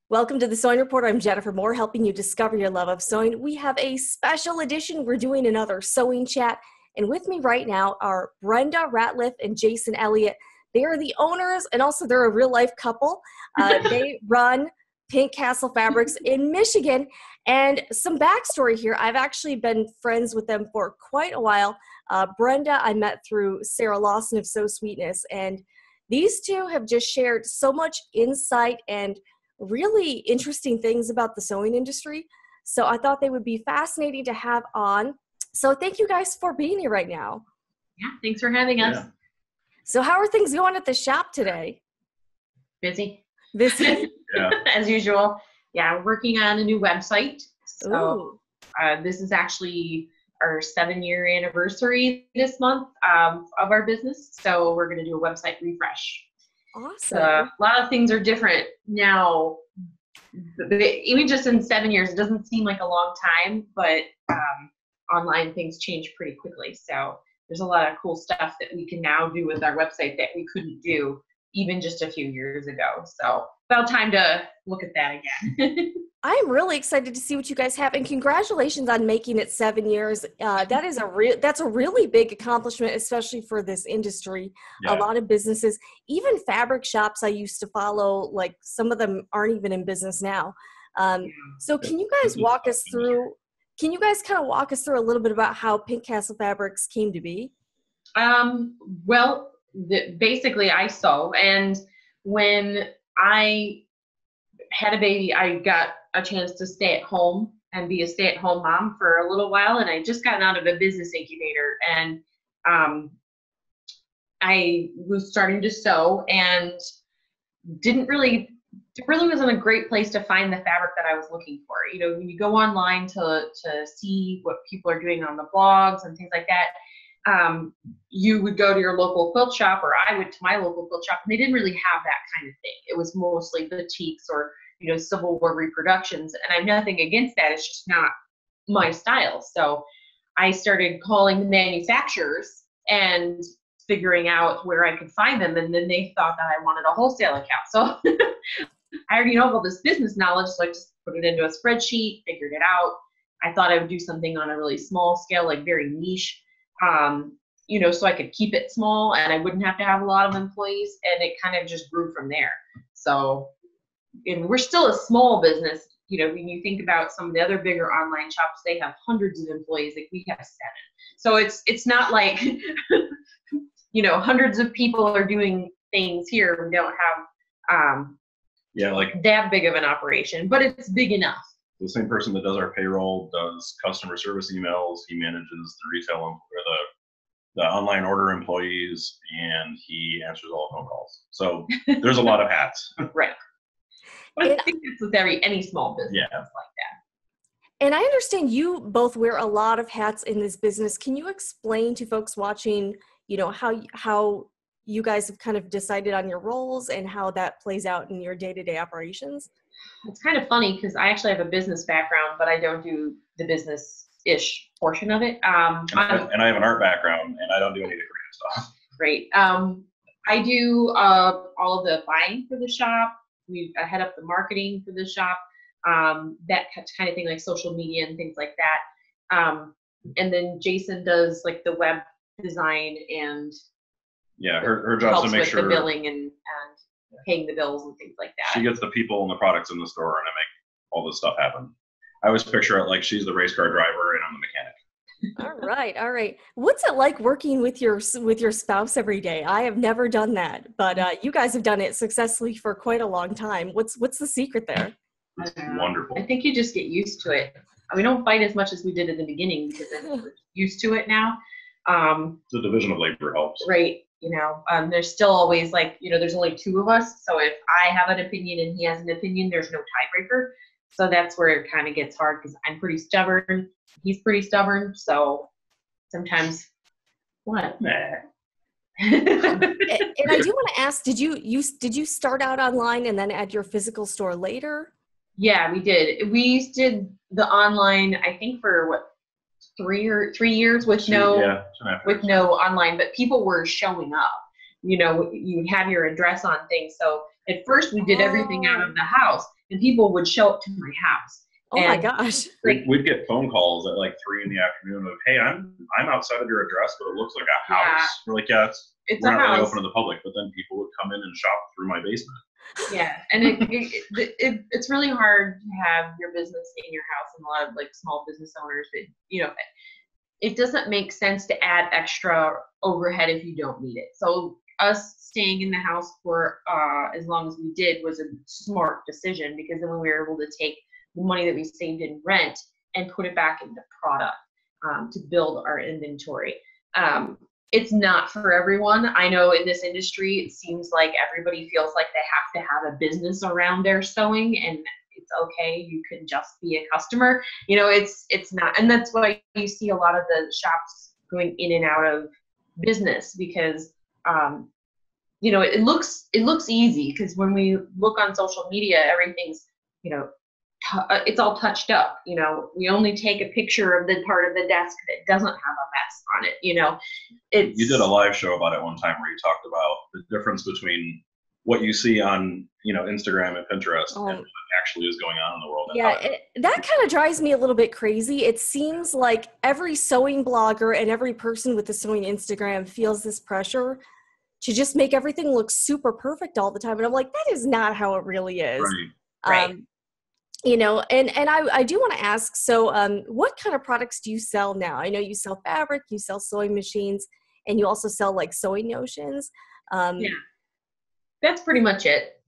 Welcome to the Sewing Report. I'm Jennifer Moore, helping you discover your love of sewing. We have a special edition. We're doing another sewing chat. And with me right now are Brenda Ratliff and Jason Elliott. They are the owners, and also they're a real-life couple. They run Pink Castle Fabrics in Michigan. And some backstory here, I've actually been friends with them for quite a while. Brenda, I met through Sarah Lawson of Sew Sweetness. And these two have just shared so much insight and really interesting things about the sewing industry. So I thought they would be fascinating to have on. So thank you guys for being here right now. Yeah, thanks for having us. Yeah. So how are things going at the shop today? Busy. Busy? Yeah. As usual. Yeah, we're working on a new website. So this is actually our 7-year anniversary this month of our business. So we're going to do a website refresh. Awesome. A lot of things are different now. Even just in 7 years, it doesn't seem like a long time, but online things change pretty quickly. So there's a lot of cool stuff that we can now do with our website that we couldn't do even just a few years ago. So about time to look at that again. I'm really excited to see what you guys have, and congratulations on making it 7 years. That's a really big accomplishment, especially for this industry. Yeah. A lot of businesses, even fabric shops I used to follow, like some of them aren't even in business now. So can you guys walk us through? Can you guys kind of walk us through a little bit about how Pink Castle Fabrics came to be? Well, basically I sew, and when I had a baby, I got a chance to stay at home and be a stay-at-home mom for a little while, and I just gotten out of a business incubator, and I was starting to sew and wasn't a great place to find the fabric that I was looking for. You know, when you go online to see what people are doing on the blogs and things like that, you would go to your local quilt shop, or I went to my local quilt shop, and they didn't really have that kind of thing. It was mostly boutiques or, you know, Civil War reproductions, and I have nothing against that. It's just not my style. So I started calling the manufacturers and figuring out where I could find them, and then they thought that I wanted a wholesale account. So I already know all this business knowledge, so I just put it into a spreadsheet, figured it out. I thought I would do something on a really small scale, like very niche, you know, so I could keep it small and I wouldn't have to have a lot of employees, and it kind of just grew from there. So, and we're still a small business. You know, when you think about some of the other bigger online shops, they have hundreds of employees. Like we have 7. So it's not like, you know, hundreds of people are doing things here. We don't have like that big of an operation, but it's big enough. the same person that does our payroll does customer service emails. He manages the retail or the online order employees, and he answers all phone calls. So there's a lot of hats. Right. But I think it's with any small business like that. And I understand you both wear a lot of hats in this business. Can you explain to folks watching, you know, how you guys have kind of decided on your roles and how that plays out in your day-to-day operations? It's kind of funny because I actually have a business background, but I don't do the business-ish portion of it. And I have an art background, and I don't do any decorative stuff. Great. I do all of the buying for the shop. I head up the marketing for the shop, that kind of thing, like social media and things like that. And then Jason does like the web design and her job's to make sure the billing and paying the bills and things like that. She gets the people and the products in the store, and I make all this stuff happen. I always picture it like she's the race car driver and I'm the mechanic. All right. What's it like working with your spouse every day? I have never done that, but you guys have done it successfully for quite a long time. What's the secret there? It's wonderful. I think you just get used to it. We don't fight as much as we did in the beginning because we're used to it now. The division of labor helps. Right. You know, there's still always like, you know, there's only 2 of us. So if I have an opinion and he has an opinion, there's no tiebreaker. So that's where it kind of gets hard because I'm pretty stubborn. He's pretty stubborn. So sometimes, what? Nah. And I do want to ask, did you start out online and then add your physical store later? Yeah, we did. We did the online, I think for 3 years with no online, but people were showing up. You know, you'd have your address on things. So at first we did everything out of the house, and people would show up to my house. Oh my gosh. We'd get phone calls at like 3 PM of, hey, I'm outside of your address, but it looks like a house. Yeah. We're like, yeah, It's we're a not really house. open to the public, but then people would come in and shop through my basement. Yeah, and it's really hard to have your business in your house, and a lot of like small business owners that, you know, it doesn't make sense to add extra overhead if you don't need it. So us staying in the house for as long as we did was a smart decision, because then we were able to take the money that we saved in rent and put it back into product to build our inventory. It's not for everyone. I know in this industry, it seems like everybody feels like they have to have a business around their sewing, and it's okay. You can just be a customer. You know, it's not, and that's why you see a lot of the shops going in and out of business, because you know, it looks easy, because when we look on social media, everything's, you know, it's all touched up. You know, we only take a picture of the part of the desk that doesn't have a mess on it. You know, you did a live show about it one time where you talked about the difference between what you see on, you know, Instagram and Pinterest and what actually is going on in the world. Yeah, that kind of drives me a little bit crazy. It seems like every sewing blogger and every person with a sewing Instagram feels this pressure to just make everything look super perfect all the time. And I'm like, that is not how it really is. Right. You know, and I do want to ask, so what kind of products do you sell now? I know you sell fabric, you sell sewing machines, and you also sell like sewing notions. Yeah, that's pretty much it.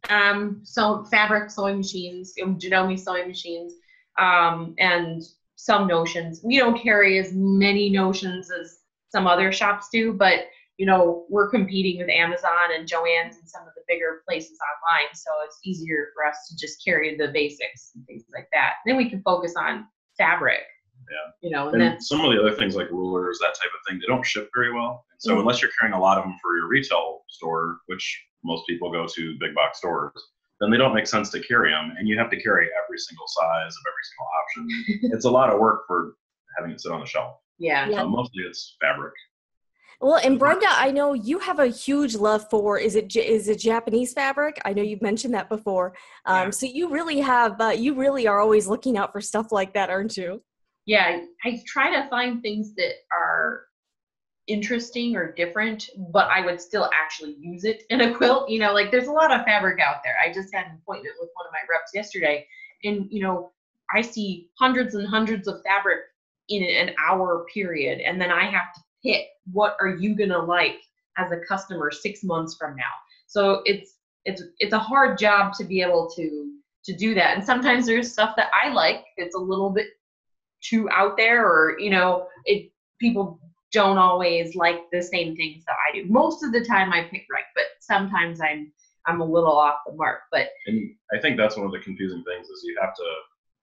So fabric sewing machines, Janome sewing machines, and some notions. We don't carry as many notions as some other shops do, but you know, we're competing with Amazon and Joann's and some of the bigger places online, so it's easier for us to just carry the basics and things like that. Then we can focus on fabric. Yeah. You know, and then some of the other things like rulers, that type of thing, they don't ship very well. And so unless you're carrying a lot of them for your retail store, which most people go to big box stores, then they don't make sense to carry them. And you have to carry every single size of every single option. It's a lot of work for having it sit on the shelf. Yeah. So mostly it's fabric. Well, and Brenda, I know you have a huge love for, is it Japanese fabric? I know you've mentioned that before. So you really have, you really are always looking out for stuff like that, aren't you? Yeah, I try to find things that are interesting or different, but I would still actually use it in a quilt. You know, like there's a lot of fabric out there. I just had an appointment with one of my reps yesterday, and you know, I see hundreds and hundreds of fabric in an hour period, and then I have to pick, what are you gonna like as a customer 6 months from now? So it's a hard job to be able to do that. And sometimes there's stuff that I like that's a little bit too out there, or you know, people don't always like the same things that I do. Most of the time I pick right, but sometimes I'm a little off the mark. But and I think that's one of the confusing things is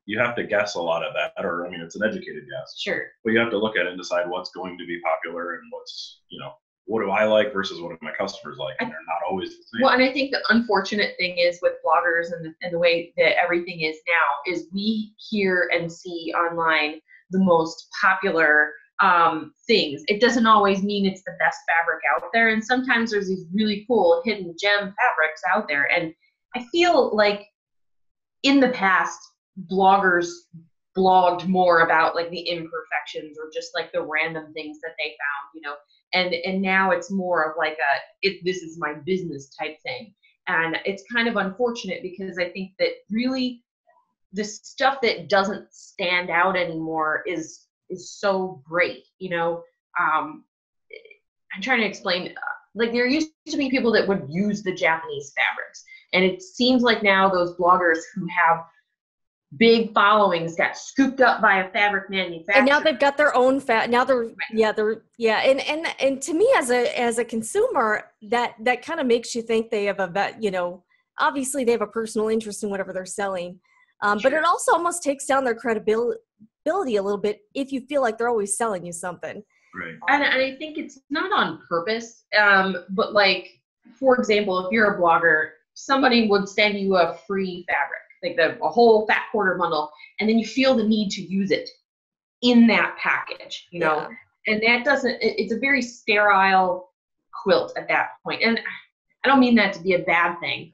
you have to guess a lot of that, or I mean, it's an educated guess. Sure. But you have to look at it and decide what's going to be popular and what's, you know, what do I like versus what do my customers like, and they're not always the same. Well, and I think the unfortunate thing is with bloggers and the way that everything is now is we hear and see online the most popular things. It doesn't always mean it's the best fabric out there, and sometimes there's these really cool hidden gem fabrics out there. And I feel like in the past, bloggers blogged more about like the imperfections or just like the random things that they found, you know, and now it's more of like this is my business type thing. And it's kind of unfortunate, because I think that really the stuff that doesn't stand out anymore is so great, you know. I'm trying to explain, like there used to be people that would use the Japanese fabrics, and it seems like now those bloggers who have big followings got scooped up by a fabric manufacturer, and now they've got their own now they're and to me as a consumer, that kind of makes you think they have you know, obviously they have a personal interest in whatever they're selling, but it also almost takes down their credibility a little bit if you feel like they're always selling you something. Right. And I think it's not on purpose, but like, for example, if you're a blogger, somebody would send you a free fabric, like a whole fat quarter bundle, and then you feel the need to use it in that package, you know. And that doesn't, it's a very sterile quilt at that point. And I don't mean that to be a bad thing,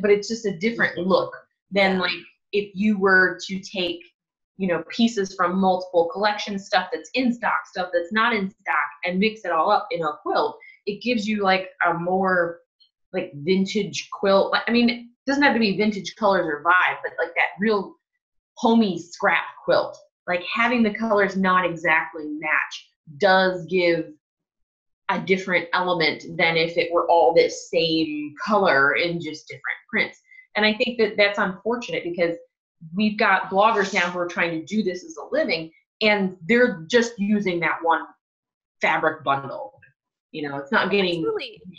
but it's just a different look. than like if you were to take, you know, pieces from multiple collections, stuff that's in stock, stuff that's not in stock, and mix it all up in a quilt. It gives you like a more like vintage quilt. I mean, it doesn't have to be vintage colors or vibe, but like that real homey scrap quilt. Like having the colors not exactly match does give a different element than if it were all this same color in just different prints. And I think that that's unfortunate because we've got bloggers now who are trying to do this as a living, and they're just using that one fabric bundle. You know, it's not getting...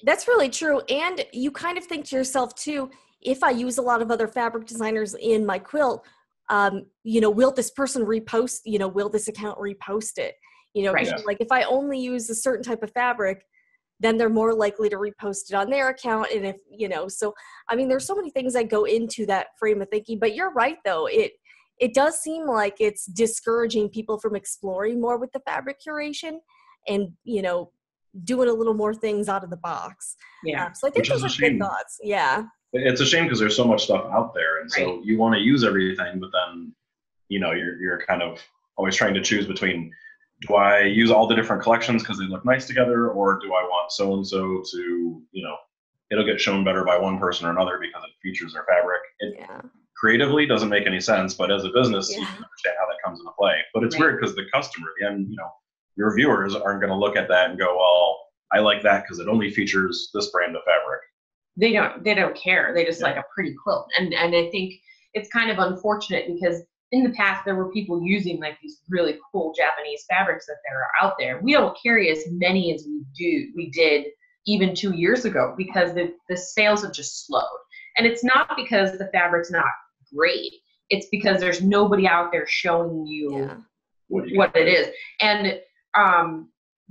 That's really true. And you kind of think to yourself too, if I use a lot of other fabric designers in my quilt, you know, will this person repost, you know, will this account repost it? You know, Right. like if I only use a certain type of fabric, then they're more likely to repost it on their account. And if, you know, so, I mean, there's so many things that go into that frame of thinking, but you're right though. It does seem like it's discouraging people from exploring more with the fabric curation and, you know, doing a little more things out of the box. Yeah. So I think Which is those a are good shame. thoughts. Yeah. It's a shame because there's so much stuff out there, and so Right. you want to use everything, but then, you know, you're kind of always trying to choose between, do I use all the different collections because they look nice together, or do I want so and so to, you know, it'll get shown better by one person or another because it features their fabric. It creatively doesn't make any sense, but as a business, you can understand how that comes into play. But it's weird because the customer, at the end, you know, your viewers aren't going to look at that and go, well, I like that because it only features this brand of fabric. They don't care. They just like a pretty quilt. And I think it's kind of unfortunate because in the past there were people using like these really cool Japanese fabrics that there are out there. We don't carry as many as we did even 2 years ago because the sales have just slowed. And it's not because the fabric's not great. It's because there's nobody out there showing you what it is. And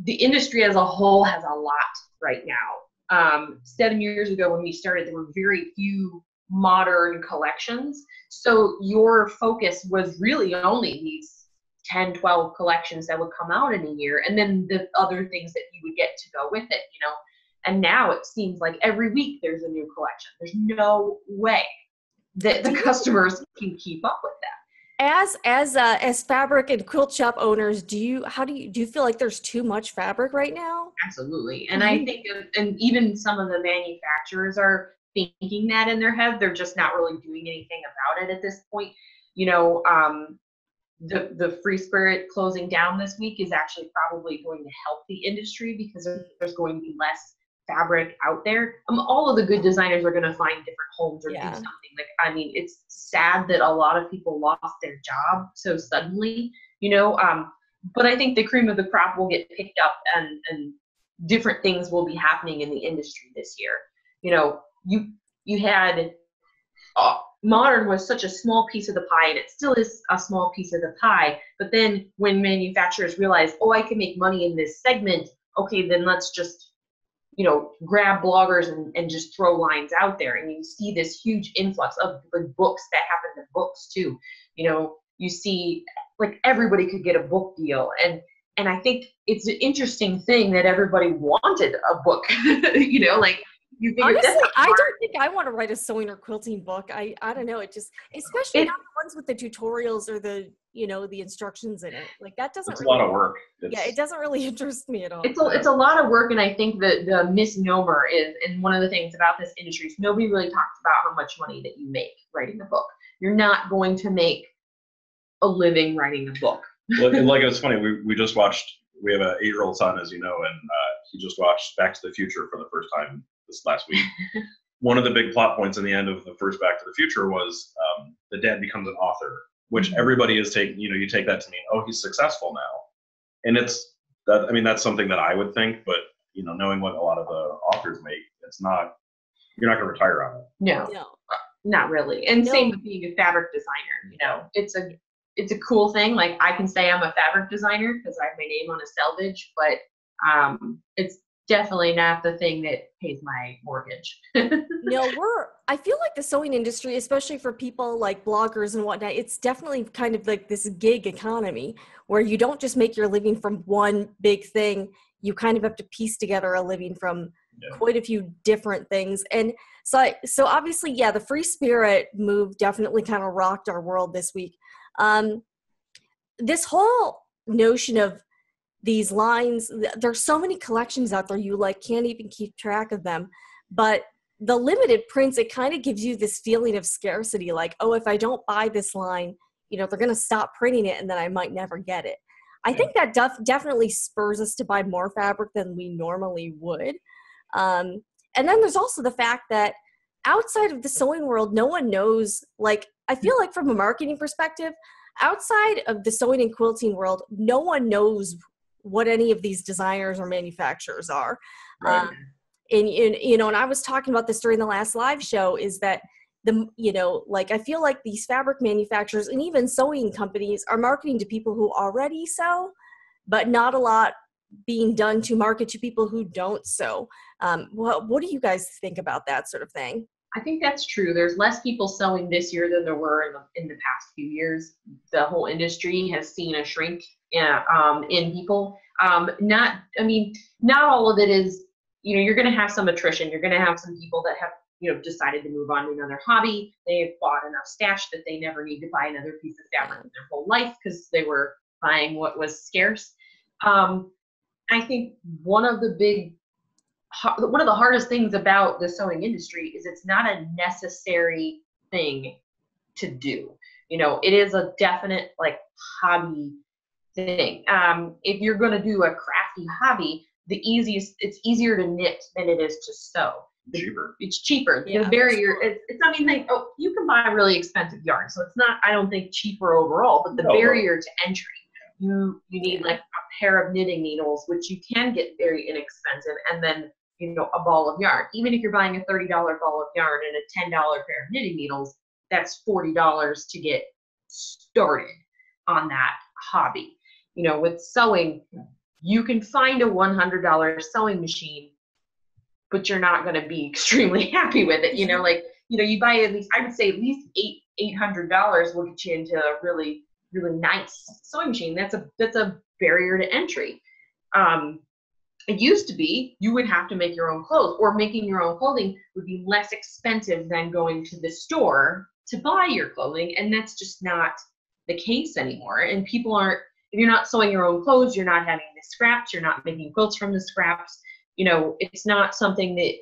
the industry as a whole has a lot right now. 7 years ago when we started, there were very few modern collections. So your focus was really only these 10, 12 collections that would come out in a year, and then the other things that you would get to go with it, you know. And now it seems like every week there's a new collection. There's no way that the customers can keep up with that. As fabric and quilt shop owners, do you feel like there's too much fabric right now? Absolutely. And I think, and even some of the manufacturers are thinking that in their head. They're just not really doing anything about it at this point. You know, the Free Spirit closing down this week is actually probably going to help the industry because there's going to be less fabric out there. All of the good designers are going to find different homes or do something. Like, I mean, it's sad that a lot of people lost their job so suddenly, you know, but I think the cream of the crop will get picked up and different things will be happening in the industry this year. You know, you had modern was such a small piece of the pie, and it still is a small piece of the pie. But then when manufacturers realize, oh, I can make money in this segment, okay, then let's just, you know, grab bloggers and just throw lines out there. And you see this huge influx of the books that happen to books too. You know, you see like everybody could get a book deal. And I think it's an interesting thing that everybody wanted a book, you know, like you figure. Honestly, I don't think I want to write a sewing or quilting book. I don't know. It just, especially not the ones with the tutorials or the, you know, the instructions in it. Like that doesn't. It's a lot of work. It doesn't really interest me at all. It's a lot of work, and I think the misnomer is, and one of the things about this industry is nobody really talks about how much money that you make writing a book. You're not going to make a living writing a book. Like it's funny. We just watched. We have an 8-year-old son, as you know, and he just watched Back to the Future for the first time this last week. One of the big plot points in the end of the first Back to the Future was the dad becomes an author, which everybody is taking. You know, you take that to mean, oh, he's successful now, and it's that. I mean, that's something that I would think, but you know, knowing what a lot of the authors make, it's not. You're not going to retire on it. No, not really. And same with being a fabric designer. You know, it's a cool thing. Like I can say I'm a fabric designer because I have my name on a selvage, but it's definitely not the thing that pays my mortgage. No, I feel like the sewing industry, especially for people like bloggers and whatnot, it's definitely kind of like this gig economy where you don't just make your living from one big thing. You kind of have to piece together a living from quite a few different things. And so obviously, yeah, the free spirit move definitely kind of rocked our world this week. This whole notion of these lines, there's so many collections out there, you like can't even keep track of them. But the limited prints, it kind of gives you this feeling of scarcity, like, oh, if I don't buy this line, they're going to stop printing it and then I might never get it. I think that definitely spurs us to buy more fabric than we normally would. And then there's also the fact that outside of the sewing world, no one knows, like, I feel like from a marketing perspective, outside of the sewing and quilting world, no one knows what any of these designers or manufacturers are. Right. And I was talking about this during the last live show, is that I feel like these fabric manufacturers and even sewing companies are marketing to people who already sew, but not a lot being done to market to people who don't sew. What do you guys think about that sort of thing? I think that's true. There's less people sewing this year than there were in the past few years. The whole industry has seen a shrink in people. Not all of it is, you're going to have some attrition. You're going to have some people that have, decided to move on to another hobby. They've bought enough stash that they never need to buy another piece of fabric in their whole life because they were buying what was scarce. I think one of the hardest things about the sewing industry is it's not a necessary thing to do. It is a definite hobby thing. If you're going to do a crafty hobby, it's easier to knit than it is to sew. It's cheaper. Yeah, the barrier, you can buy really expensive yarn, so it's not, I don't think, cheaper overall, but the barrier to entry, you need like a pair of knitting needles, which you can get very inexpensive, and then a ball of yarn. Even if you're buying a $30 ball of yarn and a $10 pair of knitting needles, that's $40 to get started on that hobby. With sewing, you can find a $100 sewing machine, but you're not going to be extremely happy with it. You buy at least, I would say at least $800 will get you into a really, really nice sewing machine. That's a barrier to entry. It used to be you would have to make your own clothes, or making your own clothing would be less expensive than going to the store to buy your clothing. And that's just not the case anymore. And people aren't, if you're not sewing your own clothes, you're not having the scraps, you're not making quilts from the scraps. It's not something that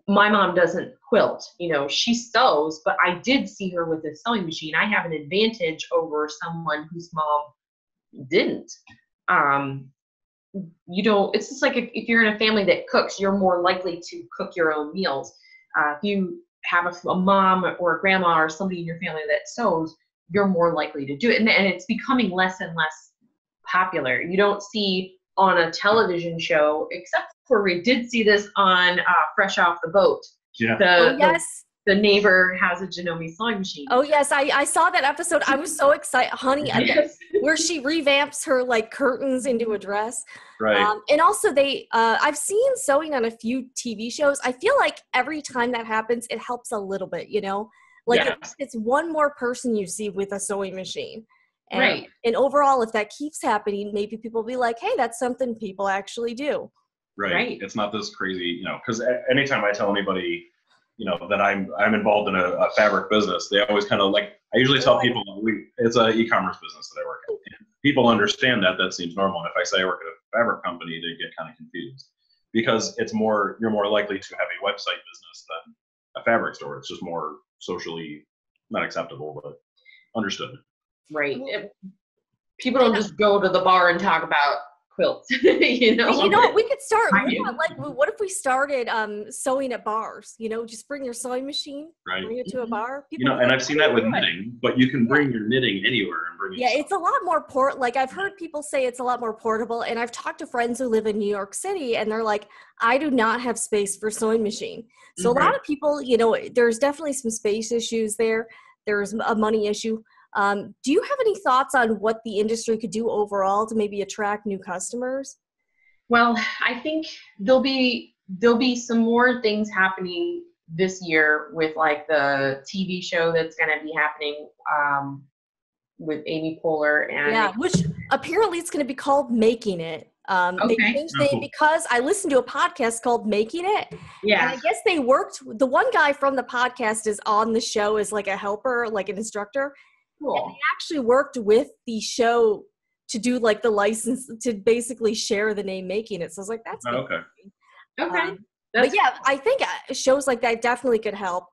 my mom doesn't quilt. She sews, but I did see her with a sewing machine. I have an advantage over someone whose mom didn't. It's just like if you're in a family that cooks, you're more likely to cook your own meals. If you have a mom or a grandma or somebody in your family that sews, you're more likely to do it. And it's becoming less and less popular. You don't see on a television show, except for we did see this on Fresh Off the Boat. Yeah. Yes. The neighbor has a Janome sewing machine. Oh yes, I saw that episode. I was so excited, honey. Yes. Where she revamps her curtains into a dress. Right. And also I've seen sewing on a few TV shows. I feel like every time that happens, it helps a little bit. It's one more person you see with a sewing machine. And, right. And overall, if that keeps happening, maybe people will be like, hey, that's something people actually do. Right. It's not this crazy, because anytime I tell anybody, that I'm involved in a fabric business, they always kind of I usually tell people it's an e-commerce business that I work in. And people understand that seems normal. And if I say I work at a fabric company, they get kind of confused because you're more likely to have a website business than a fabric store. It's just more socially not acceptable, but understood. Right. People don't just go to the bar and talk about quilts. We could start. What if we started sewing at bars? Just bring your sewing machine, right. Bring it to a bar. And I've seen that with knitting, but you can bring your knitting anywhere and bring it. Yeah, it's a lot more I've heard people say it's a lot more portable, and I've talked to friends who live in New York City, and they're like, I do not have space for sewing machine. So a lot of people, there's definitely some space issues there. There's a money issue. Do you have any thoughts on what the industry could do overall to maybe attract new customers? Well, I think there'll be some more things happening this year with the TV show that's going to be happening with Amy Poehler and which apparently it's going to be called Making It. They Okay. changed Oh, it cool. because I listened to a podcast called Making It. And Yeah. I guess they worked, the one guy from the podcast is on the show as like a helper, like an instructor. And Cool. they actually worked with the show to do like the license to basically share the name Making It. So I was like, that's Oh, okay. Okay. but yeah, I think shows like that definitely could help.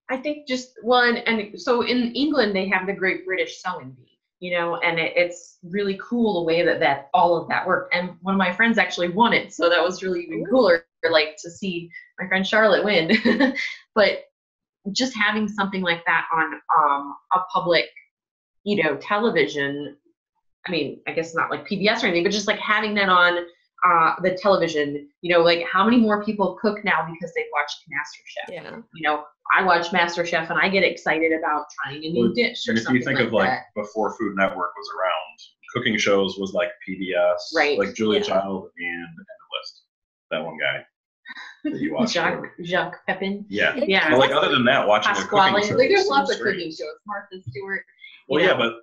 I think just, well, and so in England, they have the Great British Sewing Bee, and it's really cool the way that all of that worked. And one of my friends actually won it. So that was really even cooler, like to see my friend Charlotte win. But just having something like that on a public, television, I mean, I guess not like PBS or anything, but just like having that on the television, like how many more people cook now because they watched MasterChef? Yeah. I watch MasterChef and I get excited about trying a new dish or And if something you think like of like that. before Food Network was around, cooking shows was like PBS, Right. like Julia Yeah. Child and the List. That one guy that you watched. Jacques Pepin. Yeah. Yeah. But like other than that, watching a Pasquale. cooking show. Like, there's seems lots of great. cooking shows. Martha Stewart. Well, yeah, but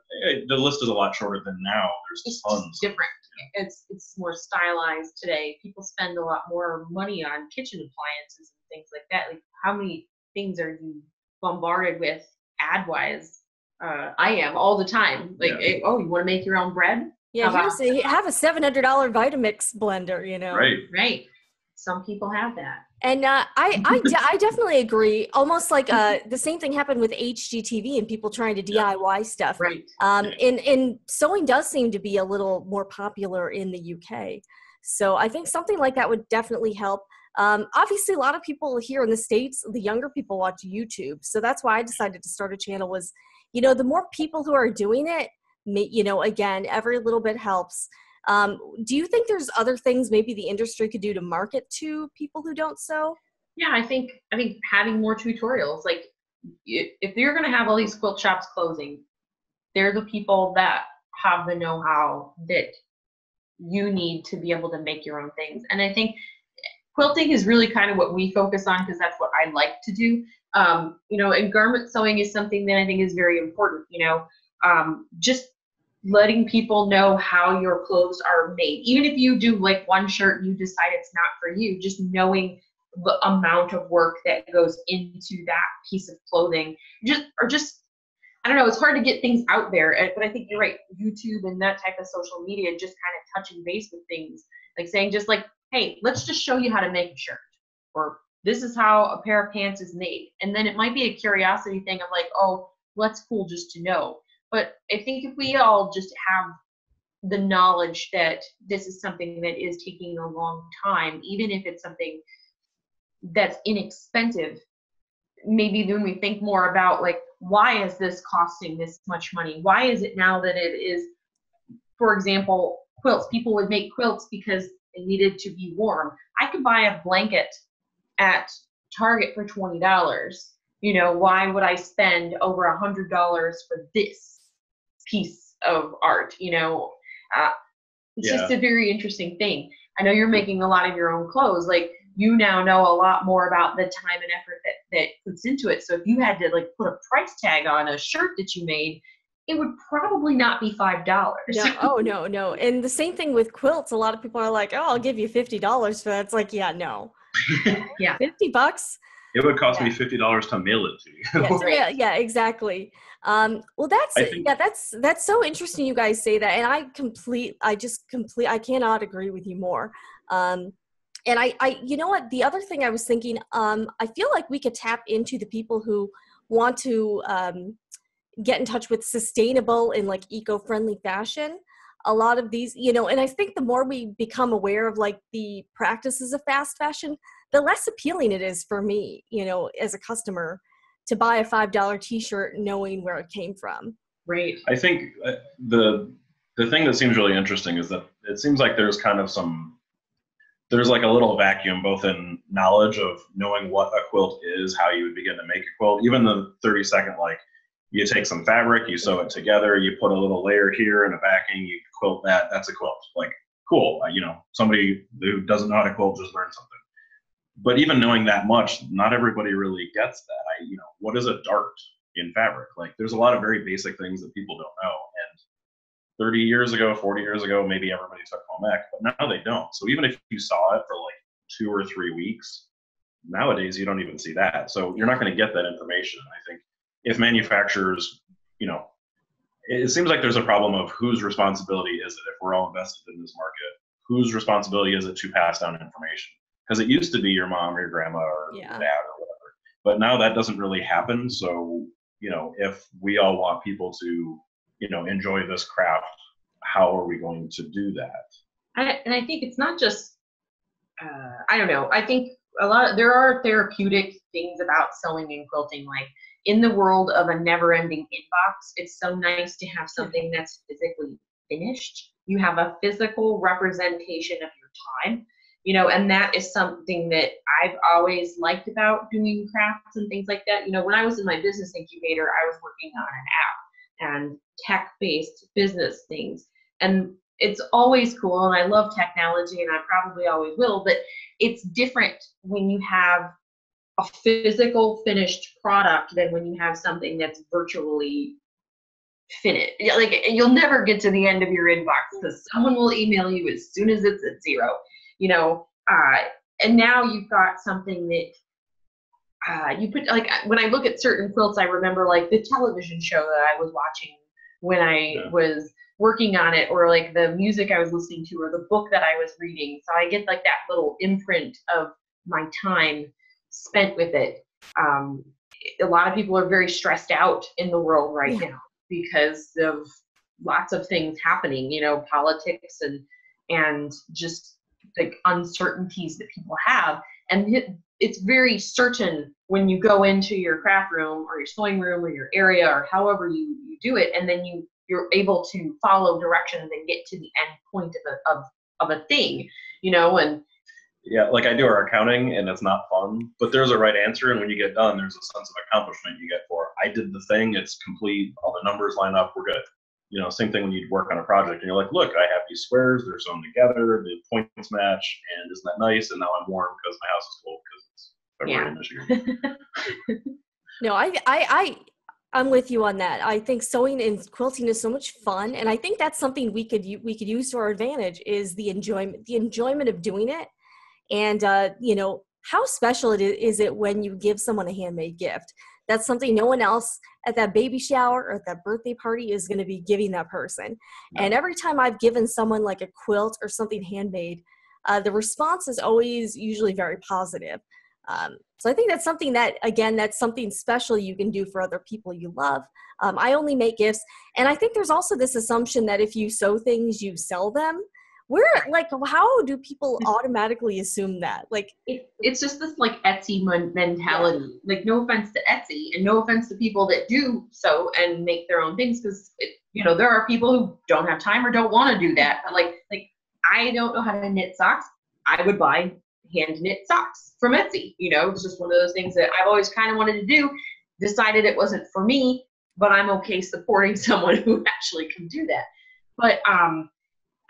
the list is a lot shorter than now. There's It's tons. just different. It's more stylized today. People spend a lot more money on kitchen appliances and things like that. Like, how many things are you bombarded with ad-wise? I am all the time. Like, you want to make your own bread? Yeah, How about- have a $700 Vitamix blender, Right. Right. Some people have that. And I definitely agree. Almost like the same thing happened with HGTV and people trying to DIY stuff. Right. And sewing does seem to be a little more popular in the UK. So I think something like that would definitely help. Obviously, a lot of people here in the States, the younger people watch YouTube. So that's why I decided to start a channel was, the more people who are doing it, again, every little bit helps. Do you think there's other things maybe the industry could do to market to people who don't sew? Yeah, I think having more tutorials, like if you're going to have all these quilt shops closing, they're the people that have the know-how that you need to be able to make your own things. And I think quilting is really kind of what we focus on because that's what I like to do. And garment sewing is something that I think is very important, just letting people know how your clothes are made. Even if you do like one shirt and you decide it's not for you, just knowing the amount of work that goes into that piece of clothing. I don't know, it's hard to get things out there, but I think you're right. YouTube and that type of social media, just kind of touching base with things, like saying just like, hey, let's just show you how to make a shirt, or this is how a pair of pants is made. And then it might be a curiosity thing of like, oh, well, that's cool just to know. But I think if we all just have the knowledge that this is something that is taking a long time, even if it's something that's inexpensive, maybe when we think more about like, why is this costing this much money? Why is it now that it is, for example, quilts? People would make quilts because they needed to be warm. I could buy a blanket at Target for $20. Why would I spend over $100 for this piece of art? It's just a very interesting thing. I know you're making a lot of your own clothes. Like, you now know a lot more about the time and effort that puts into it. So if you had to like put a price tag on a shirt that you made, it would probably not be $5. No, oh, no. And the same thing with quilts. A lot of people are like, oh, I'll give you $50 for that. It's like, yeah, no. Yeah. $50. It would cost me $50 to mail it to you. Yeah, exactly. Well, that's so interesting you guys say that. And I cannot agree with you more. And I you know what, the other thing I was thinking, I feel like we could tap into the people who want to get in touch with sustainable and like eco-friendly fashion. A lot of these, and I think the more we become aware of like the practices of fast fashion, the less appealing it is for me, as a customer, to buy a $5 t-shirt knowing where it came from. Right. I think the thing that seems really interesting is that it seems like there's like a little vacuum both in knowledge of knowing what a quilt is, how you would begin to make a quilt, even the 30-second, like you take some fabric, you sew it together, you put a little layer here and a backing, you quilt that, that's a quilt. Like, cool, somebody who doesn't know how to quilt just learned something. But even knowing that much, not everybody really gets that. What is a dart in fabric? Like, there's a lot of very basic things that people don't know. And 30 years ago, 40 years ago, maybe everybody took home ec, but now they don't. So even if you saw it for like 2 or 3 weeks, nowadays you don't even see that. So you're not going to get that information. I think if manufacturers, you know, it seems like there's a problem of whose responsibility is it if we're all invested in this market? Whose responsibility is it to pass down information? Because it used to be your mom or your grandma or your dad or whatever. But now that doesn't really happen. So, you know, if we all want people to, you know, enjoy this craft, how are we going to do that? And I think it's not just, I don't know. I think there are therapeutic things about sewing and quilting. Like in the world of a never-ending inbox, it's so nice to have something that's physically finished. You have a physical representation of your time, you know, and that is something that I've always liked about doing crafts and things like that. You know, when I was in my business incubator, I was working on an app and tech-based business things. And it's always cool, and I love technology, and I probably always will, but it's different when you have a physical finished product than when you have something that's virtually finished. Like, you'll never get to the end of your inbox because someone will email you as soon as it's at 0, you know, and now you've got something that you put, like, when I look at certain quilts, I remember like the television show that I was watching when I was working on it, or like the music I was listening to, or the book that I was reading. So I get like that little imprint of my time spent with it. A lot of people are very stressed out in the world right now because of lots of things happening, you know, politics and just like uncertainties that people have. And it's very certain when you go into your craft room or your sewing room or your area or however you do it, and then you're able to follow directions and get to the end point of a thing, you know. And yeah, like I do our accounting, and it's not fun, but there's a right answer, and when you get done, there's a sense of accomplishment you get for I did the thing, it's complete, all the numbers line up, we're good. You know, same thing when you work on a project and you're like, look, I have these squares, they're sewn together, the points match, and isn't that nice? And now I'm warm because my house is cold because it's February in Michigan. No, I'm with you on that. I think sewing and quilting is so much fun, and I think that's something we could use to our advantage is the enjoyment of doing it. And you know, how special is it when you give someone a handmade gift? That's something no one else at that baby shower or at that birthday party is going to be giving that person. And every time I've given someone like a quilt or something handmade, the response is always usually very positive. So I think that's something that, again, that's something special you can do for other people you love. I only make gifts. And I think there's also this assumption that if you sew things, you sell them. We're like, how do people automatically assume that? Like, it's just this like Etsy mentality. Like, no offense to Etsy, and no offense to people that do sew and make their own things, because you know, there are people who don't have time or don't want to do that. But like I don't know how to knit socks. I would buy hand knit socks from Etsy. You know, it's just one of those things that I've always kind of wanted to do. Decided it wasn't for me, but I'm okay supporting someone who actually can do that. But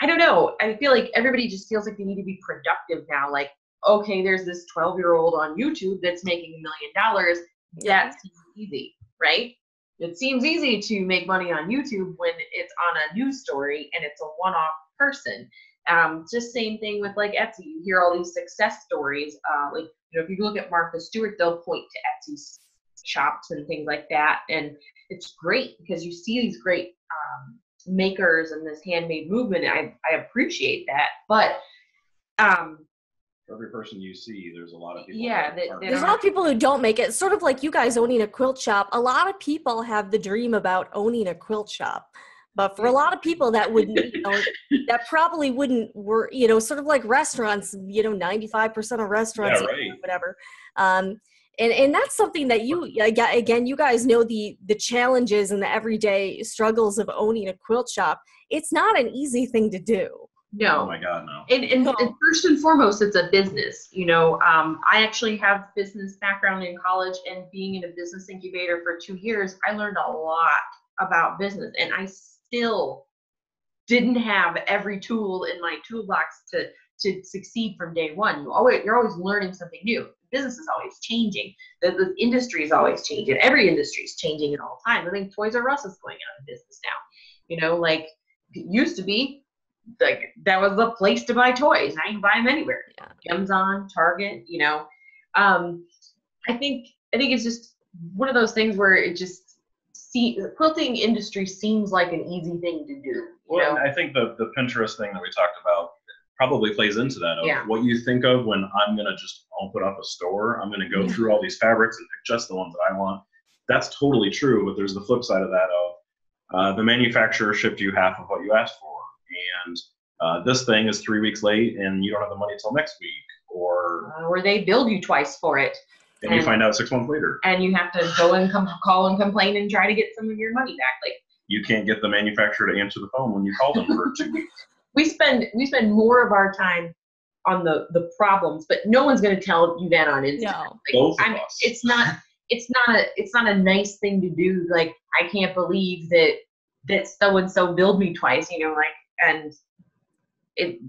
I don't know. I feel like everybody just feels like they need to be productive now. Like, okay, there's this 12-year-old on YouTube that's making $1 million. That seems easy, right? It seems easy to make money on YouTube when it's on a news story and it's a one-off person. Just same thing with like Etsy. You hear all these success stories. Like, you know, if you look at Martha Stewart, they'll point to Etsy shops and things like that. And it's great because you see these great makers and this handmade movement. I appreciate that, but For every person you see, there's a lot of people. Yeah, there's a lot of people who don't make it. Sort of like you guys owning a quilt shop. A lot of people have the dream about owning a quilt shop, but for a lot of people that wouldn't, you know, that probably wouldn't work. You know, sort of like restaurants. You know, 95% of restaurants, whatever. And that's something that you, again, you guys know the challenges and the everyday struggles of owning a quilt shop. It's not an easy thing to do. No. Oh my God, no. And first and foremost, it's a business. You know, I actually have business background in college, and being in a business incubator for 2 years, I learned a lot about business, and I still didn't have every tool in my toolbox to succeed from day one. You're always learning something new. Business is always changing. The industry is always changing. Every industry is changing at all times. I think Toys R Us is going out of business now. You know, like it used to be like that was the place to buy toys. Now you can buy them anywhere. Yeah. Amazon, Target, you know. I think it's just one of those things where it just the quilting industry seems like an easy thing to do. Well, I think the Pinterest thing that we talked about probably plays into that. Of what you think of when I'm going to just open up a store, I'm going to go through all these fabrics and pick just the ones that I want. That's totally true, but there's the flip side of that of the manufacturer shipped you half of what you asked for. And this thing is 3 weeks late and you don't have the money until next week. Or they bill you twice for it. And you find out 6 months later. And you have to go and call and complain and try to get some of your money back. Like, you can't get the manufacturer to answer the phone when you call them for 2 weeks. We spend more of our time on the problems, but no one's going to tell you that on Instagram. No. Like, Both of us. It's not a nice thing to do. Like, I can't believe that so and so billed me twice. You know, like, and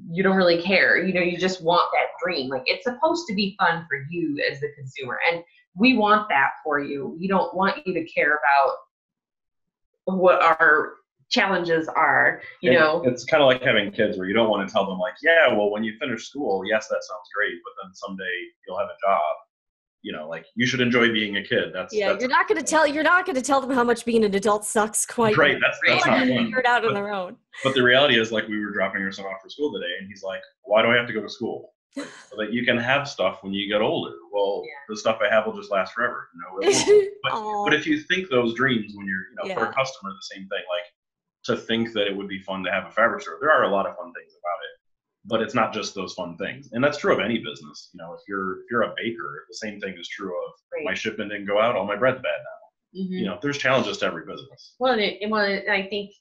you don't really care. You know, you just want that dream. Like, it's supposed to be fun for you as the consumer, and we want that for you. We don't want you to care about what our challenges are, you know. It's kind of like having kids where you don't want to tell them like, yeah, well, when you finish school, yes, that sounds great, but then someday you'll have a job. You know, like, you should enjoy being a kid. You're not going to tell them how much being an adult sucks quite. Right. That's not fun. Figure it out on their own. But the reality is, like, we were dropping our son off for school today, and he's like, why do I have to go to school? So that you can have stuff when you get older. Well, the stuff I have will just last forever. No, it won't. But if you think those dreams when you're, for a customer, the same thing, like, to think that it would be fun to have a fabric store. There are a lot of fun things about it, but it's not just those fun things. And that's true of any business. You know, if you're a baker, the same thing is true of my shipment didn't go out, all my bread's bad now. Mm-hmm. You know, there's challenges to every business. Well, and I think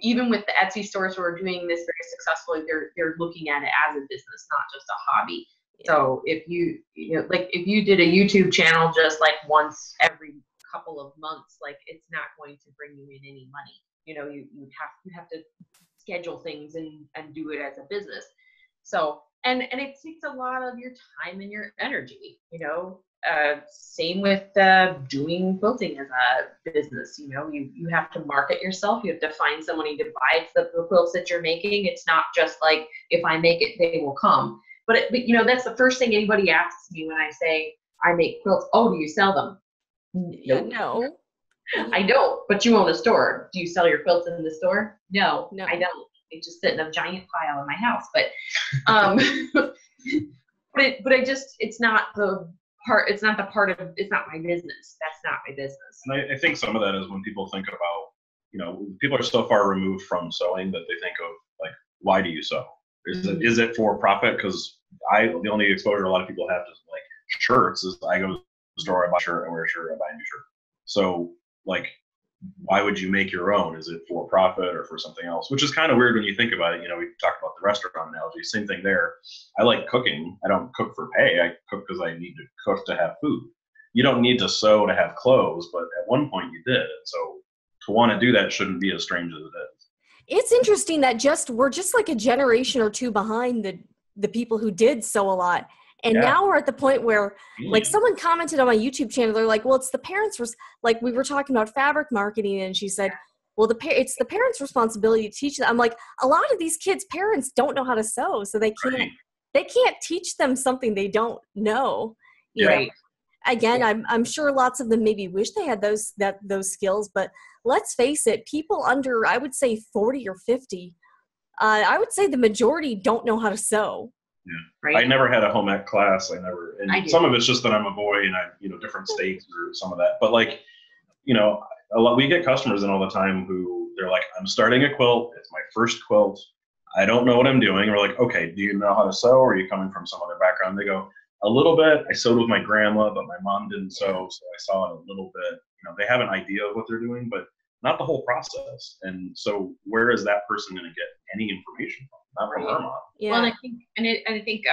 even with the Etsy stores who are doing this very successfully, they're looking at it as a business, not just a hobby. Yeah. So if you did a YouTube channel just like once every couple of months, like, it's not going to bring you in any money. You know, you have to schedule things and do it as a business. So, and it takes a lot of your time and your energy, you know. Same with doing quilting as a business. You know, you have to market yourself. You have to find somebody to buy the quilts that you're making. It's not just like, if I make it, they will come. But you know, that's the first thing anybody asks me when I say I make quilts. Oh, do you sell them? Nope. No. I don't, but you own a store. Do you sell your quilts in the store? No, I don't. They just sit in a giant pile in my house. But, it's not it's not my business. That's not my business. And I think some of that is when people think about, you know, people are so far removed from sewing that they think of, like, why do you sew? Is it for profit? Because the only exposure a lot of people have to, like, shirts is I go to the store, I buy a shirt, I wear a shirt, I buy a new shirt. So, like, why would you make your own? Is it for profit or for something else? Which is kind of weird when you think about it. You know, we talked about the restaurant analogy, same thing there. I like cooking. I don't cook for pay. I cook because I need to cook to have food. You don't need to sew to have clothes, but at one point you did. And so to want to do that shouldn't be as strange as it is. It's interesting that we're just like a generation or two behind the people who did sew a lot. And now we're at the point where, like, someone commented on my YouTube channel, they're like, well, it's the parents' like, we were talking about fabric marketing, and she said, well, it's the parents' responsibility to teach them. I'm like, a lot of these kids' parents don't know how to sew, so they can't teach them something they don't know. You know? Again, I'm sure lots of them maybe wish they had those skills, but let's face it, people under, I would say 40 or 50, I would say the majority don't know how to sew. Yeah. Right. I never had a home ec class. Some of it's just that I'm a boy and different states or some of that. But, like, you know, we get customers in all the time who they're like, I'm starting a quilt. It's my first quilt. I don't know what I'm doing. And we're like, okay, do you know how to sew? Or are you coming from some other background? They go, a little bit. I sewed with my grandma, but my mom didn't sew, so I saw it a little bit. You know, they have an idea of what they're doing, but not the whole process. And so where is that person going to get any information from? Not from her mom. Yeah. Well, and I think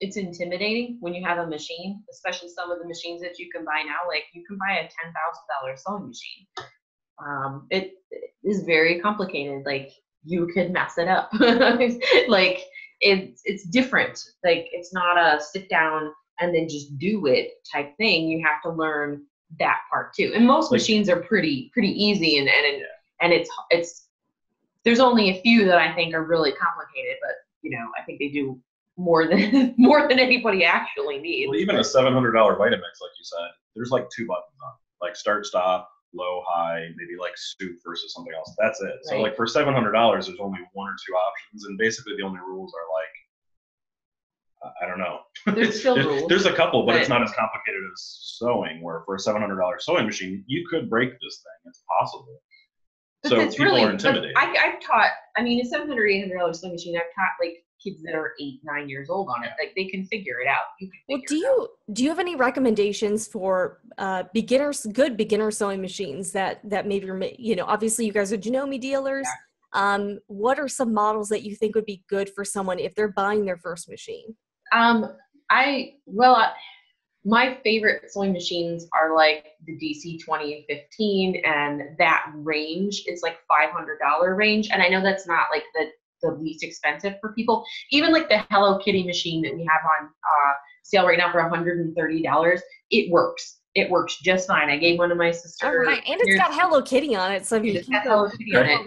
it's intimidating when you have a machine, especially some of the machines that you can buy now. Like, you can buy a $10,000 sewing machine. It is very complicated. Like, you could mess it up. Like, it's different. Like, it's not a sit down and then just do it type thing. You have to learn that part too. And most machines are pretty easy, and it's There's only a few that I think are really complicated, but you know, I think they do more than anybody actually needs. Well, even a $700 Vitamix, like you said, there's like 2 buttons on it, like start, stop, low, high, maybe like soup versus something else. That's it. So like for $700, there's only 1 or 2 options, and basically the only rules are like, I don't know. There's still rules. There's a couple, but it's not as complicated as sewing. Where for a $700 sewing machine, you could break this thing. It's possible. But so it's people really, are intimidated. I've taught. I mean, a $700, $800 sewing machine. I've taught like kids that are 8, 9 years old on it. Like they can figure it out. You can do you have any recommendations for good beginner sewing machines that maybe obviously you guys are Janome dealers. Yeah. What are some models that you think would be good for someone if they're buying their first machine? My favorite sewing machines are like the DC 2015 and that range is like $500 range. And I know that's not like the least expensive for people. Even like the Hello Kitty machine that we have on sale right now for $130, it works. It works just fine. I gave one to my sister. All right, and it's got Hello Kitty on it, so it's got Hello Kitty on it,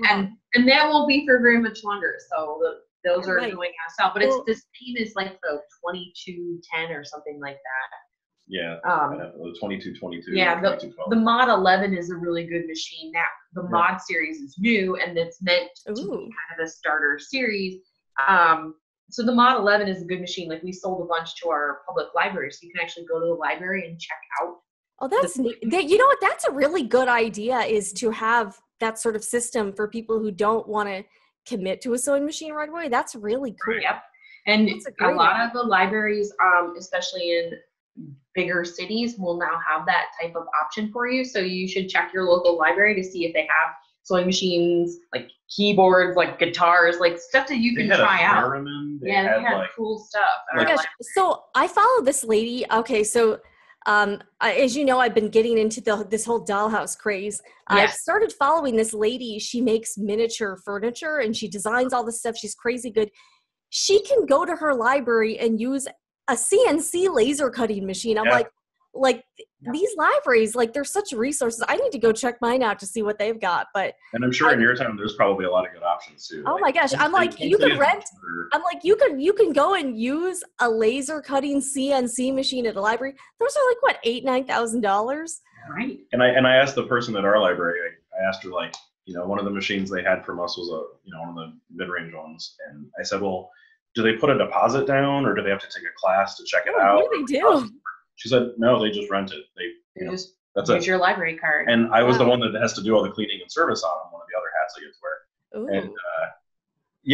and that won't be for very much longer. So those are going on sale, but it's the same as like the 2210 or something like that. Yeah, the 2222. Yeah, the Mod 11 is a really good machine. That the Mod series is new and it's meant to be kind of a starter series. So the Mod 11 is a good machine. Like we sold a bunch to our public library, so you can actually go to the library and check out. Oh, that's neat. You know what? That's a really good idea, is to have that sort of system for people who don't want to commit to a sewing machine right away. That's really cool. Yep. And a lot of the libraries, especially in bigger cities, will now have that type of option for you. So you should check your local library to see if they have sewing machines, like keyboards, like guitars, like stuff that you can try out. They had cool stuff. Oh my gosh. So I follow this lady. Okay, so as you know, I've been getting into this whole dollhouse craze. I've started following this lady. She makes miniature furniture and she designs all this stuff. She's crazy good. She can go to her library and use a CNC laser cutting machine. I'm like these libraries, like they're such resources. I need to go check mine out to see what they've got. And I'm sure in your town there's probably a lot of good options too. Oh my gosh. I'm like, you can rent. I'm like, you can go and use a laser cutting CNC machine at a library. Those are like what, $8,000-$9,000? Right. And I asked the person at our library, I asked her, like, one of the machines they had from us was one of the mid-range ones. And I said, well, do they put a deposit down or do they have to take a class to check it out? What do they do? She said, no, they just rent it. They just that's use your library card. And I was the one that has to do all the cleaning and service on them, one of the other hats I get to wear. Ooh.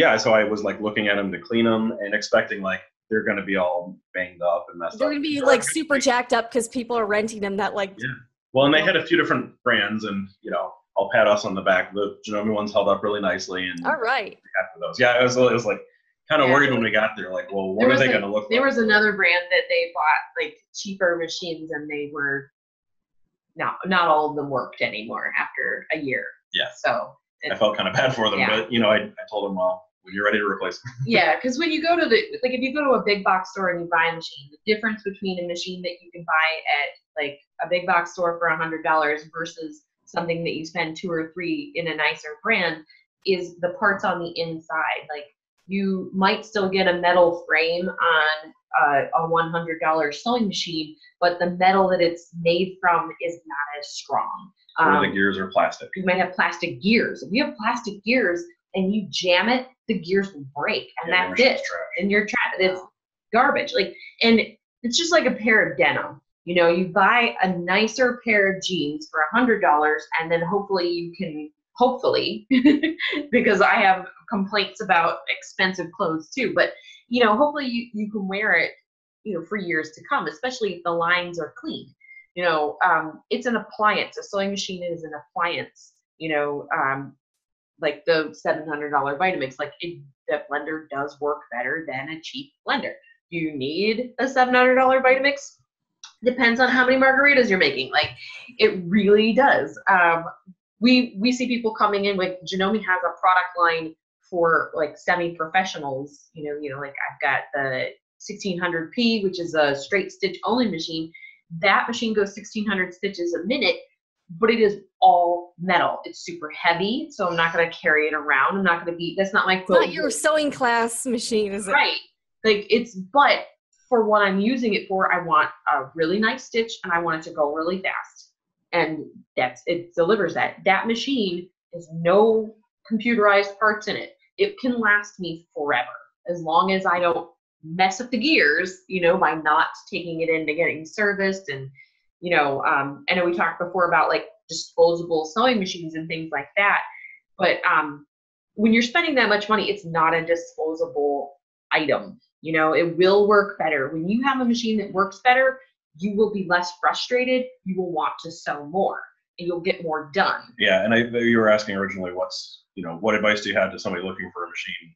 And so I was like looking at them to clean them and expecting like they're going to be all banged up and messed up. They're going to be like super jacked up because people are renting them that like. Yeah. Well, and they had a few different brands, and I'll pat us on the back. The Janome ones held up really nicely, and all right. After those, it was like kind of worried when we got there. Like, well, what are they going to look like? There was another brand that they bought like cheaper machines, and they were not all of them worked anymore after a year. Yeah. So I felt kind of bad for them, but I told them, well, when you're ready to replace them. Yeah, because when you go to if you go to a big box store and you buy a machine, the difference between a machine that you can buy at like a big box store for $100 versus something that you spend $2 or $3 in a nicer brand is the parts on the inside. Like you might still get a metal frame on a $100 sewing machine, but the metal that it's made from is not as strong. Or the gears are plastic. You might have plastic gears. If you have plastic gears and you jam it, the gears will break, and that's it. And you're it's garbage. And it's just like a pair of denim. You buy a nicer pair of jeans for $100, and then hopefully, because I have complaints about expensive clothes too, but hopefully you can wear it, for years to come, especially if the lines are clean. It's an appliance. A sewing machine is an appliance. Like the $700 Vitamix, that blender does work better than a cheap blender. Do you need a $700 Vitamix? Depends on how many margaritas you're making. It really does. We see people coming in, like Janome has a product line for like semi-professionals. I've got the 1600P, which is a straight stitch only machine. That machine goes 1600 stitches a minute, but it is all metal. It's super heavy, so I'm not going to carry it around. I'm not going to be, that's not my quilt. Not your sewing class machine, is it? Right. Like but for what I'm using it for, I want a really nice stitch and I want it to go really fast. And it delivers that. That machine has no computerized parts in it. It can last me forever as long as I don't mess up the gears, by not taking it into getting serviced. And, I know we talked before about like disposable sewing machines and things like that. But when you're spending that much money, it's not a disposable item. It will work better. When you have a machine that works better, you will be less frustrated. You will want to sew more and you'll get more done. Yeah. And you were asking originally what advice do you have to somebody looking for a machine?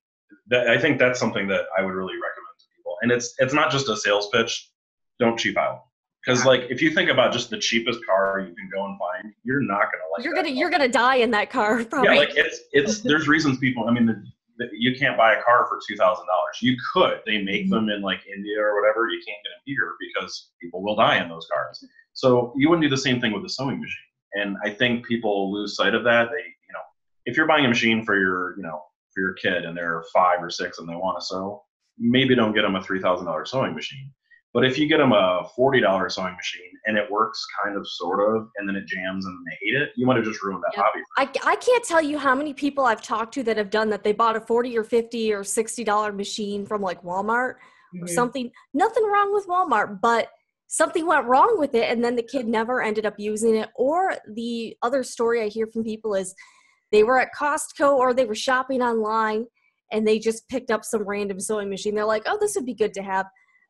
I think that's something that I would really recommend to people. And it's not just a sales pitch. Don't cheap out. Because like if you think about just the cheapest car you can go and find, you're not gonna like you're gonna die in that car probably. Yeah, like it's there's reasons people. I mean, you can't buy a car for $2,000. You could. They make them in like India or whatever. You can't get them here because people will die in those cars. So you wouldn't do the same thing with a sewing machine. And I think people lose sight of that. They, if you're buying a machine for your kid and they're 5 or 6 and they want to sew, maybe don't get them a $3,000 sewing machine. But if you get them a $40 sewing machine and it works kind of, sort of, and then it jams and they hate it, you might have just ruined that hobby. I can't tell you how many people I've talked to that have done that. They bought a $40 or $50 or $60 machine from like Walmart or something. Nothing wrong with Walmart, but something went wrong with it and then the kid never ended up using it. Or the other story I hear from people is they were at Costco or they were shopping online and they just picked up some random sewing machine. They're like, oh, this would be good to have.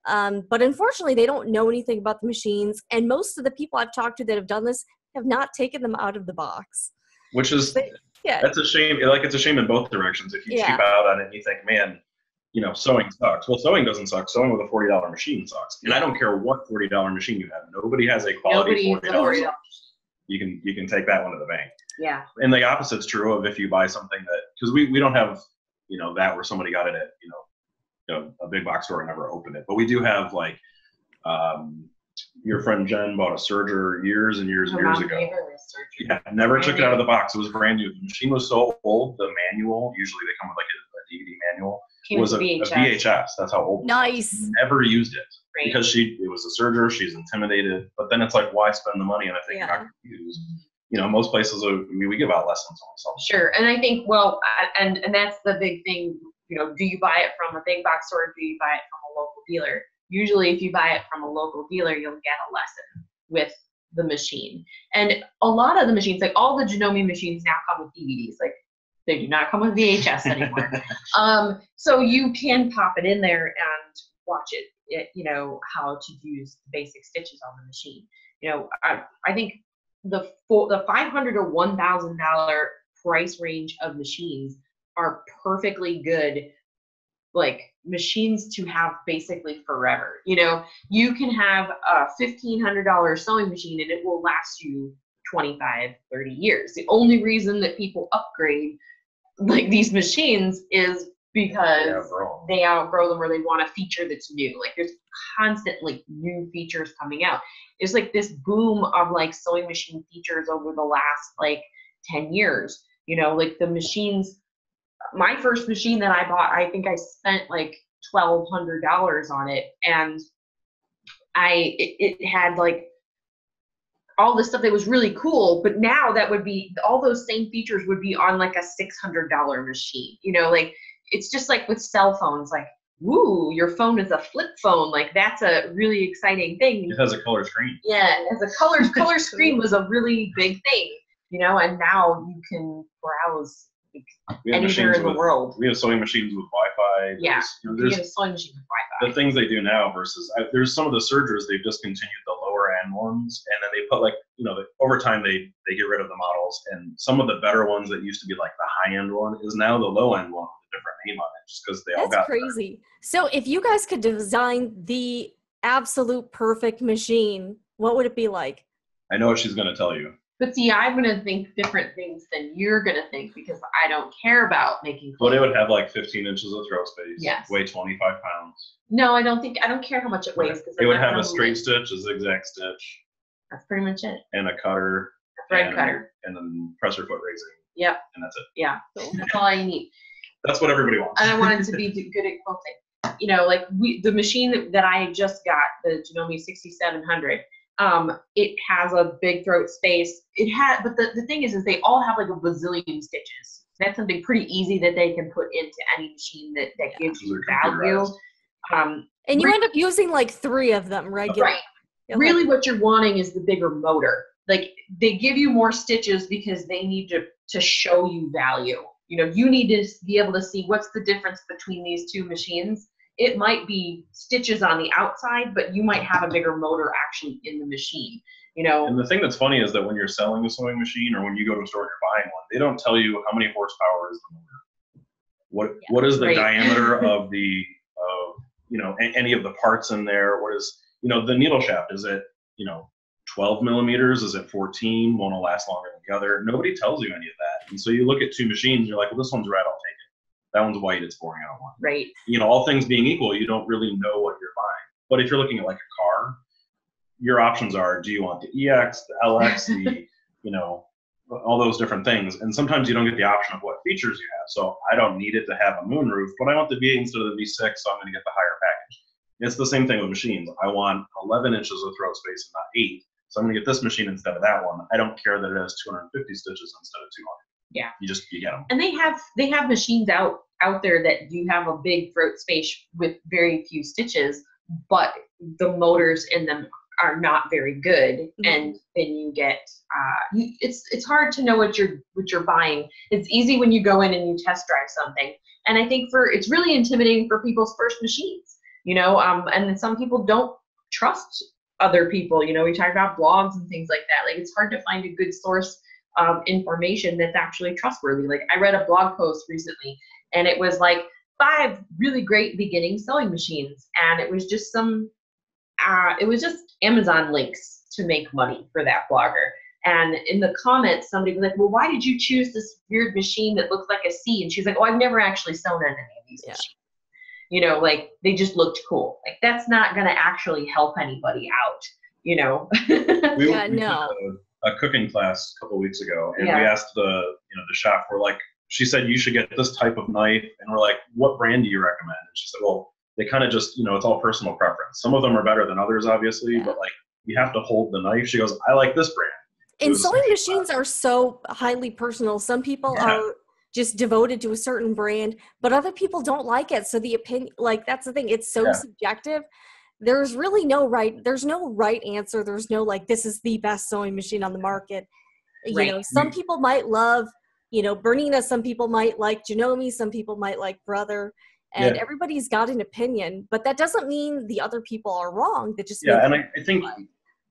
But unfortunately, they don't know anything about the machines. And most of the people I've talked to that have done this have not taken them out of the box. Which is, that's a shame. Like, it's a shame in both directions. If you cheap out on it and you think, man, sewing sucks. Well, sewing doesn't suck. Sewing with a $40 machine sucks. And I don't care what $40 machine you have. Nobody has a quality $40. You can take that one to the bank. Yeah. And the opposite's true of if you buy something that, because we don't have, that where somebody got it at, a big box store and never opened it. But we do have like, your friend Jen bought a serger years and years and years ago. Yeah, never took it out of the box. It was brand new. The machine was so old, the manual, usually they come with like a DVD manual, was a VHS. That's how old it was. Nice. Never used it because it was a serger. She's intimidated. But then it's like, why spend the money on a thing you're not going to use? Most places, we give out lessons on something. Sure. And I think, and that's the big thing. Do you buy it from a big box store or do you buy it from a local dealer? Usually if you buy it from a local dealer, you'll get a lesson with the machine. And a lot of the machines, like all the Janome machines now come with DVDs. Like they do not come with VHS anymore. So you can pop it in there and watch it, how to use the basic stitches on the machine. I think the $500 to $1,000 price range of machines are perfectly good, like machines to have basically forever. You can have a $1,500 sewing machine and it will last you 25, 30 years. The only reason that people upgrade like these machines is because they outgrow them or they want a feature that's new. Like there's constantly new features coming out. It's like this boom of like sewing machine features over the last like 10 years. Like the machines. My first machine that I bought, I think I spent like $1,200 on it, and it had like all this stuff that was really cool. But now that would be all those same features would be on like a $600 machine. Like it's just like with cell phones, like woo, your phone is a flip phone. Like that's a really exciting thing. It has a color screen. Yeah, it has a color screen was a really big thing. And now you can browse anywhere in the world. We have sewing machines with Wi-Fi. Yeah, we have a sewing machine with Wi-Fi. The things they do now versus there's some of the sergers they've discontinued the lower end ones, and then they put like over time they get rid of the models, and some of the better ones that used to be like the high end one is now the low end one with a different name on it, just because they all got. That's crazy. So if you guys could design the absolute perfect machine, what would it be like? I know what she's going to tell you. But see, I'm going to think different things than you're going to think because I don't care about making clothes. But it would have like 15 inches of throw space. Yes. Weigh 25 pounds. No, I don't care how much it weighs. It would have a straight stitch, a zigzag stitch. That's pretty much it. And a cutter. thread cutter, and then presser foot raising. Yep. And that's it. Yeah. That's all I need. That's what everybody wants. And I wanted to be good at quilting. You know, like the machine that I just got, the Janome 6700, it has a big throat space. But the thing is they all have like a bazillion stitches. That's something pretty easy that they can put into any machine that gives you value. And you end up using like 3 of them regularly. Right. Really what you're wanting is the bigger motor. Like they give you more stitches because they need to show you value. You know, you need to be able to see what's the difference between these 2 machines. It might be stitches on the outside, but you might have a bigger motor actually in the machine. You know. And the thing that's funny is that when you're selling a sewing machine or when you go to a store and you're buying one, they don't tell you how many horsepower is the motor. What is the diameter of the any of the parts in there? What is the needle shaft? Is it 12 millimeters? Is it 14? One will last longer than the other. Nobody tells you any of that. And so you look at 2 machines, you're like, well, this one's red, I'll take it. That one's white, it's boring, I don't want it. Right. All things being equal, you don't really know what you're buying. But if you're looking at like a car, your options are, do you want the EX, the LX, the, all those different things. And sometimes you don't get the option of what features you have. So I don't need it to have a moonroof, but I want the V8 instead of the V6, so I'm going to get the higher package. It's the same thing with machines. I want 11 inches of throat space and not 8. So I'm going to get this machine instead of that one. I don't care that it has 250 stitches instead of 200. Yeah. You get them. And they have machines out there that do have a big throat space with very few stitches, but the motors in them are not very good. Mm-hmm. And then you get it's hard to know what you're buying. It's easy when you go in and you test drive something. And I think it's really intimidating for people's first machines, and then some people don't trust other people. We talk about blogs and things like that. Like it's hard to find a good source of information that's actually trustworthy. Like I read a blog post recently and it was like 5 really great beginning sewing machines. And it was just Amazon links to make money for that blogger. And in the comments, somebody was like, well, why did you choose this weird machine that looks like a C? And she's like, oh, I've never actually sewn on any of these machines. Like they just looked cool. Like that's not going to actually help anybody out, We did a cooking class a couple of weeks ago, and we asked the chef, she said, you should get this type of knife. And we're like, what brand do you recommend? And she said, well, they kind of just, it's all personal preference. Some of them are better than others, obviously, but like you have to hold the knife. She goes, I like this brand. And sewing machines are so highly personal. Some people are just devoted to a certain brand, but other people don't like it. So the opinion, that's the thing. It's so subjective. There's really no right answer. There's no this is the best sewing machine on the market. Right. Some people might love, Bernina. Some people might like Janome. Some people might like Brother. And everybody's got an opinion, but that doesn't mean the other people are wrong. That just and I think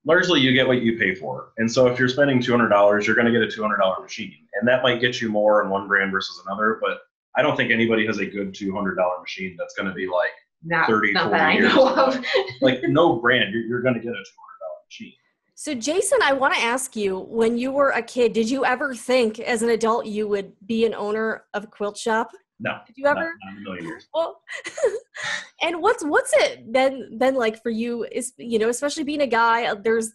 largely you get what you pay for. And so if you're spending $200, you're going to get a $200 machine, and that might get you more in one brand versus another. But I don't think anybody has a good $200 machine that's going to be like 30, 40 years. Like no brand, you're going to get a $200 machine. So Jason, I want to ask you, when you were a kid, did you ever think as an adult you would be an owner of a quilt shop? No. Did you ever? Not in a million years. Well, and what's it been like for you? Is especially being a guy, there's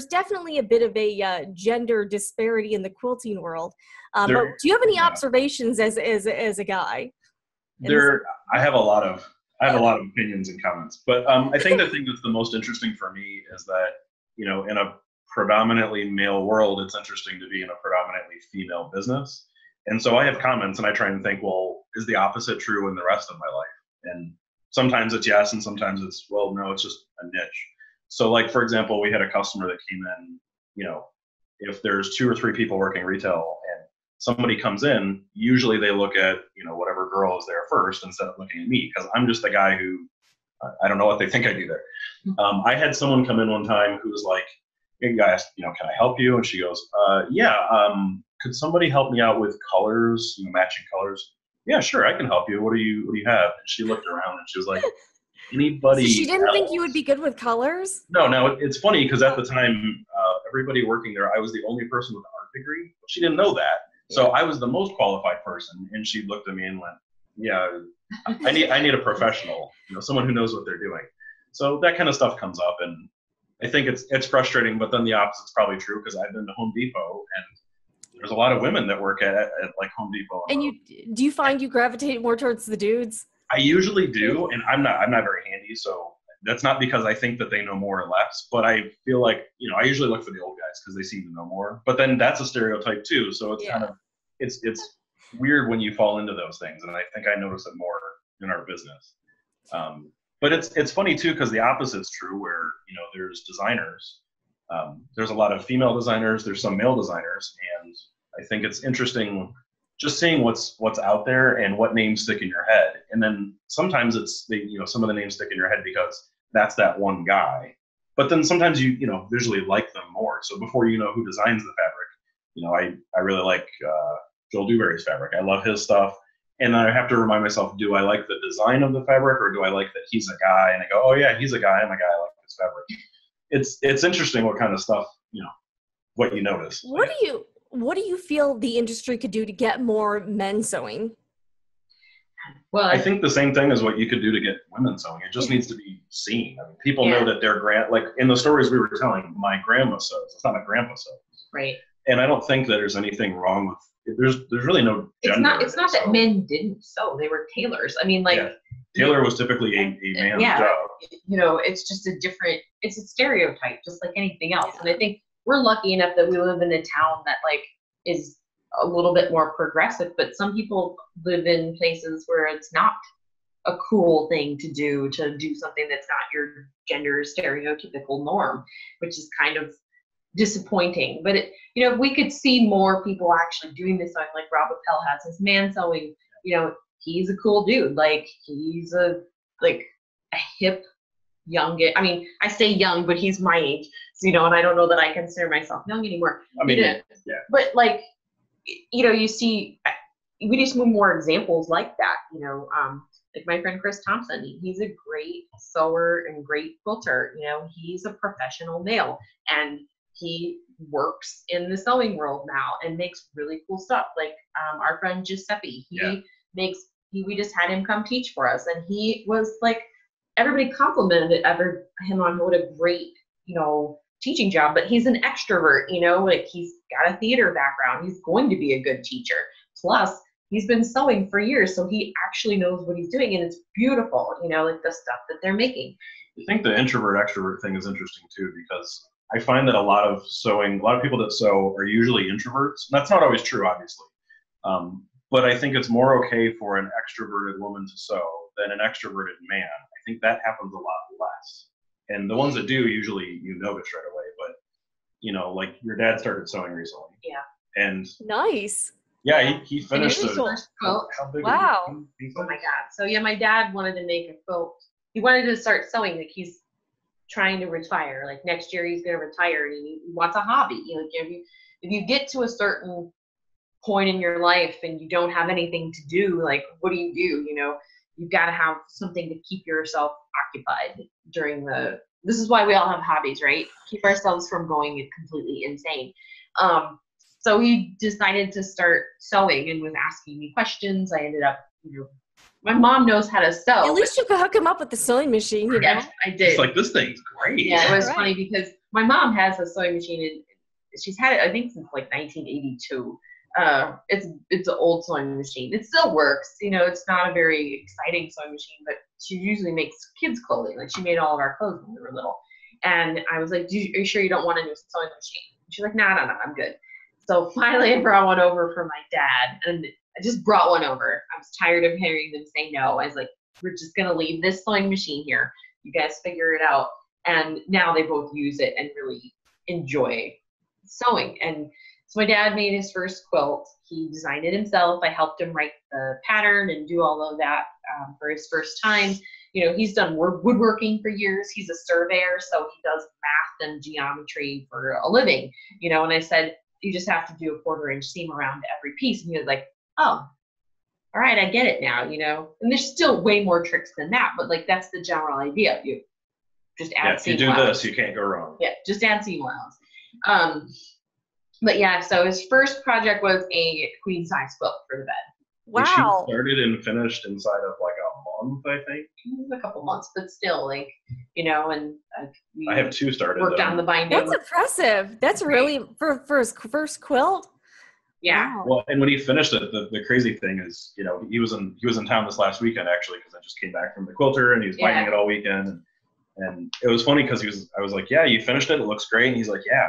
definitely a bit of a gender disparity in the quilting world. But do you have any observations as a guy? I have a lot of opinions and comments, but I think the thing that's the most interesting for me is that in a predominantly male world, it's interesting to be in a predominantly female business. And so I have comments and I try and think, well, is the opposite true in the rest of my life? And sometimes it's yes, and sometimes it's, well, no, it's just a niche. So like, for example, we had a customer that came in, if there's 2 or 3 people working retail and somebody comes in, usually they look at, whatever girl is there first instead of looking at me, because I'm just the guy who, I don't know what they think I do there. I had someone come in one time who was like, hey guys, can I help you? And she goes, could somebody help me out with colors, matching colors? Yeah, sure, I can help you. What do you have? And she looked around and she was like, anybody So she didn't else? think you would be good with colors? No, it's funny because at the time, everybody working there, I was the only person with an art degree. She didn't know that. So I was the most qualified person. And she looked at me and went, yeah, I need a professional, someone who knows what they're doing. So that kind of stuff comes up. And I think it's frustrating, but then the opposite's probably true because I've been to Home Depot and there's a lot of women that work at like Home Depot. And do you find you gravitate more towards the dudes? I usually do, and I'm not very handy, so that's not because I think that they know more or less, but I feel like, I usually look for the old guys because they seem to know more. But then that's a stereotype too, so it's kind of it's weird when you fall into those things, and I think I notice it more in our business. But it's funny too because the opposite's true, where there's designers. There's a lot of female designers. There's some male designers, and I think it's interesting just seeing what's out there and what names stick in your head. And then sometimes it's some of the names stick in your head because that's that one guy. But then sometimes you visually like them more. So before you know who designs the fabric, I really like Joel Dewberry's fabric. I love his stuff. And I have to remind myself, do I like the design of the fabric, or do I like that he's a guy? And I go, oh yeah, he's a guy. I'm a guy. I like his fabric. It's interesting what kind of stuff, what you notice. What do you feel the industry could do to get more men sewing? Well, I think the same thing as what you could do to get women sewing. It just needs to be seen. I mean, people know that their like in the stories we were telling, my grandma sews. It's not my grandpa sews. Right. And I don't think that there's anything wrong with there's really no gender. It's not that men didn't sew; they were tailors. I mean, like tailor was typically a man's job. It's just it's a stereotype, just like anything else. And I think we're lucky enough that we live in a town that like is a little bit more progressive, but some people live in places where it's not a cool thing to do something that's not your gender stereotypical norm, which is kind of disappointing. But if we could see more people actually doing this sewing, like Rob Appel has his man sewing, he's a cool dude. Like he's a hip young, I mean, I say young, but he's my age, and I don't know that I consider myself young anymore. I mean, but like, you see, we need some more examples like that, like my friend Chris Thompson, he's a great sewer and great quilter. He's a professional male, and he works in the sewing world now and makes really cool stuff. Like our friend Giuseppe, we just had him come teach for us, and he was like, everybody complimented him on what a great, teaching job, but he's an extrovert, like he's got a theater background. He's going to be a good teacher. Plus, he's been sewing for years, so he actually knows what he's doing, and it's beautiful, like the stuff that they're making. I think the introvert-extrovert thing is interesting too, because I find that a lot of people that sew are usually introverts. That's not always true, obviously. But I think it's more okay for an extroverted woman to sew than an extroverted man. I think that happens a lot less. And the ones that do, usually notice right away. But, like your dad started sewing recently. Yeah. And nice. Yeah, he finished the first quilt. How big wow. Oh my God. So yeah, my dad wanted to make a quilt. He wanted to start sewing. Like he's trying to retire. Like next year he's going to retire, and he wants a hobby. If you get to a certain point in your life and you don't have anything to do, like what do? You've got to have something to keep yourself occupied during this is why we all have hobbies, right? Keep ourselves from going completely insane. So he decided to start sewing and was asking me questions. I ended up, my mom knows how to sew. At least you could hook him up with the sewing machine, Yes, I did. It's like, this thing's great. Yeah, it was funny because my mom has a sewing machine, and she's had it, I think, since like 1982. It's an old sewing machine. It still works. It's not a very exciting sewing machine, but she usually makes kids clothing. Like she made all of our clothes when we were little. And I was like, are you sure you don't want a new sewing machine? She's like, no, I'm good. So finally I brought one over for my dad, and I just brought one over. I was tired of hearing them say no. I was like, we're just going to leave this sewing machine here. You guys figure it out. And now they both use it and really enjoy sewing. And so my dad made his first quilt. He designed it himself. I helped him write the pattern and do all of that for his first time. He's done woodworking for years. He's a surveyor, so he does math and geometry for a living. And I said, you just have to do a 1/4-inch seam around every piece. And he was like, oh, all right, I get it now, And there's still way more tricks than that, but like that's the general idea. You just add seam allowance. If you do this, you can't go wrong. Yeah, just add seam allowance. But yeah, so his first project was a queen size quilt for the bed. She Wow. started and finished inside of like a month, I think. A couple months, but still, like, you know, and I have 2 started. worked on the binding. That's impressive. That's really for his first quilt. Yeah. Wow. Well, and when he finished it, the crazy thing is, you know, he was in town this last weekend actually, because I just came back from the quilter and he was binding it all weekend. And it was funny because I was like, yeah, you finished it. It looks great. And he's like, yeah,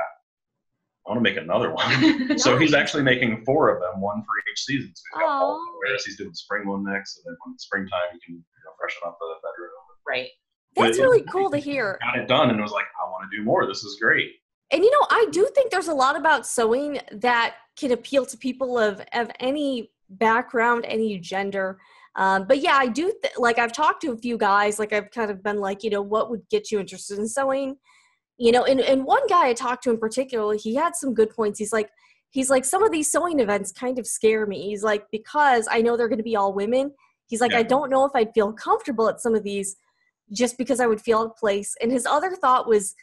I want to make another one. So he's actually making 4 of them, one for each season. So he's got fall, whereas he's doing the spring one next, and then when it's springtime, he can freshen up the bedroom. Right. That's really cool to hear. Got it done and was like, I want to do more. This is great. And you know, I do think there's a lot about sewing that can appeal to people of any background, any gender. But yeah, I do like I've talked to a few guys, like I've kind of been like, you know, what would get you interested in sewing? You know, and one guy I talked to in particular, he had some good points. He's like, some of these sewing events kind of scare me. He's like, because I know they're going to be all women. He's like, I don't know if I'd feel comfortable at some of these just because I would feel out of place. And his other thought was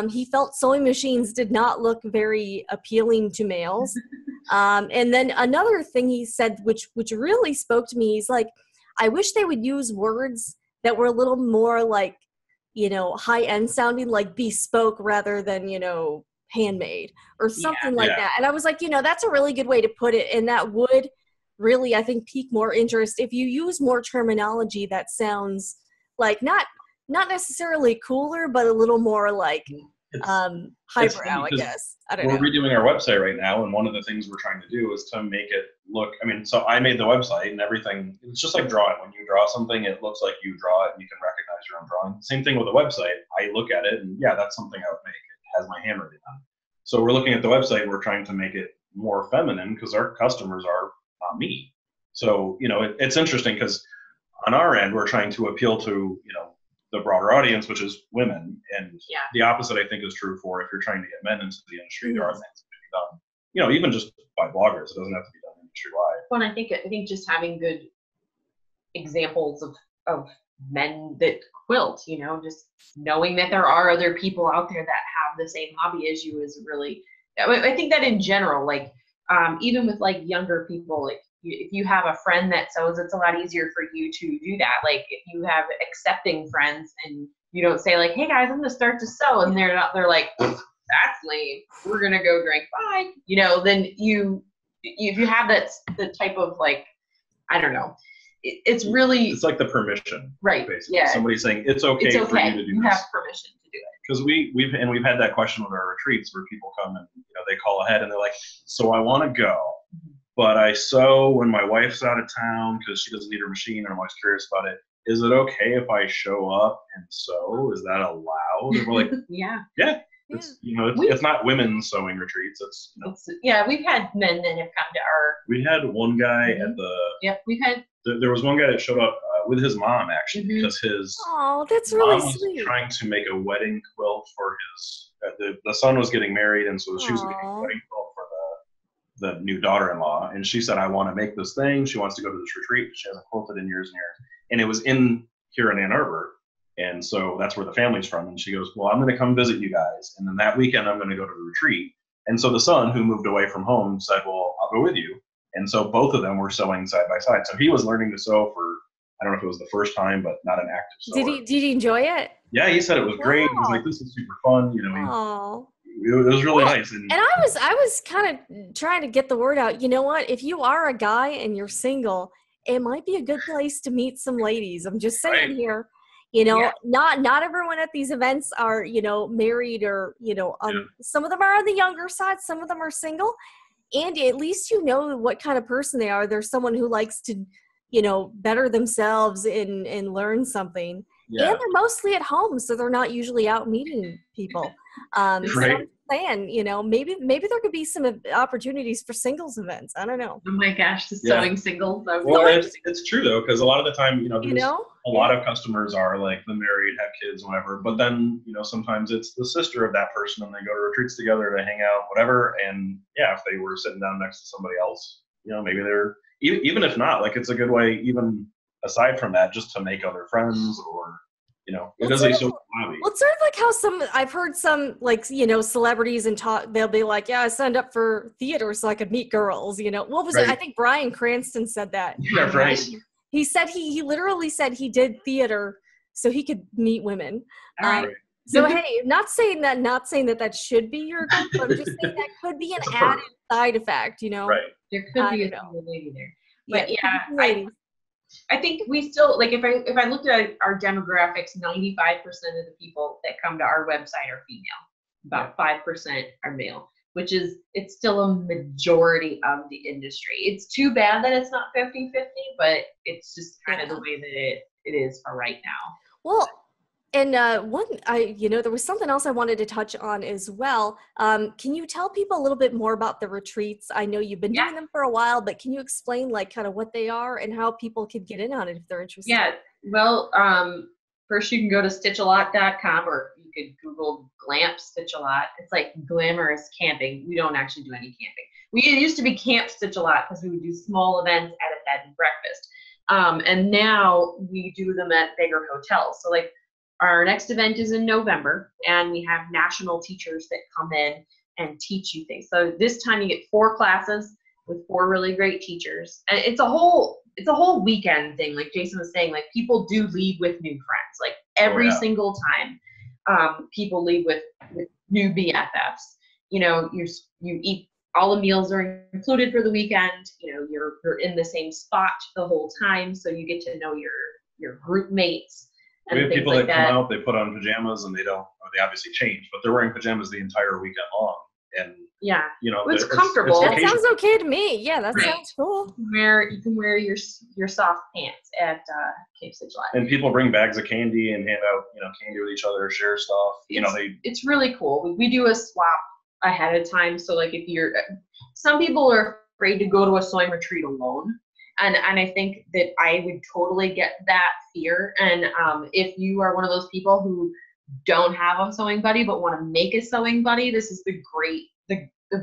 he felt sewing machines did not look very appealing to males. And then another thing he said, which really spoke to me, he's like, I wish they would use words that were a little more like, you know, high-end sounding, like bespoke rather than, you know, handmade or something like that. And I was like, you know, that's a really good way to put it. And that would really, I think, pique more interest if you use more terminology that sounds like not necessarily cooler, but a little more like highbrow, I guess. I don't know. We're redoing our website right now, and one of the things we're trying to do is to make it look, I mean, so I made the website and everything. It's just like drawing. When you draw something, it looks like you draw it and you can recognize your own drawing. Same thing with the website. I look at it and yeah, that's something I would make. It has my handwriting on it. So we're looking at the website and we're trying to make it more feminine because our customers are not me. So, you know, it's interesting because on our end, we're trying to appeal to, you know, the broader audience, which is women. And the opposite, I think, is true for if you're trying to get men into the industry. There are things that can be done, you know, even just by bloggers. It doesn't have to be done industry-wide. Well, I think just having good examples of men that quilt, you know, just knowing that there are other people out there that have the same hobby as you is really, I think that in general, like, even with like younger people, like if you have a friend that sews, it's a lot easier for you to do that. Like if you have accepting friends and you don't say like, hey guys, I'm going to start to sew. And they're like, that's lame. We're going to go drink. Bye. You know, then if you have that, the type of like, I don't know, it's really, it's like the permission, right? Basically. Yeah. Somebody saying it's okay for you to do you this. have permission to do it. Because we've had that question with our retreats where people come and, you know, they call ahead and they're like, so I want to go, but I sew when my wife's out of town because she doesn't need her machine and I'm always curious about it. Is it okay if I show up and sew? Is that allowed? And we're like, yeah. It's, you know, it's not women's sewing retreats. It's, you know, we've had men that have come to our. We had one guy at the. Yep, we've had. There was one guy that showed up with his mom actually because his. Oh, that's really mom sweet. was trying to make a wedding quilt for his. The son was getting married, and so she was making a wedding quilt for the new daughter-in-law. And she said, "I want to make this thing." She wants to go to this retreat. She hasn't quilted in years and years, and it was here in Ann Arbor. And so that's where the family's from. And she goes, well, I'm going to come visit you guys. And then that weekend, I'm going to go to the retreat. And so the son, who moved away from home, said, well, I'll go with you. And so both of them were sewing side by side. So he was learning to sew for, I don't know if it was the first time, but not an active sewer. Did he enjoy it? Yeah, he said it was great. He was like, this is super fun. You know, it was really nice. And I was kind of trying to get the word out. You know what? If you are a guy and you're single, it might be a good place to meet some ladies. I'm just saying here. You know, not everyone at these events are, you know, married or, you know, some of them are on the younger side, some of them are single. And at least you know what kind of person they are. There's someone who likes to, you know, better themselves and learn something. Yeah. And they're mostly at home, so they're not usually out meeting people. So I'm saying, you know, maybe there could be some opportunities for singles events. I don't know. Oh my gosh, the sewing singles. Well, it's true though, because a lot of the time, you know, a lot of customers are like the married, have kids, whatever. But then, you know, sometimes it's the sister of that person, and they go to retreats together to hang out, whatever. And yeah, if they were sitting down next to somebody else, you know, maybe they're even if not, like it's a good way, even aside from that, just to make other friends or it is a social hobby. Well, it's sort of like how I've heard some, like, celebrities and talk, they'll be like, yeah, I signed up for theater so I could meet girls, What was it? I think Bryan Cranston said that. Yeah, right. He said he literally said he did theater so he could meet women. All right. So, hey, not saying that should be your goal, but I'm just saying that could be an added side effect, Right. There could be a single lady there. But I think we still, like, if I looked at our demographics, 95% of the people that come to our website are female. About 5% are male, it's still a majority of the industry. It's too bad that it's not 50-50, but it's just kind of the way that it is for right now. Well, and there was something else I wanted to touch on as well. Can you tell people a little bit more about the retreats? I know you've been doing them for a while, but can you explain like kind of what they are and how people could get in on it if they're interested? Yeah, well, first you can go to stitchalot.com, or you could Google Glamp Stitch a Lot. It's like glamorous camping. We don't actually do any camping. It used to be Camp Stitch a Lot because we would do small events at a bed and breakfast. And now we do them at bigger hotels. So like, our next event is in November, and we have national teachers that come in and teach you things. So this time you get 4 classes with 4 really great teachers. And it's a whole weekend thing. Like Jason was saying, like, people do leave with new friends. Like every single time, people leave with new BFFs. You eat, all the meals are included for the weekend. You're in the same spot the whole time, so you get to know your group mates. We have people that come out, they put on pajamas, and they obviously change, but they're wearing pajamas the entire weekend long. And it's comfortable. That sounds okay to me. Yeah, that sounds cool. You can wear your soft pants at Camp Stitch a Lot. And people bring bags of candy and hand out candy with each other, share stuff. It's really cool. We do a swap ahead of time. So like, some people are afraid to go to a sewing retreat alone. And I think that I would totally get that fear. And if you are one of those people who don't have a sewing buddy but want to make a sewing buddy, this is the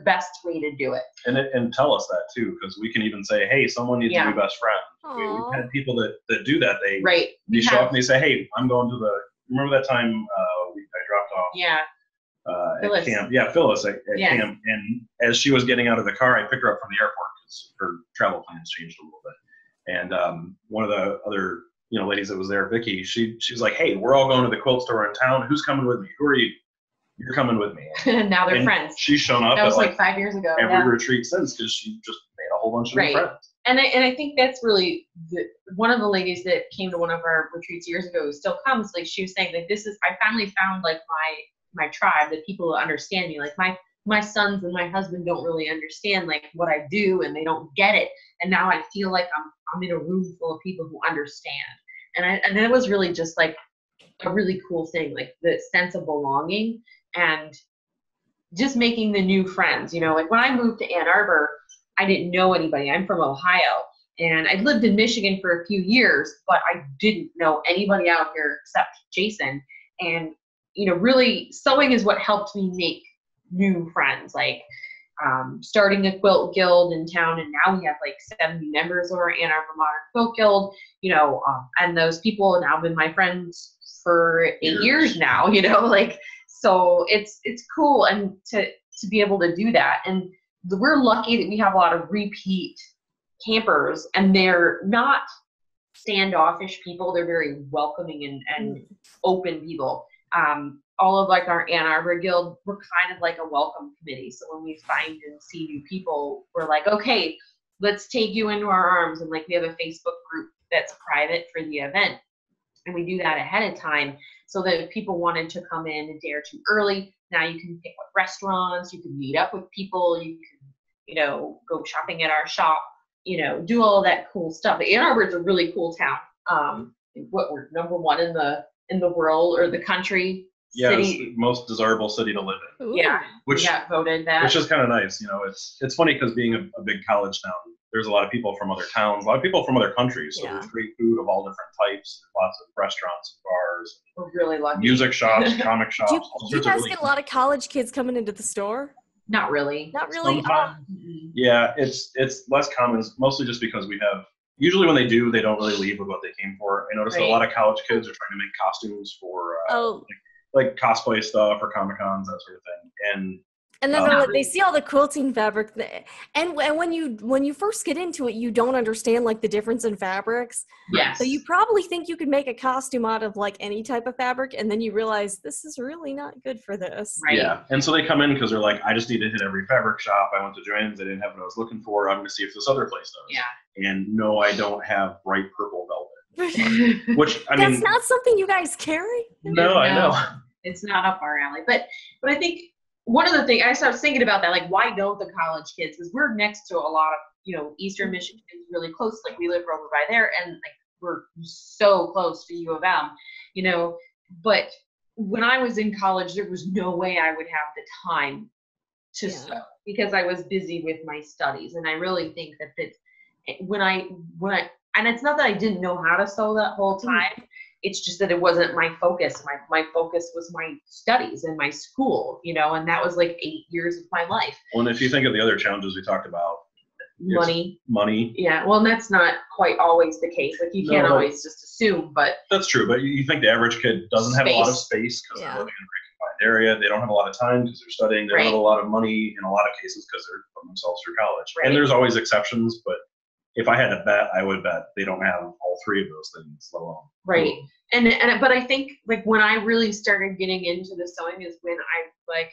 best way to do it. And tell us that too, because we can even say, hey, someone needs a new best friend. We've had people that do that. They show up and they say, hey, I'm going to remember that time I dropped off at camp. Yeah, Phyllis at camp. And as she was getting out of the car, I picked her up from the airport because her travel plans changed a little bit. And one of the other ladies that was there, Vicky, she's like, hey, we're all going to the quilt store in town. Who's coming with me? Who are you? You're coming with me. And now they're friends. She's shown up. That was like 5 years ago. Every retreat since, because she just made a whole bunch of new friends. And I think that's really one of the ladies that came to one of our retreats years ago who still comes. Like, she was saying, like, I finally found like my tribe, the people who understand me. Like my sons and my husband don't really understand like what I do, and they don't get it. And now I feel like I'm in a room full of people who understand. And that was really just like a really cool thing, like the sense of belonging and just making the new friends. Like when I moved to Ann Arbor, I didn't know anybody. I'm from Ohio, and I lived in Michigan for a few years, but I didn't know anybody out here except Jason. And really sewing is what helped me make new friends, like starting a quilt guild in town, and now we have like 70 members of our Ann Arbor Modern Quilt Guild, and those people have now been my friends for 8 years now, like, so it's cool, and to be able to do that. And we're lucky that we have a lot of repeat campers, and they're not standoffish people. They're very welcoming and open people. All of like our Ann Arbor Guild, we're kind of like a welcome committee. So when we find and see new people, we're like, okay, let's take you into our arms. And like, we have a Facebook group that's private for the event, and we do that ahead of time so that if people wanted to come in a day or two early, now you can pick up restaurants, you can meet up with people, you can, go shopping at our shop, do all of that cool stuff. Ann Arbor is a really cool town. We're number 1 in the world or the country. Yeah, it's the most desirable city to live in. Ooh. Yeah, which got voted that. Which is kind of nice. It's funny because being a big college town, there's a lot of people from other towns, a lot of people from other countries. So there's great food of all different types, lots of restaurants and bars. We're really lucky. Music shops, comic shops. Do you guys get a lot of college kids coming into the store? Not really. Not really. Yeah, it's less common, mostly just because we have usually when they do, they don't really leave with what they came for. I noticed that a lot of college kids are trying to make costumes for like cosplay stuff or Comic Cons, that sort of thing. And then they see all the quilting fabric, and when you first get into it, you don't understand like the difference in fabrics. Yes. So you probably think you could make a costume out of like any type of fabric, and then you realize this is really not good for this. Right. Yeah. And so they come in because they're like, I just need to hit every fabric shop. I went to Joann's, they didn't have what I was looking for. I'm going to see if this other place does. Yeah. And no, I don't have bright purple velvet. Which I mean, that's not something you guys carry. No, I know. It's not up our alley. But I think one of the things I started thinking about that, like, why don't the college kids? Because we're next to a lot of, Eastern Michigan is really close. Like, we live over by there, and like we're so close to U of M, But when I was in college, there was no way I would have the time to sew because I was busy with my studies. And I really think that when I and it's not that I didn't know how to sew that whole time. It's just that it wasn't my focus. My focus was my studies and my school, and that was like 8 years of my life. Well, and if you think of the other challenges we talked about, money. Yeah. Well, and that's not quite always the case. Like you can't always just assume, but that's true. But you think the average kid doesn't have a lot of space because they're living in a very confined area. They don't have a lot of time because they're studying. They don't have a lot of money in a lot of cases because they're putting themselves through college. Right. And there's always exceptions, but if I had to bet, I would bet they don't have all three of those things, let alone. Right. But I think like when I really started getting into the sewing is when I like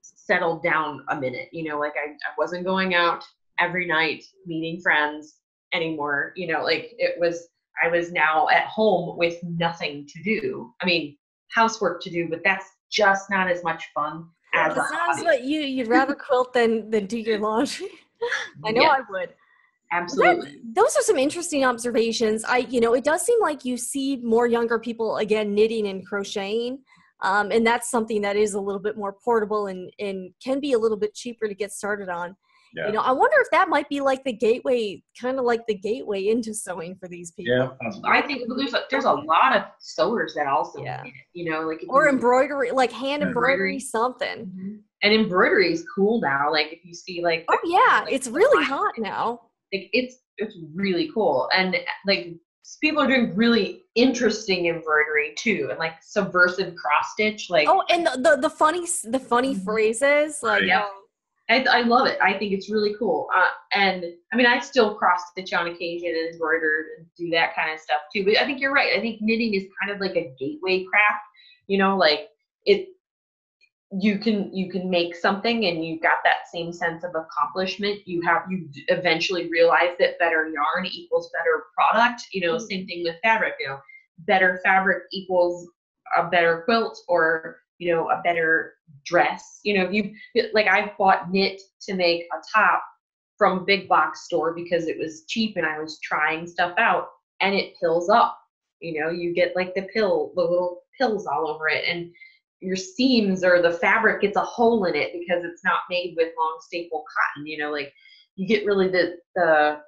settled down a minute, like I wasn't going out every night meeting friends anymore, like I was now at home with nothing to do. I mean, housework to do, but that's just not as much fun as a hobby. What you'd rather quilt than do your laundry. I know I would. Absolutely. Those are some interesting observations. It does seem like you see more younger people, again, knitting and crocheting. And that's something that is a little bit more portable and can be a little bit cheaper to get started on. Yeah. I wonder if that might be like the gateway, kind of like the gateway into sewing for these people. Yeah. I think there's a lot of sewers that also knit, like or embroidery, like hand embroidery, something. Mm-hmm. And embroidery is cool now. Like if you see like it's really hot now. Like it's really cool, and like people are doing really interesting embroidery too, and like subversive cross stitch, like and the funny phrases, like I love it. I think it's really cool, and I mean I still cross stitch on occasion and embroider and do that kind of stuff too. But I think you're right. I think knitting is kind of like a gateway craft, like it. You can make something and you got that same sense of accomplishment. You eventually realize that better yarn equals better product. Same thing with fabric. Better fabric equals a better quilt or a better dress. I've bought knit to make a top from a big box store because it was cheap and I was trying stuff out, and it pills up. You get like the little pills all over it, and your seams or the fabric gets a hole in it because it's not made with long staple cotton. Like you get really the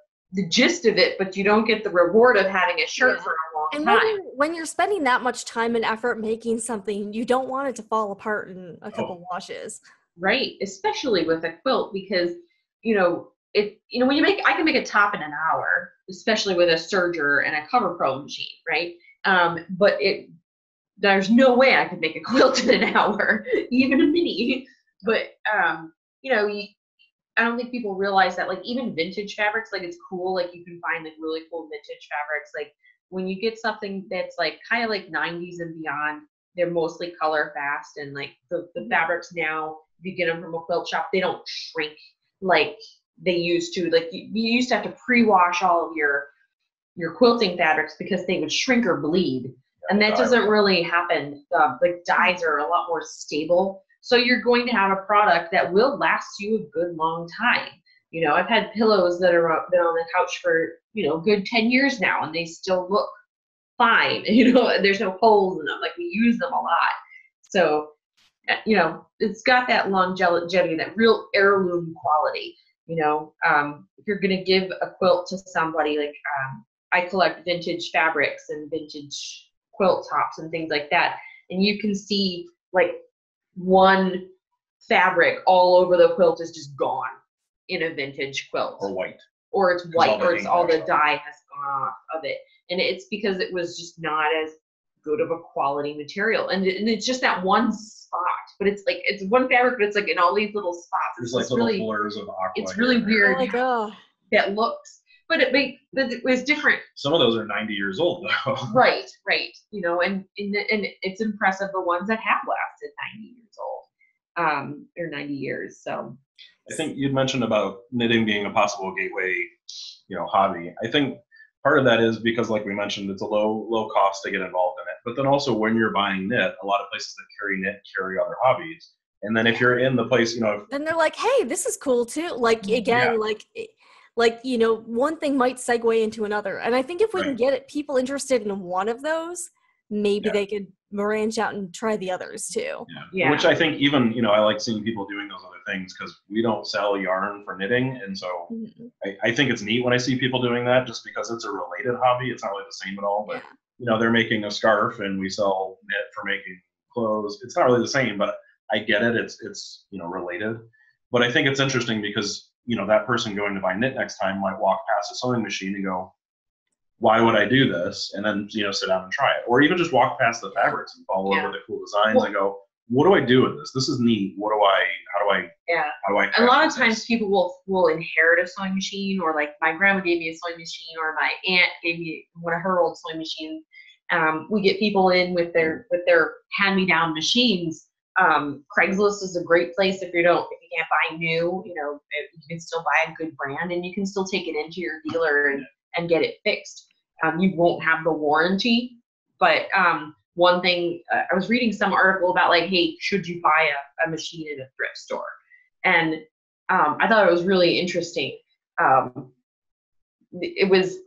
gist of it, but you don't get the reward of having a shirt for a long time. When you're spending that much time and effort making something, you don't want it to fall apart in a couple washes. Right, especially with a quilt because when I can make a top in an hour, especially with a serger and a cover pro machine, right? But there's no way I could make a quilt in an hour, even a mini. But I don't think people realize that like even vintage fabrics, like it's cool, like you can find like really cool vintage fabrics. Like when you get something that's like kind of like 90s and beyond, they're mostly color fast, and like the fabrics now, if you get them from a quilt shop, they don't shrink like they used to. Like you used to have to pre-wash all of your quilting fabrics because they would shrink or bleed. And that doesn't really happen. Like dyes are a lot more stable. So you're going to have a product that will last you a good long time. I've had pillows that are been on the couch for, good 10 years now, and they still look fine. There's no holes in them. Like we use them a lot. So, it's got that longevity, that real heirloom quality. If you're going to give a quilt to somebody, like I collect vintage fabrics and vintage quilt tops and things like that, and you can see like one fabric all over the quilt is just gone in a vintage quilt, or white or it's 'Cause all white, the or it's ink all the washed off. dye has gone off of it. And it's because it was just not as good of a quality material. And it's just that one spot, but it's like, it's one fabric, but it's like in all these little spots. There's It's like just little really, blurs of aqua. it's here really and there. weird Oh my God. that looks, but it was different. Some of those are 90 years old though. Right. You know, and it's impressive the ones that have lasted 90 years old, or 90 years. So I think you'd mentioned about knitting being a possible gateway, hobby. I think part of that is because, like we mentioned, it's a low cost to get involved in it. But then also when you're buying knit, a lot of places that carry knit carry other hobbies. And then if you're in the place, then they're like, hey, this is cool too. Like, again, one thing might segue into another. And I think if we can get people interested in one of those, maybe they could branch out and try the others too. Yeah. Which I think even, I like seeing people doing those other things because we don't sell yarn for knitting. And so I think it's neat when I see people doing that just because it's a related hobby. It's not really the same at all, but they're making a scarf and we sell knit for making clothes. It's not really the same, but I get it. It's related. But I think it's interesting because, that person going to buy knit next time might walk past a sewing machine and go, why would I do this? And then, sit down and try it. Or even just walk past the fabrics and fall over the cool designs and go, what do I do with this? This is neat. How do I a lot of times people will inherit a sewing machine, or like my grandma gave me a sewing machine, or my aunt gave me one of her old sewing machines. We get people in with their hand-me-down machines. Craigslist is a great place if you can't buy new, you can still buy a good brand and you can still take it into your dealer and get it fixed. You won't have the warranty, but one thing, I was reading some article about like, hey, should you buy a machine in a thrift store? And I thought it was really interesting. It was,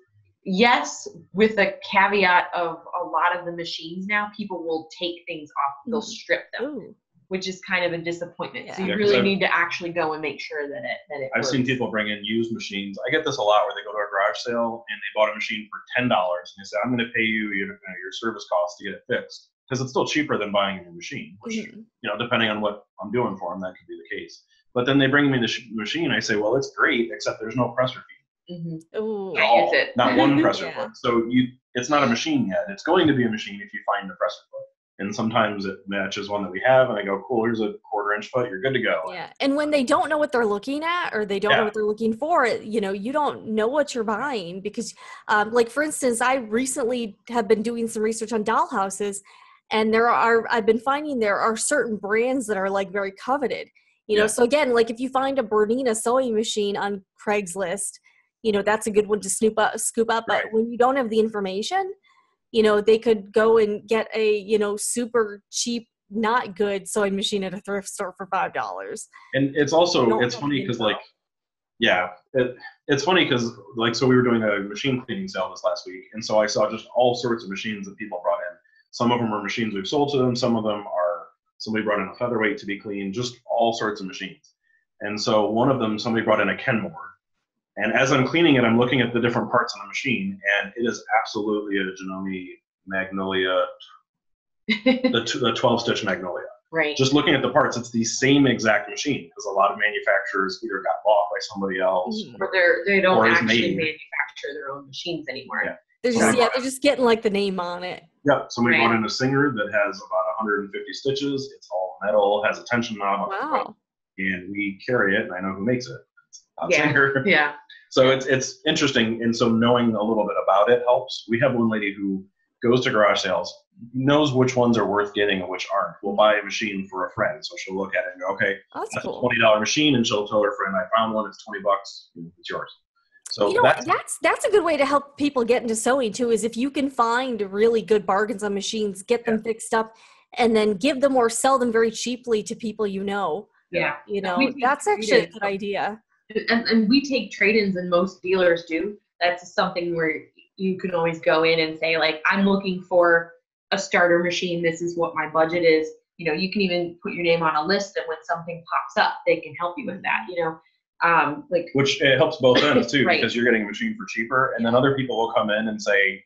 yes, with the caveat of a lot of the machines now, people will take things off, they'll strip them, which is kind of a disappointment. So you really need to actually go and make sure that it I've works. seen people bring in used machines. I get this a lot where they go to a garage sale and they bought a machine for $10 and they say, I'm going to pay you your service costs to get it fixed, because it's still cheaper than buying a new machine, which, depending on what I'm doing for them, that could be the case. But then they bring me the machine. I say, well, it's great, except there's no presser feed. Use it. Not one presser foot. So it's not a machine yet. It's going to be a machine if you find the presser foot. And sometimes it matches one that we have, and I go, cool, here's a 1/4-inch foot, you're good to go. Yeah. And when they don't know what they're looking at, or they don't know what they're looking for, you don't know what you're buying because, like, for instance, I recently have been doing some research on dollhouses, and I've been finding there are certain brands that are like very coveted, so again, like if you find a Bernina sewing machine on Craigslist, that's a good one to scoop up. But when you don't have the information, they could go and get a, super cheap, not good sewing machine at a thrift store for $5. And it's also, it's funny because it's funny because so we were doing a machine cleaning sale this last week. And so I saw just all sorts of machines that people brought in. Some of them are machines we've sold to them. Some of them are somebody brought in a featherweight to be cleaned, just all sorts of machines. And so one of them, somebody brought in a Kenmore. And as I'm cleaning it, I'm looking at the different parts on the machine, and it is absolutely a Janome Magnolia, the 12-stitch Magnolia. Right. Just looking at the parts, it's the same exact machine, because a lot of manufacturers either got bought by somebody else, or they don't actually manufacture their own machines anymore. Yeah. They're just getting like the name on it. Yep. Somebody brought in a Singer that has about 150 stitches. It's all metal, has a tension knob. Wow. And we carry it, and I know who makes it. Singer. Yeah. So it's interesting, and so knowing a little bit about it helps. We have one lady who goes to garage sales, knows which ones are worth getting and which aren't. We'll buy a machine for a friend, so she'll look at it and go, okay, that's cool. A $20 machine, and she'll tell her friend, I found one, it's $20, it's yours. So that's a good way to help people get into sewing too, is if you can find really good bargains on machines, get them fixed up, and then give them or sell them very cheaply to people Yeah. That's actually a good idea. And we take trade-ins, and most dealers do. That's something where you can always go in and say, like, I'm looking for a starter machine. This is what my budget is. You can even put your name on a list, and when something pops up, they can help you with that, which it helps both ends too, because you're getting a machine for cheaper. And then other people will come in and say,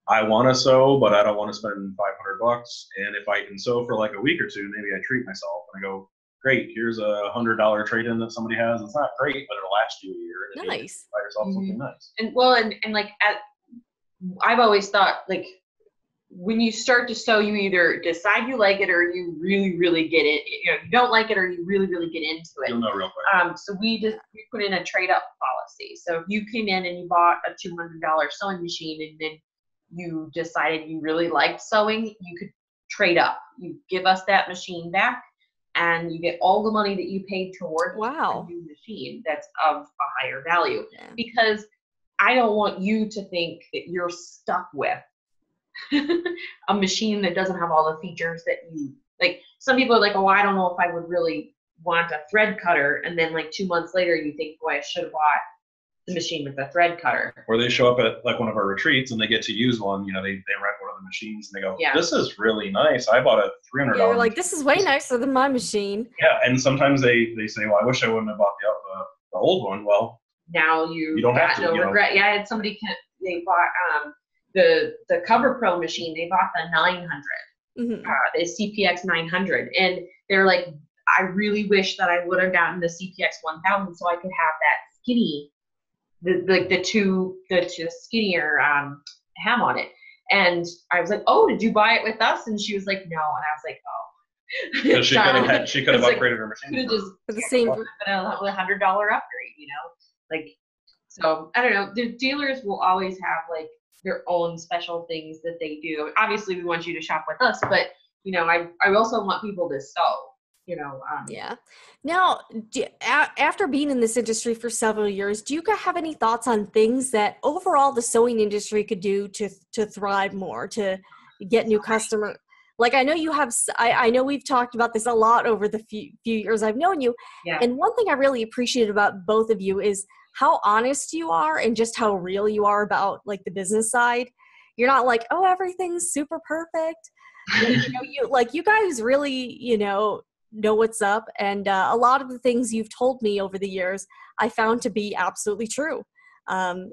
I want to sew, but I don't want to spend $500. And if I can sew for like a week or two, maybe I treat myself. And I go, great, here's $100 trade-in that somebody has. It's not great, but it'll last you a year. And Nice. buy yourself something nice. And well, and like I've always thought, like, when you start to sew, you either decide you like it or you really, really get it. You know, you don't like it or you really, really get into it. You'll know real quick. So we put in a trade up policy. So if you came in and you bought a $200 sewing machine and then you decided you really liked sewing, you could trade up. You give us that machine back and you get all the money that you paid towards a new machine that's of a higher value. Yeah. Because I don't want you to think that you're stuck with a machine that doesn't have all the features that you like. Some people are like, oh, I don't know if I would really want a thread cutter, and then like 2 months later you think, boy, I should have bought the machine with the thread cutter. Or they show up at like one of our retreats and they get to use one, you know, they rent one of the machines and they go, this is really nice, I bought a $300 you're like, this is way nicer than my machine. Yeah. And sometimes they say, well, I wish I wouldn't have bought the old one. Well, now you don't have got to, no regret. Yeah, I had somebody, they bought the Cover Pro machine. They bought the 900, the CPX 900, and they're like, I really wish that I would have gotten the CPX 1000 so I could have that skinny, the skinnier hem on it. And I was like, oh, did you buy it with us? And she was like, no. And I was like, oh. Because she could have upgraded her machine for the same $100 upgrade, you know, like. So I don't know. The dealers will always have like their own special things that they do. Obviously, we want you to shop with us, but you know, I also want people to sew. You know. Yeah. Now, after being in this industry for several years, do you guys have any thoughts on things that overall the sewing industry could do to thrive more, to get new customers? Like, I know you have, I know we've talked about this a lot over the few years I've known you. Yeah. And one thing I really appreciate about both of you is how honest you are and just how real you are about like the business side. You're not like, oh, everything's super perfect. You guys really, know what's up. And a lot of the things you've told me over the years, I found to be absolutely true. So,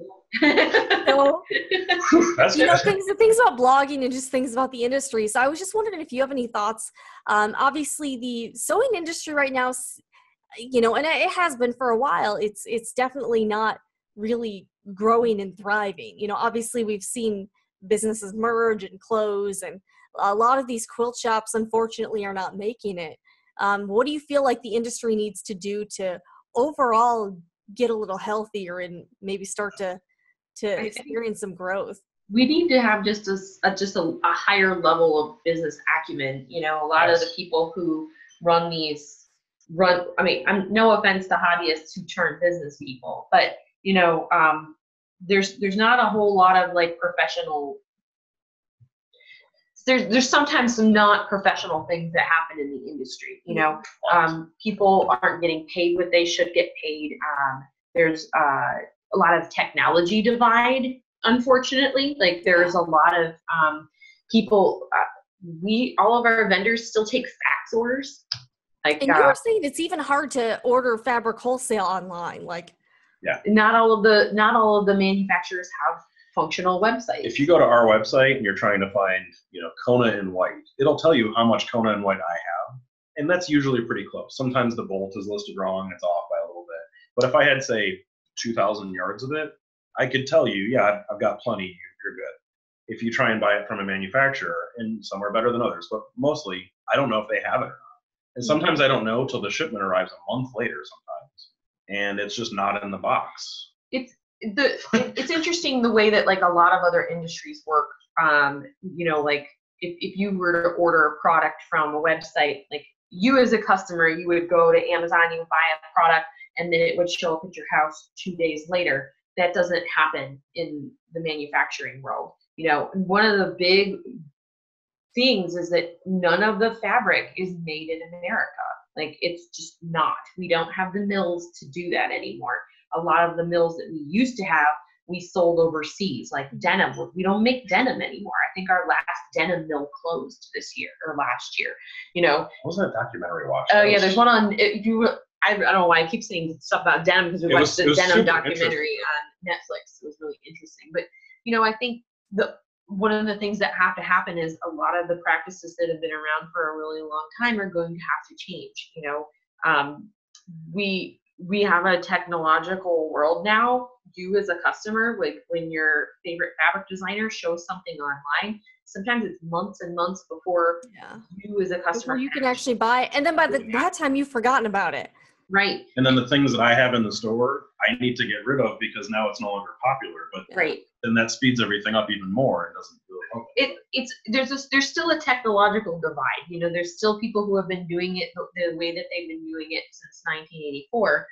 things about blogging and just things about the industry. So I was just wondering if you have any thoughts. Obviously, the sewing industry right now, and it has been for a while. It's definitely not really growing and thriving. Obviously, we've seen businesses merge and close, and a lot of these quilt shops, unfortunately, are not making it. What do you feel like the industry needs to do to overall get a little healthier and maybe start to experience some growth? We need to have just a higher level of business acumen. A lot of the people who run I mean, I'm no offense to hobbyists who turn business people, but there's not a whole lot of like professional. There's sometimes some not professional things that happen in the industry. People aren't getting paid what they should get paid. There's a lot of technology divide, unfortunately. Like there's a lot of people. All of our vendors still take fax orders. Like, and you were saying it's even hard to order fabric wholesale online. Like, yeah, not all of the manufacturers have functional websites. If you go to our website and you're trying to find, Kona in white, it'll tell you how much Kona in white I have, and that's usually pretty close. Sometimes the bolt is listed wrong; it's off by a little bit. But if I had, say, 2,000 yards of it, I could tell you, yeah, I've got plenty. You're good. If you try and buy it from a manufacturer, and some are better than others, but mostly I don't know if they have it or not. And sometimes I don't know till the shipment arrives a month later sometimes, and it's just not in the box. It's interesting the way that like a lot of other industries work. Like if you were to order a product from a website, like you as a customer, you would go to Amazon, you would buy a product, and then it would show up at your house 2 days later. That doesn't happen in the manufacturing world. One of the big things is that none of the fabric is made in America. Like it's just not. We don't have the mills to do that anymore. A lot of the mills that we used to have, we sold overseas, like denim. We don't make denim anymore. I think our last denim mill closed this year or last year. What was that documentary watch? Oh yeah, there's one on. I don't know why I keep saying stuff about denim because we watched the denim documentary on Netflix. It was really interesting. But I think one of the things that have to happen is a lot of the practices that have been around for a really long time are going to have to change. We have a technological world now. You as a customer, like when your favorite fabric designer shows something online, sometimes it's months and months before you as a customer before you can actually buy it. And then by that time you've forgotten about it. Right. And then the things that I have in the store, I need to get rid of because now it's no longer popular. But then that speeds everything up even more. It doesn't really help. There's still a technological divide. You know, there's still people who have been doing it the way that they've been doing it since 1984,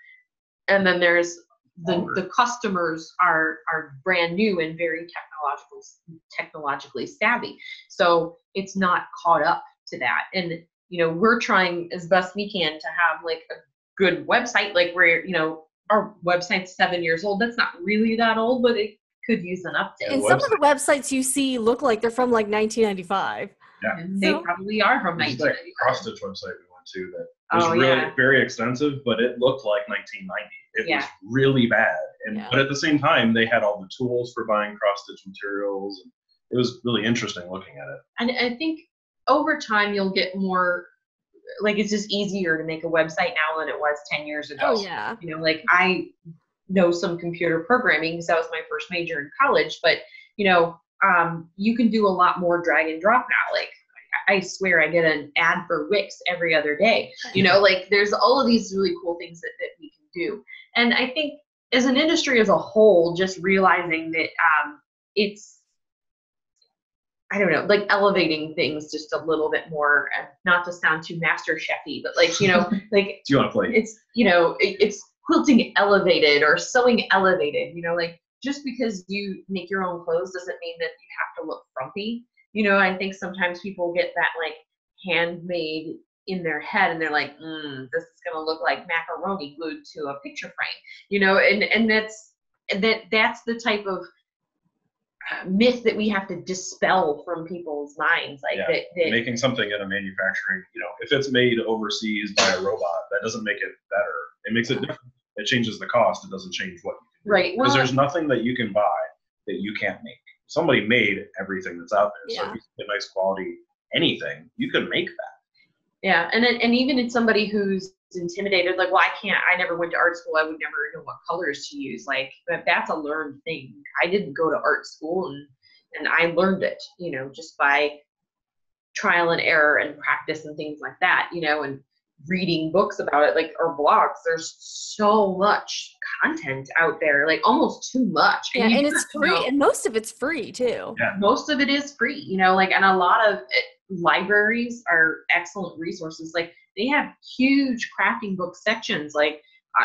and then there's the customers are brand new and very technologically savvy. So it's not caught up to that. And you know, we're trying as best we can to have like a good website. Like we're, you know, our website's 7 years old. That's not really that old, but it could use an update. And some of the websites you see look like they're from like 1995. Yeah, and they probably are from 1995. That cross-stitch website we went to that was really very extensive, but it looked like 1990. It was really bad. And but at the same time, they had all the tools for buying cross-stitch materials. And it was really interesting looking at it. And I think over time you'll get more, like it's just easier to make a website now than it was 10 years ago. Oh yeah. You know, like I know some computer programming because that was my first major in college, but you know, you can do a lot more drag and drop now. Like I swear I get an ad for Wix every other day. You know, like there's all of these really cool things that we can do. And I think as an industry as a whole, just realizing that it's, I don't know, like elevating things just a little bit more, and not to sound too master chefy, but like, you know, like Do you want to play? It's, you know, it's quilting elevated or sewing elevated, you know, like just because you make your own clothes doesn't mean that you have to look frumpy. You know, I think sometimes people get that like handmade in their head and they're like, this is going to look like macaroni glued to a picture frame, you know, and that's the type of myth that we have to dispel from people's minds. Like that making something in a manufacturing, you know, if it's made overseas by a robot, that doesn't make it better. It makes it different. It changes the cost. It doesn't change what you can do. Right. Because there's nothing that you can buy that you can't make. Somebody made everything that's out there. So if you get nice quality anything, you can make that. Yeah, and even in somebody who's intimidated, like, well, I never went to art school. I would never know what colors to use. Like, but that's a learned thing. I didn't go to art school, and I learned it, you know, just by trial and error and practice and things like that, you know, and reading books about it, like, or blogs. There's so much content out there, like almost too much. Yeah, and it's free, and most of it's free too. Yeah, most of it is free, you know, like, and a lot of libraries are excellent resources. Like they have huge crafting book sections, like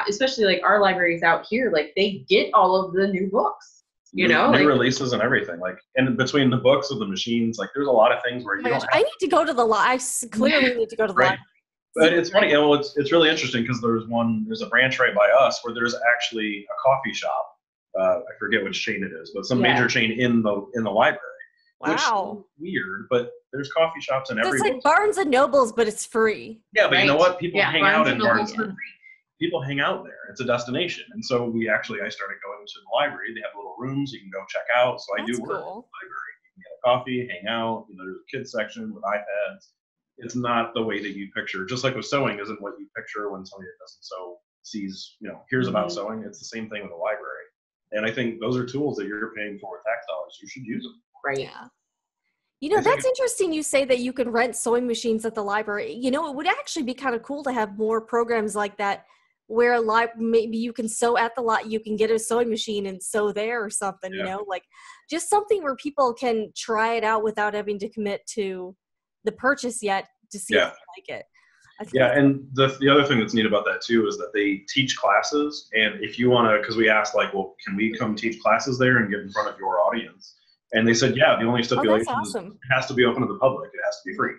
especially like our libraries out here, like they get all of the new books, you know, new like, releases and everything. Like, and between the books of the machines, like there's a lot of things where you don't have I need to go to the I clearly need to go to the library. But it's funny, well, it's really interesting because there's a branch right by us where there's actually a coffee shop. I forget which chain it is, but some major chain in the library. Wow. Which is weird, but there's coffee shops in every. It's like Barnes and Nobles, but it's free. Yeah, but you know what? People hang out in Barnes. Nobles. People hang out there. It's a destination, and so I started going to the library. They have little rooms you can go check out. So I do work in the library. You can get a coffee, hang out. You know, there's a kids section with iPads. It's not the way that you picture. Just like with sewing, isn't what you picture when somebody that doesn't sew sees. You know, hears about sewing. It's the same thing with a library. And I think those are tools that you're paying for with tax dollars. You should use them. Right. Yeah. You know, that's interesting you say that you can rent sewing machines at the library. You know, it would actually be kind of cool to have more programs like that where maybe you can sew at the lot, you can get a sewing machine and sew there or something, you know, like just something where people can try it out without having to commit to the purchase yet to see if they like it. And the other thing that's neat about that too is that they teach classes, and if you want to, because we asked like, well, can we come teach classes there and get in front of your audience? And they said, yeah, the only stipulation is it has to be open to the public. It has to be free.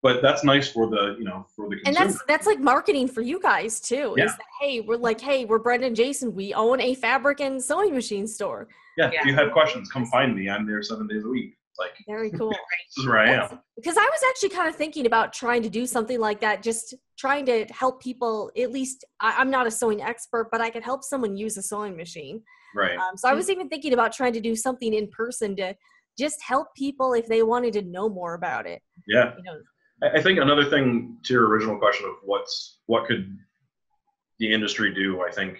But that's nice for the, you know, for the consumer. And that's like marketing for you guys too. Yeah. Is that, hey, we're Brenda and Jason. We own a fabric and sewing machine store. Yeah. If you have questions, come find me. I'm there 7 days a week. Like, very cool. This is where I am. Because I was actually kind of thinking about trying to do something like that, just trying to help people. At least I'm not a sewing expert, but I could help someone use a sewing machine. Right. So I was even thinking about trying to do something in person to just help people if they wanted to know more about it. Yeah. You know, I think another thing to your original question of what could the industry do, I think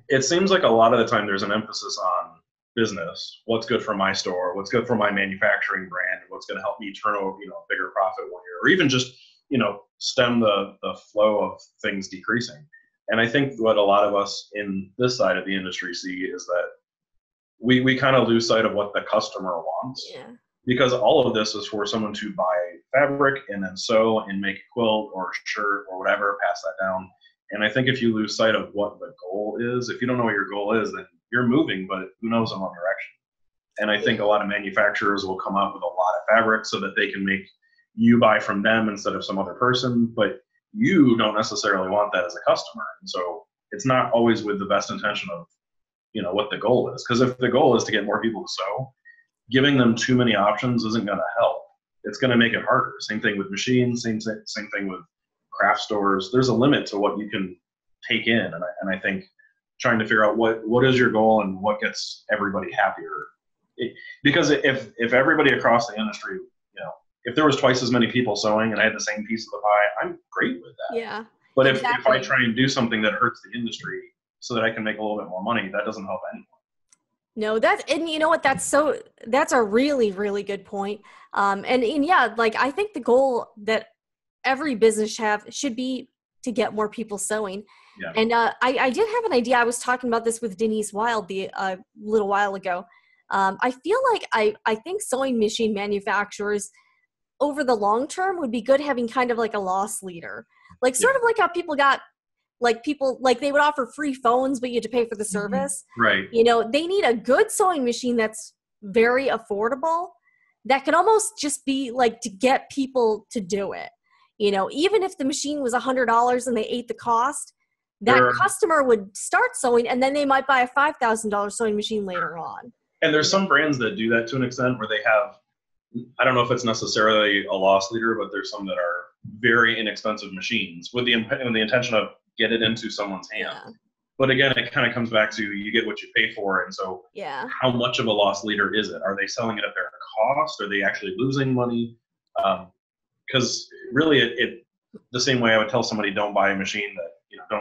it seems like a lot of the time there's an emphasis on business, what's good for my store, what's good for my manufacturing brand, and what's going to help me turn over, a bigger profit 1 year, or even just, stem the flow of things decreasing. And I think what a lot of us in this side of the industry see is that we kind of lose sight of what the customer wants. Yeah. Because all of this is for someone to buy fabric and then sew and make a quilt or a shirt or whatever, pass that down. And I think if you lose sight of what the goal is, if you don't know what your goal is, then you're moving, but who knows in what direction. And I think a lot of manufacturers will come up with a lot of fabric so that they can make you buy from them instead of some other person, but you don't necessarily want that as a customer. And so it's not always with the best intention of, what the goal is. Because if the goal is to get more people to sew, giving them too many options isn't going to help. It's going to make it harder. Same thing with machines, same thing with craft stores. There's a limit to what you can take in. And I think trying to figure out what is your goal and what gets everybody happier. Because if everybody across the industry, if there was twice as many people sewing and I had the same piece of the pie, I'm great with that. Yeah. But exactly. if I try and do something that hurts the industry so that I can make a little bit more money, that doesn't help anyone. No, and you know what? That's a really, really good point. And yeah, like I think the goal that every business should be to get more people sewing. Yeah. And I did have an idea. I was talking about this with Denise Wild a little while ago. I feel like I think sewing machine manufacturers over the long term would be good having kind of like a loss leader, like sort of like how people got they would offer free phones, but you had to pay for the service. Right. They need a good sewing machine that's very affordable that can almost just be like to get people to do it. Even if the machine was $100 and they ate the cost, that customer would start sewing and then they might buy a $5,000 sewing machine later on. And there's some brands that do that to an extent where they have, I don't know if it's necessarily a loss leader, but there's some that are very inexpensive machines with the intention of get it into someone's hand. Yeah. But again, it kind of comes back to you get what you pay for. And so how much of a loss leader is it? Are they selling it at their cost? Are they actually losing money? Because really it the same way I would tell somebody don't buy a machine that,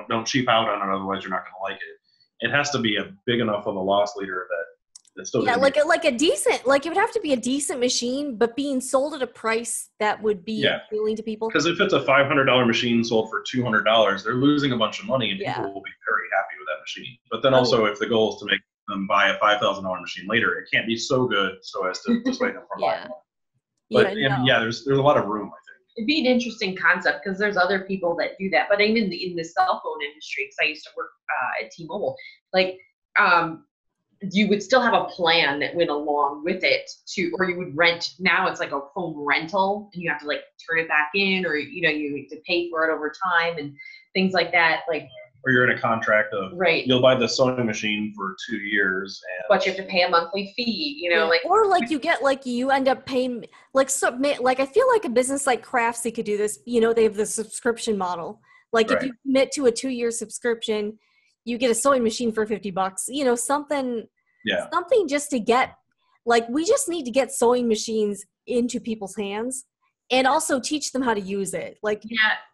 don't cheap out on it, otherwise you're not going to like it. It has to be a big enough of a loss leader that it's still like a decent, it would have to be a decent machine, but being sold at a price that would be appealing to people. Because if it's a $500 machine sold for $200, they're losing a bunch of money, and people will be very happy with that machine. But then also, if the goal is to make them buy a $5,000 machine later, it can't be so good so as to dissuade them from buying one. But there's a lot of room, I think. It'd be an interesting concept because there's other people that do that. But even in the cell phone industry, because I used to work at T-Mobile, you would still have a plan that went along with it or you would rent. Now it's like a phone rental and you have to turn it back in, or you have to pay for it over time and things like that. Or you're in a contract of you'll buy the sewing machine for 2 years, but you have to pay a monthly fee. Or you get you end up paying I feel like a business like Craftsy could do this. They have the subscription model. If you commit to a 2-year subscription, you get a sewing machine for $50. Something just to get, we just need to get sewing machines into people's hands and also teach them how to use it.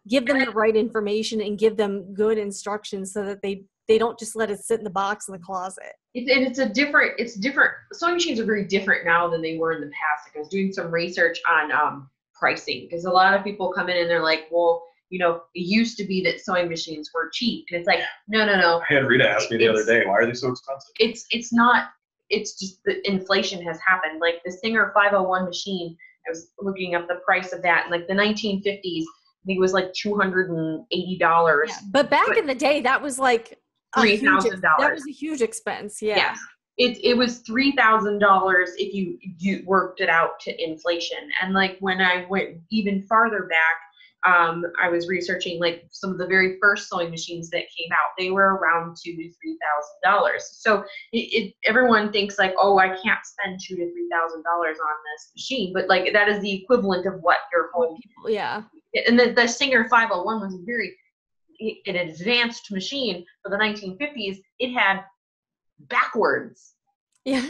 Give them the right information and give them good instructions so that they don't just let it sit in the box in the closet. It's different. Sewing machines are very different now than they were in the past. I was doing some research on pricing because a lot of people come in and they're like, well, it used to be that sewing machines were cheap. And it's no. I had Rita ask me the other day, why are they so expensive? It's not. It's just the inflation has happened. The Singer 501 machine, I was looking up the price of that in the 1950s. I think it was $280. Yeah, but back in the day, that was $3,000. That was a huge expense. Yeah. Yes. It was $3,000 if you worked it out to inflation. And when I went even farther back, I was researching some of the very first sewing machines that came out. They were around $2,000 to $3,000. So everyone thinks oh, I can't spend $2,000 to $3,000 on this machine, but that is the equivalent of what your home. Yeah. And the Singer 501 was an advanced machine for the 1950s. It had backwards Yeah.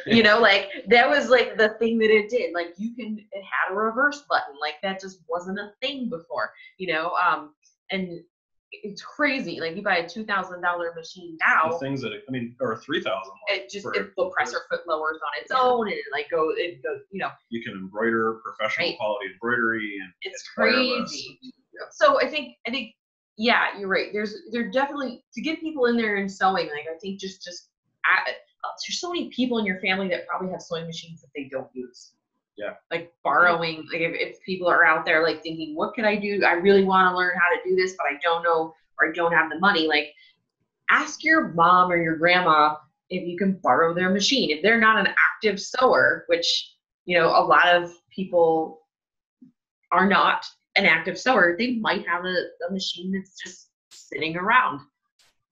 You know, like that was like the thing that it did. Like it had a reverse button. Like that just wasn't a thing before, you know. And it's crazy. Like you buy a $2,000 machine now. The things that I mean, or 3,000. The presser foot lowers on its own, and it goes, you know. You can embroider professional quality embroidery, and it's crazy. Yeah. So I think yeah, you're right. There's definitely to get people in there and sewing. Like I think there's so many people in your family that probably have sewing machines that they don't use. Yeah. Like borrowing, like if people are out there like thinking, what can I do? I really want to learn how to do this, but I don't know, or I don't have the money. Like ask your mom or your grandma if you can borrow their machine. If they're not an active sewer, which, you know, a lot of people are not an active sewer, they might have a machine that's just sitting around,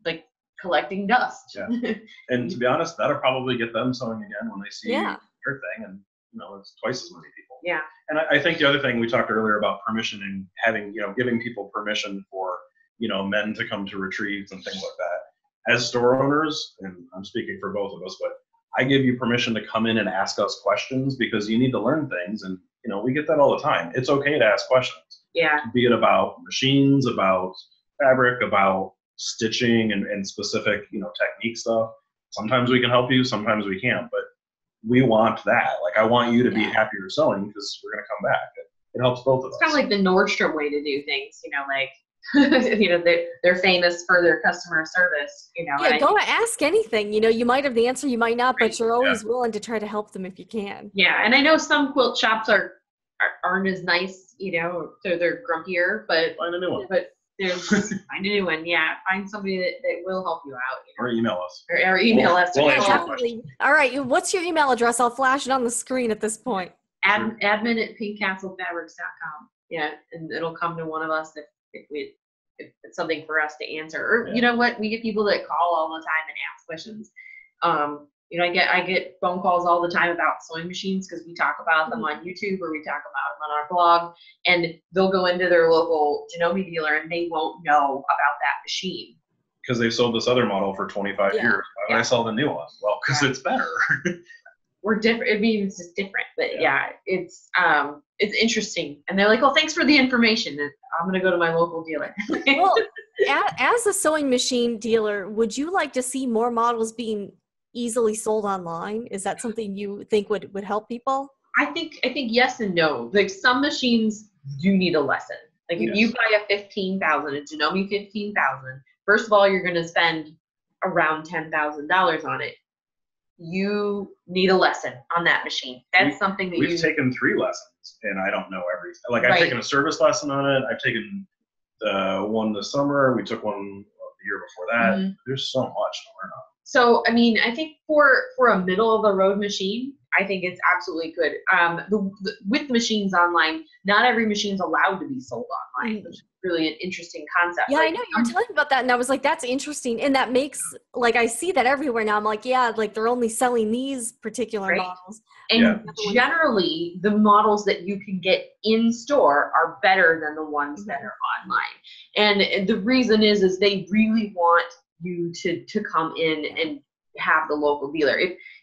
like collecting dust. Yeah. And to be honest, that'll probably get them sewing again when they see your thing, and you know, it's twice as many people. Yeah. And I think the other thing we talked earlier about permission and having, you know, giving people permission for, you know, men to come to retreats and things like that. As store owners, and I'm speaking for both of us, but I give you permission to come in and ask us questions because you need to learn things, and you know, we get that all the time. It's okay to ask questions. Yeah. Be it about machines, about fabric, about stitching and specific, you know, technique stuff. Sometimes we can help you, sometimes we can't, but we want that. Like I want you to be happier sewing because we're going to come back. It helps both of us. It's kind of like the Nordstrom way to do things, you know, like, you know, they're famous for their customer service, you know. Yeah, go ask anything. You know, you might have the answer, you might not, but you're always willing to try to help them if you can. Yeah, and I know some quilt shops aren't as nice, you know, so they're grumpier, but find a new one. But find a new one. Yeah, find somebody that will help you out. You know? Or email us. Or email us. We'll Definitely. All right, what's your email address? I'll flash it on the screen at this point. admin@pinkcastlefabbrics.com. Yeah, and it'll come to one of us if it's something for us to answer. Or you know what, we get people that call all the time and ask questions. You know, I get phone calls all the time about sewing machines because we talk about them on YouTube or we talk about them on our blog, and they'll go into their local Janome dealer and they won't know about that machine. Because they've sold this other model for 25 years. Why would I sell the new one? Well, because it's better. We're different. I mean, it's just different, but it's interesting. And they're like, "Oh, thanks for the information. I'm going to go to my local dealer." Well, as a sewing machine dealer, would you like to see more models being easily sold online? Is that something you think would help people? I think yes and no. Like some machines do need a lesson. Like if you buy a Janome 15,000, first of all, you're going to spend around $10,000 on it. You need a lesson on that machine. That's something that we've taken 3 lessons, and I don't know everything. Like I've taken a service lesson on it. I've taken one this summer. We took one the year before that. Mm-hmm. There's so much to learn on. So, I mean, I think for a middle of the road machine, I think it's absolutely good. With machines online, not every machine's allowed to be sold online, which is really an interesting concept. Yeah, I know you were talking about that, and I was like, that's interesting. And that makes, like, I see that everywhere now. I'm like, yeah, like they're only selling these particular models. And generally, the models that you can get in store are better than the ones that are online. And the reason is they really want you to come in and have the local dealer.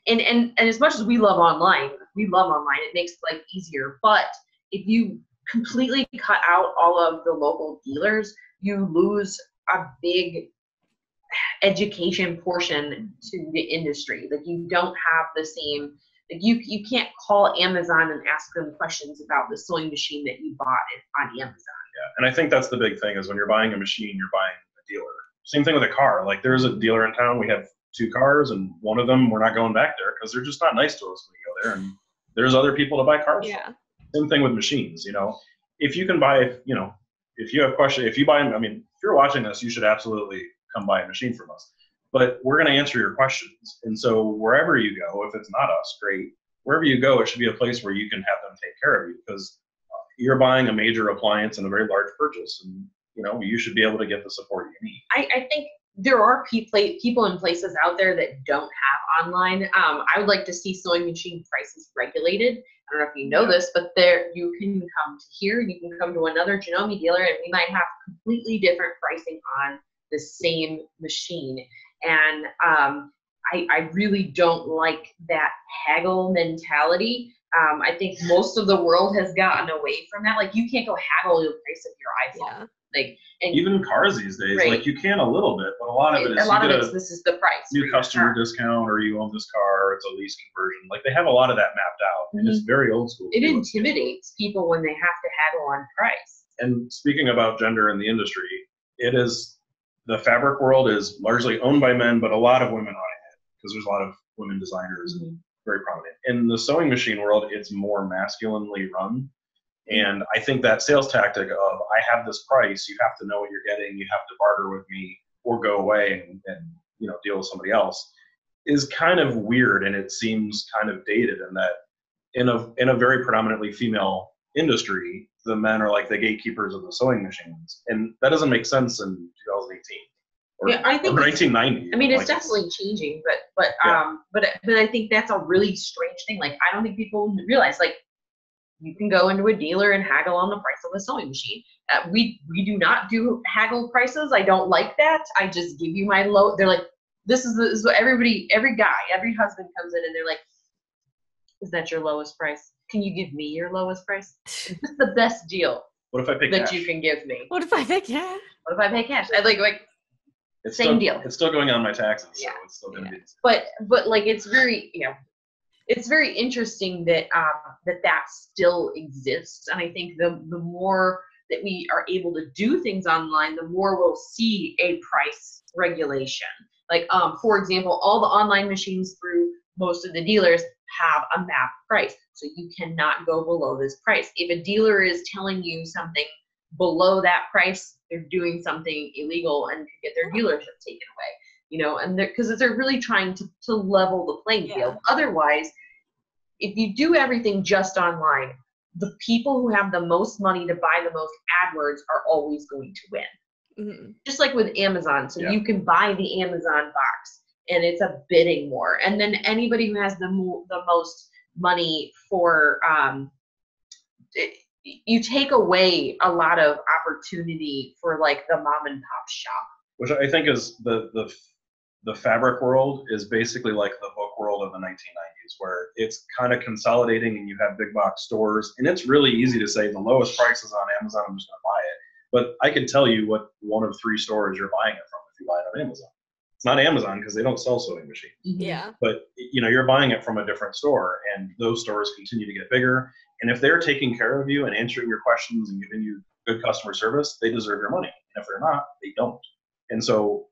And as much as we love online, it makes life easier. But if you completely cut out all of the local dealers, you lose a big education portion to the industry. Like you don't have the same, like you can't call Amazon and ask them questions about the sewing machine that you bought on Amazon. Yeah, and I think that's the big thing is when you're buying a machine, you're buying a dealer. Same thing with a car. Like there's a dealer in town. We have 2 cars, and one of them we're not going back there because they're just not nice to us when we go there. And there's other people to buy cars from. Same thing with machines. You know, if you can buy, you know, if you have questions, if you buy, I mean, if you're watching this, you should absolutely come buy a machine from us. But we're going to answer your questions. And so wherever you go, if it's not us, great. Wherever you go, it should be a place where you can have them take care of you because you're buying a major appliance and a very large purchase, and you know, you should be able to get the support you need. I think there are people in places out there that don't have online. I would like to see sewing machine prices regulated. I don't know if you know this, but there you can come to here, you can come to another Janome dealer, and we might have completely different pricing on the same machine. And I really don't like that haggle mentality. I think most of the world has gotten away from that. Like, you can't go haggle the price of your iPhone. Like, and even cars these days, right. like you can a little bit, but a lot of it is this is the price. New customer discount, or you own this car, it's a lease conversion. Like, they have a lot of that mapped out, and it's very old school. It intimidates people when they have to haggle on price. And speaking about gender in the industry, the fabric world is largely owned by men, but a lot of women running it, because there's a lot of women designers, very prominent. In the sewing machine world, it's more masculinely run. And I think that sales tactic of, I have this price, you have to know what you're getting, you have to barter with me or go away and deal with somebody else, is kind of weird. And it seems kind of dated in that in a very predominantly female industry, the men are like the gatekeepers of the sewing machines. And that doesn't make sense in 2018 or, I think or 1990. I mean, it's definitely changing, but I think that's a really strange thing. Like, I don't think people realize, like, you can go into a dealer and haggle on the price of a sewing machine. We do not do haggle prices. I don't like that. I just give you my low. They're like, this is what every husband comes in and they're like, is that your lowest price? Can you give me your lowest price? Is this the best deal? What if I pay that cash? You can give me? What if I pay cash? What if I pay cash? I like it's same still, deal. It's still going on my taxes, Yeah. so it's still going to be. But like, it's very, it's very interesting that that still exists. And I think the more that we are able to do things online, the more we'll see a price regulation. Like, for example, all the online machines through most of the dealers have a mapped price. So you cannot go below this price. If a dealer is telling you something below that price, they're doing something illegal and could get their dealership taken away. And because they're really trying to level the playing field. Otherwise, if you do everything just online, the people who have the most money to buy the most AdWords are always going to win. Just like with Amazon. So you can buy the Amazon box and it's a bidding war. And then anybody who has the most money for, you take away a lot of opportunity for like the mom and pop shop. Which I think is the fabric world is basically like the book world of the 1990s, where it's kind of consolidating and you have big box stores. And it's really easy to say the lowest price is on Amazon, I'm just going to buy it. But I can tell you what one of 3 stores you're buying it from if you buy it on Amazon. It's not Amazon because they don't sell sewing machines. Yeah. But you're buying it from a different store, and those stores continue to get bigger. And if they're taking care of you and answering your questions and giving you good customer service, they deserve your money. And if they're not, they don't. And so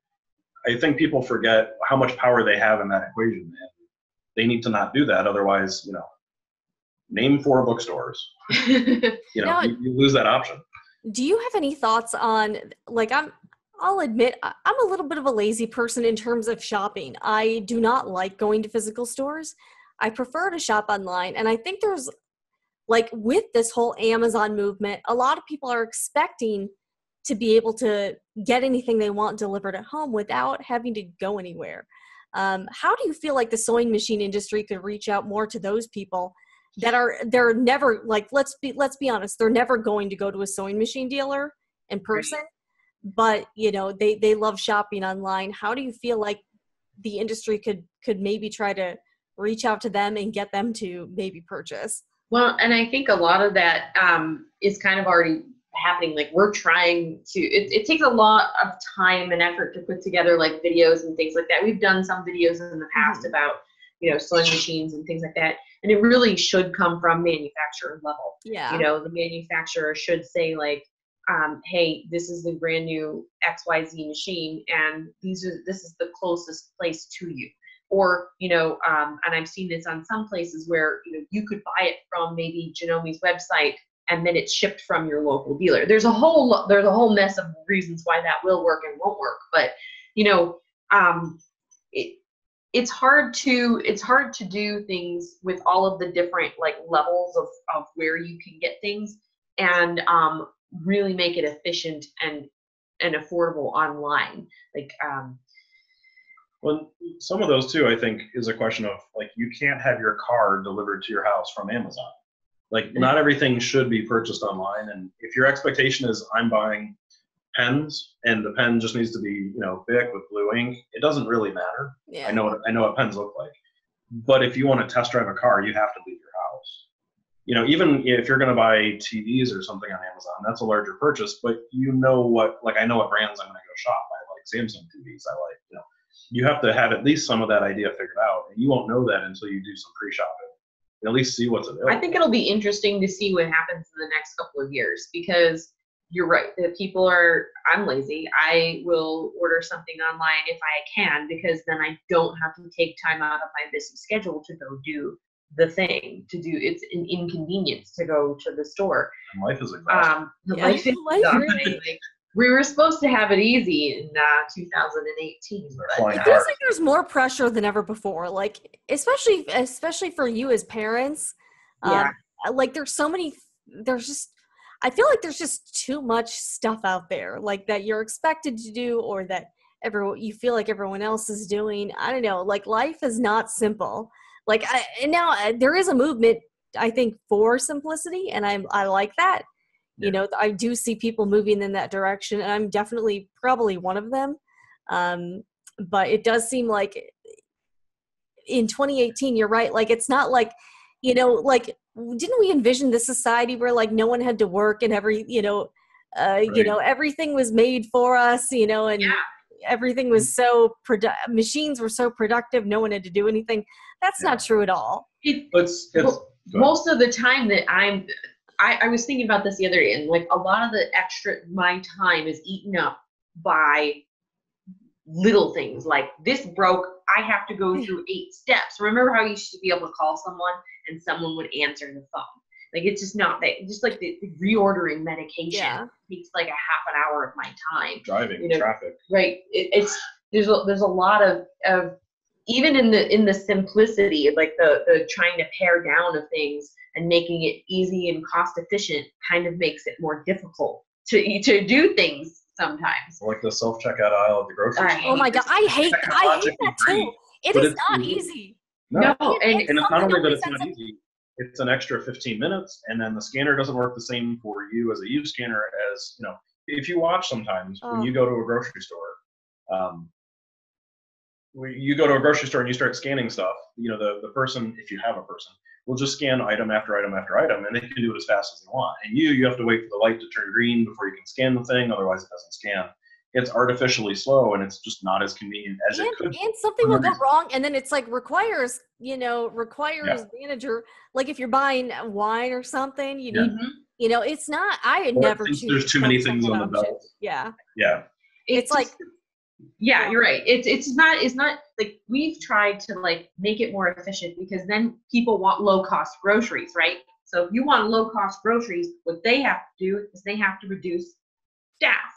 I think people forget how much power they have in that equation, and they need to not do that. Otherwise, name 4 bookstores. You lose that option. Do you have any thoughts on, like, I'll admit I'm a little bit of a lazy person in terms of shopping. I do not like going to physical stores. I prefer to shop online. And I think there's, like, with this whole Amazon movement, a lot of people are expecting to be able to get anything they want delivered at home without having to go anywhere. How do you feel like the sewing machine industry could reach out more to those people that they're never, like, let's be honest, they're never going to go to a sewing machine dealer in person, but they love shopping online. How do you feel like the industry could maybe try to reach out to them and get them to maybe purchase? Well, and I think a lot of that is kind of already happening. Like, we're trying to, it takes a lot of time and effort to put together like videos and things like that. We've done some videos in the past about, sewing machines and things like that. And it really should come from manufacturer level. Yeah. The manufacturer should say, like, hey, this is the brand new XYZ machine, and this is the closest place to you. Or, and I've seen this on some places where, you could buy it from maybe Genomi's website and then it's shipped from your local dealer. There's a whole mess of reasons why that will work and won't work. But, it's hard to do things with all of the different like levels of where you can get things and really make it efficient and affordable online. Like, well, some of those too, I think, is a question of, like, you can't have your car delivered to your house from Amazon. Like, not everything should be purchased online. And if your expectation is I'm buying pens, and the pen just needs to be, you know, Bic with blue ink, it doesn't really matter. Yeah. I know what pens look like. But if you want to test drive a car, you have to leave your house. You know, even if you're going to buy TVs or something on Amazon, that's a larger purchase, but you know what, like I know what brands I'm going to go shop. I like Samsung TVs. I like, you know, you have to have at least some of that idea figured out, and you won't know that until you do some pre-shopping. At least see what's available. I think it'll be interesting to see what happens in the next couple of years, because you're right. That people are, I'm lazy. I will order something online if I can, because then I don't have to take time out of my busy schedule to go do the thing, it's an inconvenience to go to the store. And life is exhausting. Life is exhausting. Like, we were supposed to have it easy in 2018. But it feels like there's more pressure than ever before. Like, especially for you as parents. Like I feel like there's just too much stuff out there, like that you're expected to do, or that you feel like everyone else is doing. I don't know. Like, life is not simple. Like, and now there is a movement, I think, for simplicity, and I like that. You know, I do see people moving in that direction, and I'm definitely probably one of them. But it does seem like in 2018, you're right. Like, it's not like, you know, like, didn't we envision this society where like no one had to work and you know, everything was made for us, you know, and everything was machines were so productive. No one had to do anything. That's not true at all. Most of the time that I was thinking about this the other day, and like a lot of my time is eaten up by little things like this broke. I have to go through 8 steps. Remember how you used to be able to call someone and someone would answer the phone? Like, it's just not that. Just like the reordering medication takes like a half an hour of my time. Driving, traffic. Right. There's a lot of even in the simplicity, like the trying to pare down of things and making it easy and cost efficient kind of makes it more difficult to do things sometimes. Like the self-checkout aisle at the grocery store. Oh my God, I hate that too. It is not easy. No, and it's not only that it's not easy, it's an extra 15 minutes, and then the scanner doesn't work the same for you as a used scanner as, you know, if you watch sometimes when you go to a grocery store, you go to a grocery store and you start scanning stuff, you know, the person, if you have a person, will just scan item after item after item, and they can do it as fast as they want. And you have to wait for the light to turn green before you can scan the thing, otherwise it doesn't scan. It's artificially slow, and it's just not as convenient as it could be. And something will go wrong, and then it's like requires manager, like if you're buying wine or something, you need, you know, it's not, I had never choose. There's too many things on the belt. Yeah. It's like, you're right. It's not like, we've tried to like make it more efficient, because then people want low cost groceries, right? So if you want low cost groceries, what they have to do is they have to reduce staff.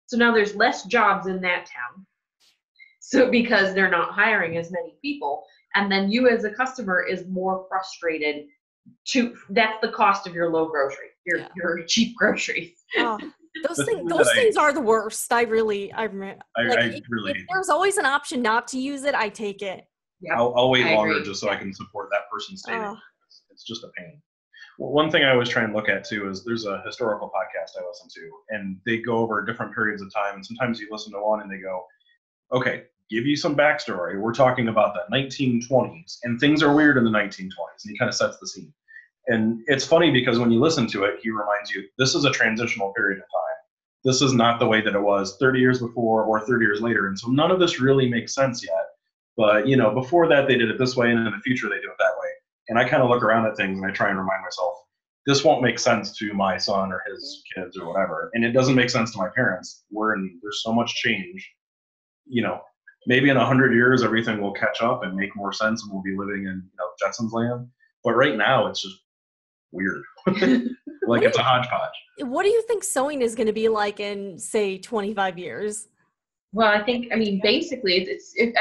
So now there's less jobs in that town. So because they're not hiring as many people, and then you as a customer is more frustrated that's the cost of your low grocery, your cheap groceries. Those things are the worst. If there's always an option not to use it, I take it. Yeah, I'll wait longer just so I can support that person's savings. It's just a pain. Well, one thing I always try and look at too is there's a historical podcast I listen to, and they go over different periods of time. And sometimes you listen to one and they go, okay, give you some backstory. We're talking about the 1920s, and things are weird in the 1920s. And he kind of sets the scene. And it's funny because when you listen to it, he reminds you, this is a transitional period of time. This is not the way that it was 30 years before or 30 years later. And so none of this really makes sense yet. But, you know, before that, they did it this way, and in the future, they do it that way. And I kind of look around at things and I try and remind myself, this won't make sense to my son or his kids or whatever. And it doesn't make sense to my parents. There's so much change. You know, maybe in 100 years, everything will catch up and make more sense, and we'll be living in, you know, Jetson's land. But right now, it's just weird. Like, it's a hodgepodge. What do you think sewing is going to be like in, say, 25 years? Well, I mean, basically,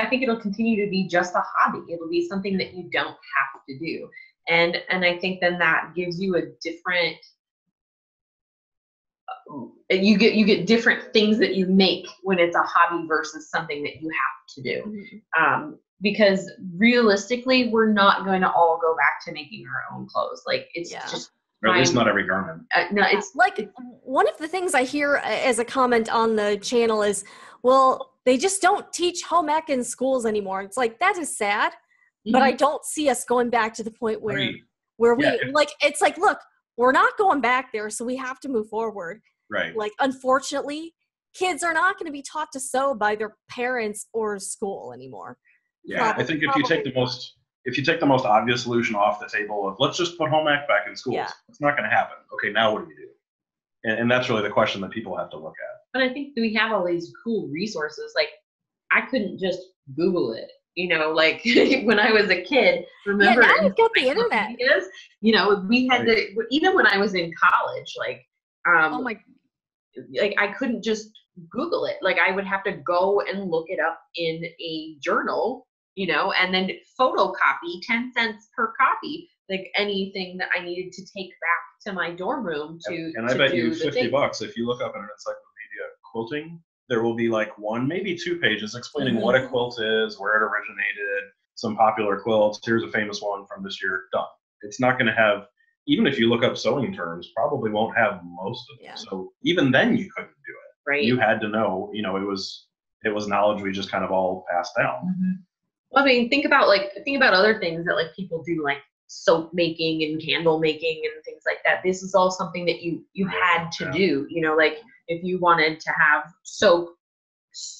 I think it'll continue to be just a hobby. It'll be something that you don't have to do. And I think then that gives you a different, you get different things that you make when it's a hobby versus something that you have to do. Because realistically, we're not going to all go back to making our own clothes. Like, it's just Or at least not every garment. No, it's like one of the things I hear as a comment on the channel is, well, they just don't teach home ec in schools anymore. It's like, that is sad, but I don't see us going back to the point where we like, it's like, look, we're not going back there, so we have to move forward. Right. Like, unfortunately, kids are not going to be taught to sew by their parents or school anymore. Yeah, I think if you take the most obvious solution off the table of let's just put home ec back in schools, it's not going to happen. Okay, now what do you do? And that's really the question that people have to look at. But I think we have all these cool resources. Like, I couldn't just Google it, you know, like when I was a kid, remember? Yeah, now we've got the internet. You know, we had to, even when I was in college, like, like I couldn't just Google it. Like, I would have to go and look it up in a journal, you know, and then photocopy 10 cents per copy, like anything that I needed to take back to my dorm room to. And I bet you $50 if you look up in an encyclopedia quilting, there will be like 1, maybe 2 pages explaining what a quilt is, where it originated, some popular quilts. Here's a famous one from this year. Done. It's not going to have, even if you look up sewing terms, probably won't have most of them. So even then you couldn't do it. Right. You had to know, you know, it was knowledge we just kind of all passed down. Well, I mean, think about other things that like people do, like soap making and candle making and things like that. This is all something that you had to do, you know, like if you wanted to have soap,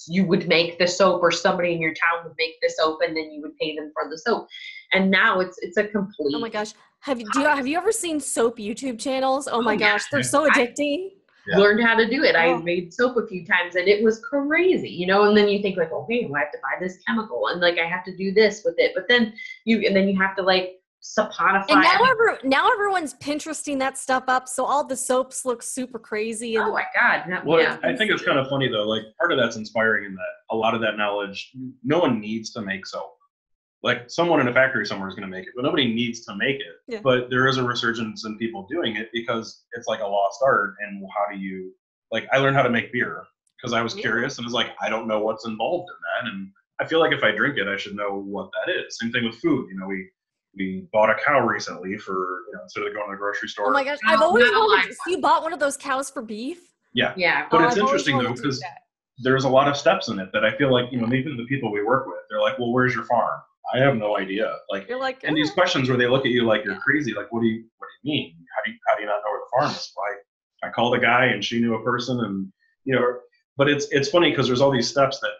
you would make the soap, or somebody in your town would make the soap, and then you would pay them for the soap. And now it's a complete. Oh my gosh. Have you ever seen soap YouTube channels? Oh my gosh, they're so addicting. Learned how to do it. I made soap a few times and it was crazy, you know, and then you think like, okay, well, I have to buy this chemical and like I have to do this with it, but then you have to like saponify. And now everyone's Pinteresting that stuff up, so all the soaps look super crazy. And oh my God. I think it's kind of funny though, like part of that's inspiring in that a lot of that knowledge, no one needs to make soap. Like someone in a factory somewhere is going to make it, but nobody needs to make it. Yeah. But there is a resurgence in people doing it because it's like a lost art. And how do you, like, I learned how to make beer because I was curious and was like, I don't know what's involved in that. And I feel like if I drink it, I should know what that is. Same thing with food. You know, we bought a cow recently for, you know, instead of going to the grocery store. Oh my gosh, I've always wanted. You bought one of those cows for beef? Yeah. Yeah. But it's interesting though because there's a lot of steps in it that I feel like, you know, even the people we work with, they're like, well, where's your farm? I have no idea. Like, you're like, and these questions where they look at you like you're crazy. Like, what do you mean? How do you not know where the farm is? I called a guy and she knew a person, and you know. But it's funny because there's all these steps that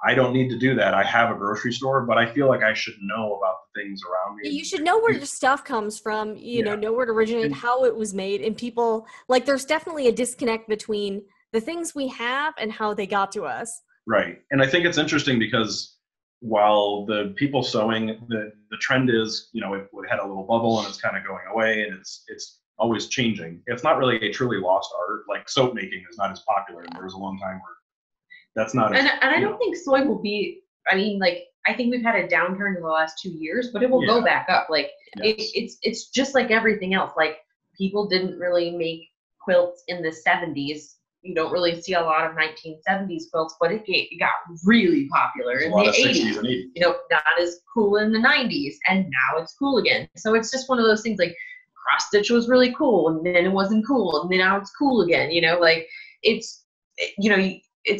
I don't need to do that. I have a grocery store, but I feel like I should know about the things around me. You should know where your stuff comes from. You know where it originated, how it was made, and people like. There's definitely a disconnect between the things we have and how they got to us. Right, and I think it's interesting because while the people sewing, the trend is, you know, it had a little bubble and it's kind of going away and it's always changing. It's not really a truly lost art. Like soap making is not as popular. There was a long time where that's not. And I don't think soy will be, I mean, like, I think we've had a downturn in the last 2 years, but it will go back up. Like it's just like everything else. Like people didn't really make quilts in the 70s. You don't really see a lot of 1970s quilts, but it got really popular in the 80s. You know, not as cool in the 90s, and now it's cool again. So it's just one of those things, like cross stitch was really cool, and then it wasn't cool, and then now it's cool again. You know, like it's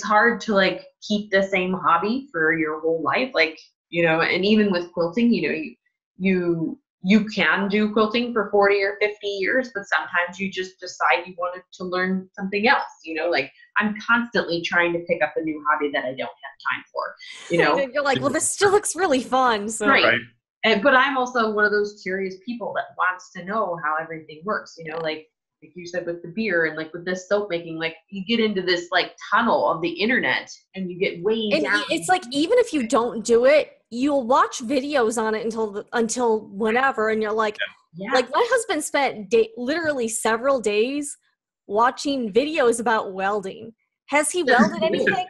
hard to like keep the same hobby for your whole life. Like, you know, and even with quilting, you know, you can do quilting for 40 or 50 years, but sometimes you just decide you wanted to learn something else. You know, like I'm constantly trying to pick up a new hobby that I don't have time for, you know. You're like, well, this still looks really fun. So. Right. But I'm also one of those curious people that wants to know how everything works, you know, like you said with the beer and like with this soap making, like you get into this like tunnel of the internet and you get way down. It's like, even if you don't do it, you'll watch videos on it until whenever, and you're like, like my husband spent literally several days watching videos about welding. Has he welded anything?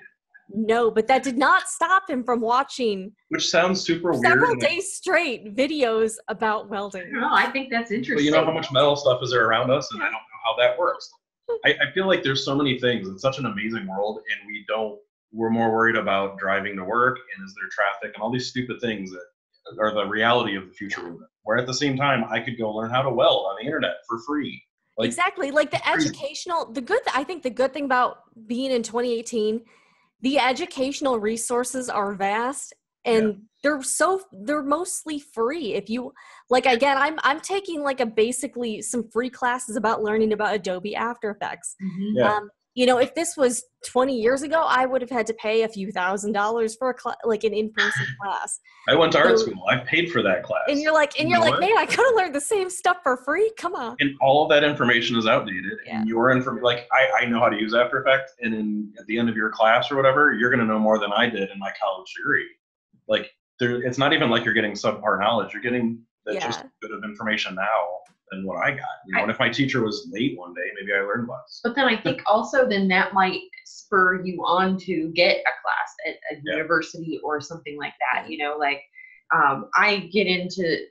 No, but that did not stop him from watching. Which sounds super weird. Several days straight videos about welding. No, I think that's interesting. But you know how much metal stuff is there around us, and I don't know how that works. I feel like there's so many things. It's such an amazing world, and we're more worried about driving to work and is there traffic and all these stupid things that or the reality of the future we live in. Where at the same time, I could go learn how to weld on the internet for free. Like, exactly. Like the educational, I think the good thing about being in 2018, the educational resources are vast and they're mostly free. If you like, again, I'm taking like basically some free classes about learning about Adobe After Effects. Mm-hmm. Yeah. You know, if this was 20 years ago, I would have had to pay a few $1,000s for like an in-person class. I went to art school. I paid for that class. And you're like, man, I could have learned the same stuff for free. Come on. And all of that information is outdated. Yeah. And your information, like I know how to use After Effects, and at the end of your class or whatever, you're going to know more than I did in my college degree. Like, it's not even like you're getting subpar knowledge. You're getting just a bit of information now than what I got. You know, and if my teacher was late one day, maybe I learned less. But then I think also then that might spur you on to get a class at a university or something like that. You know, like I get into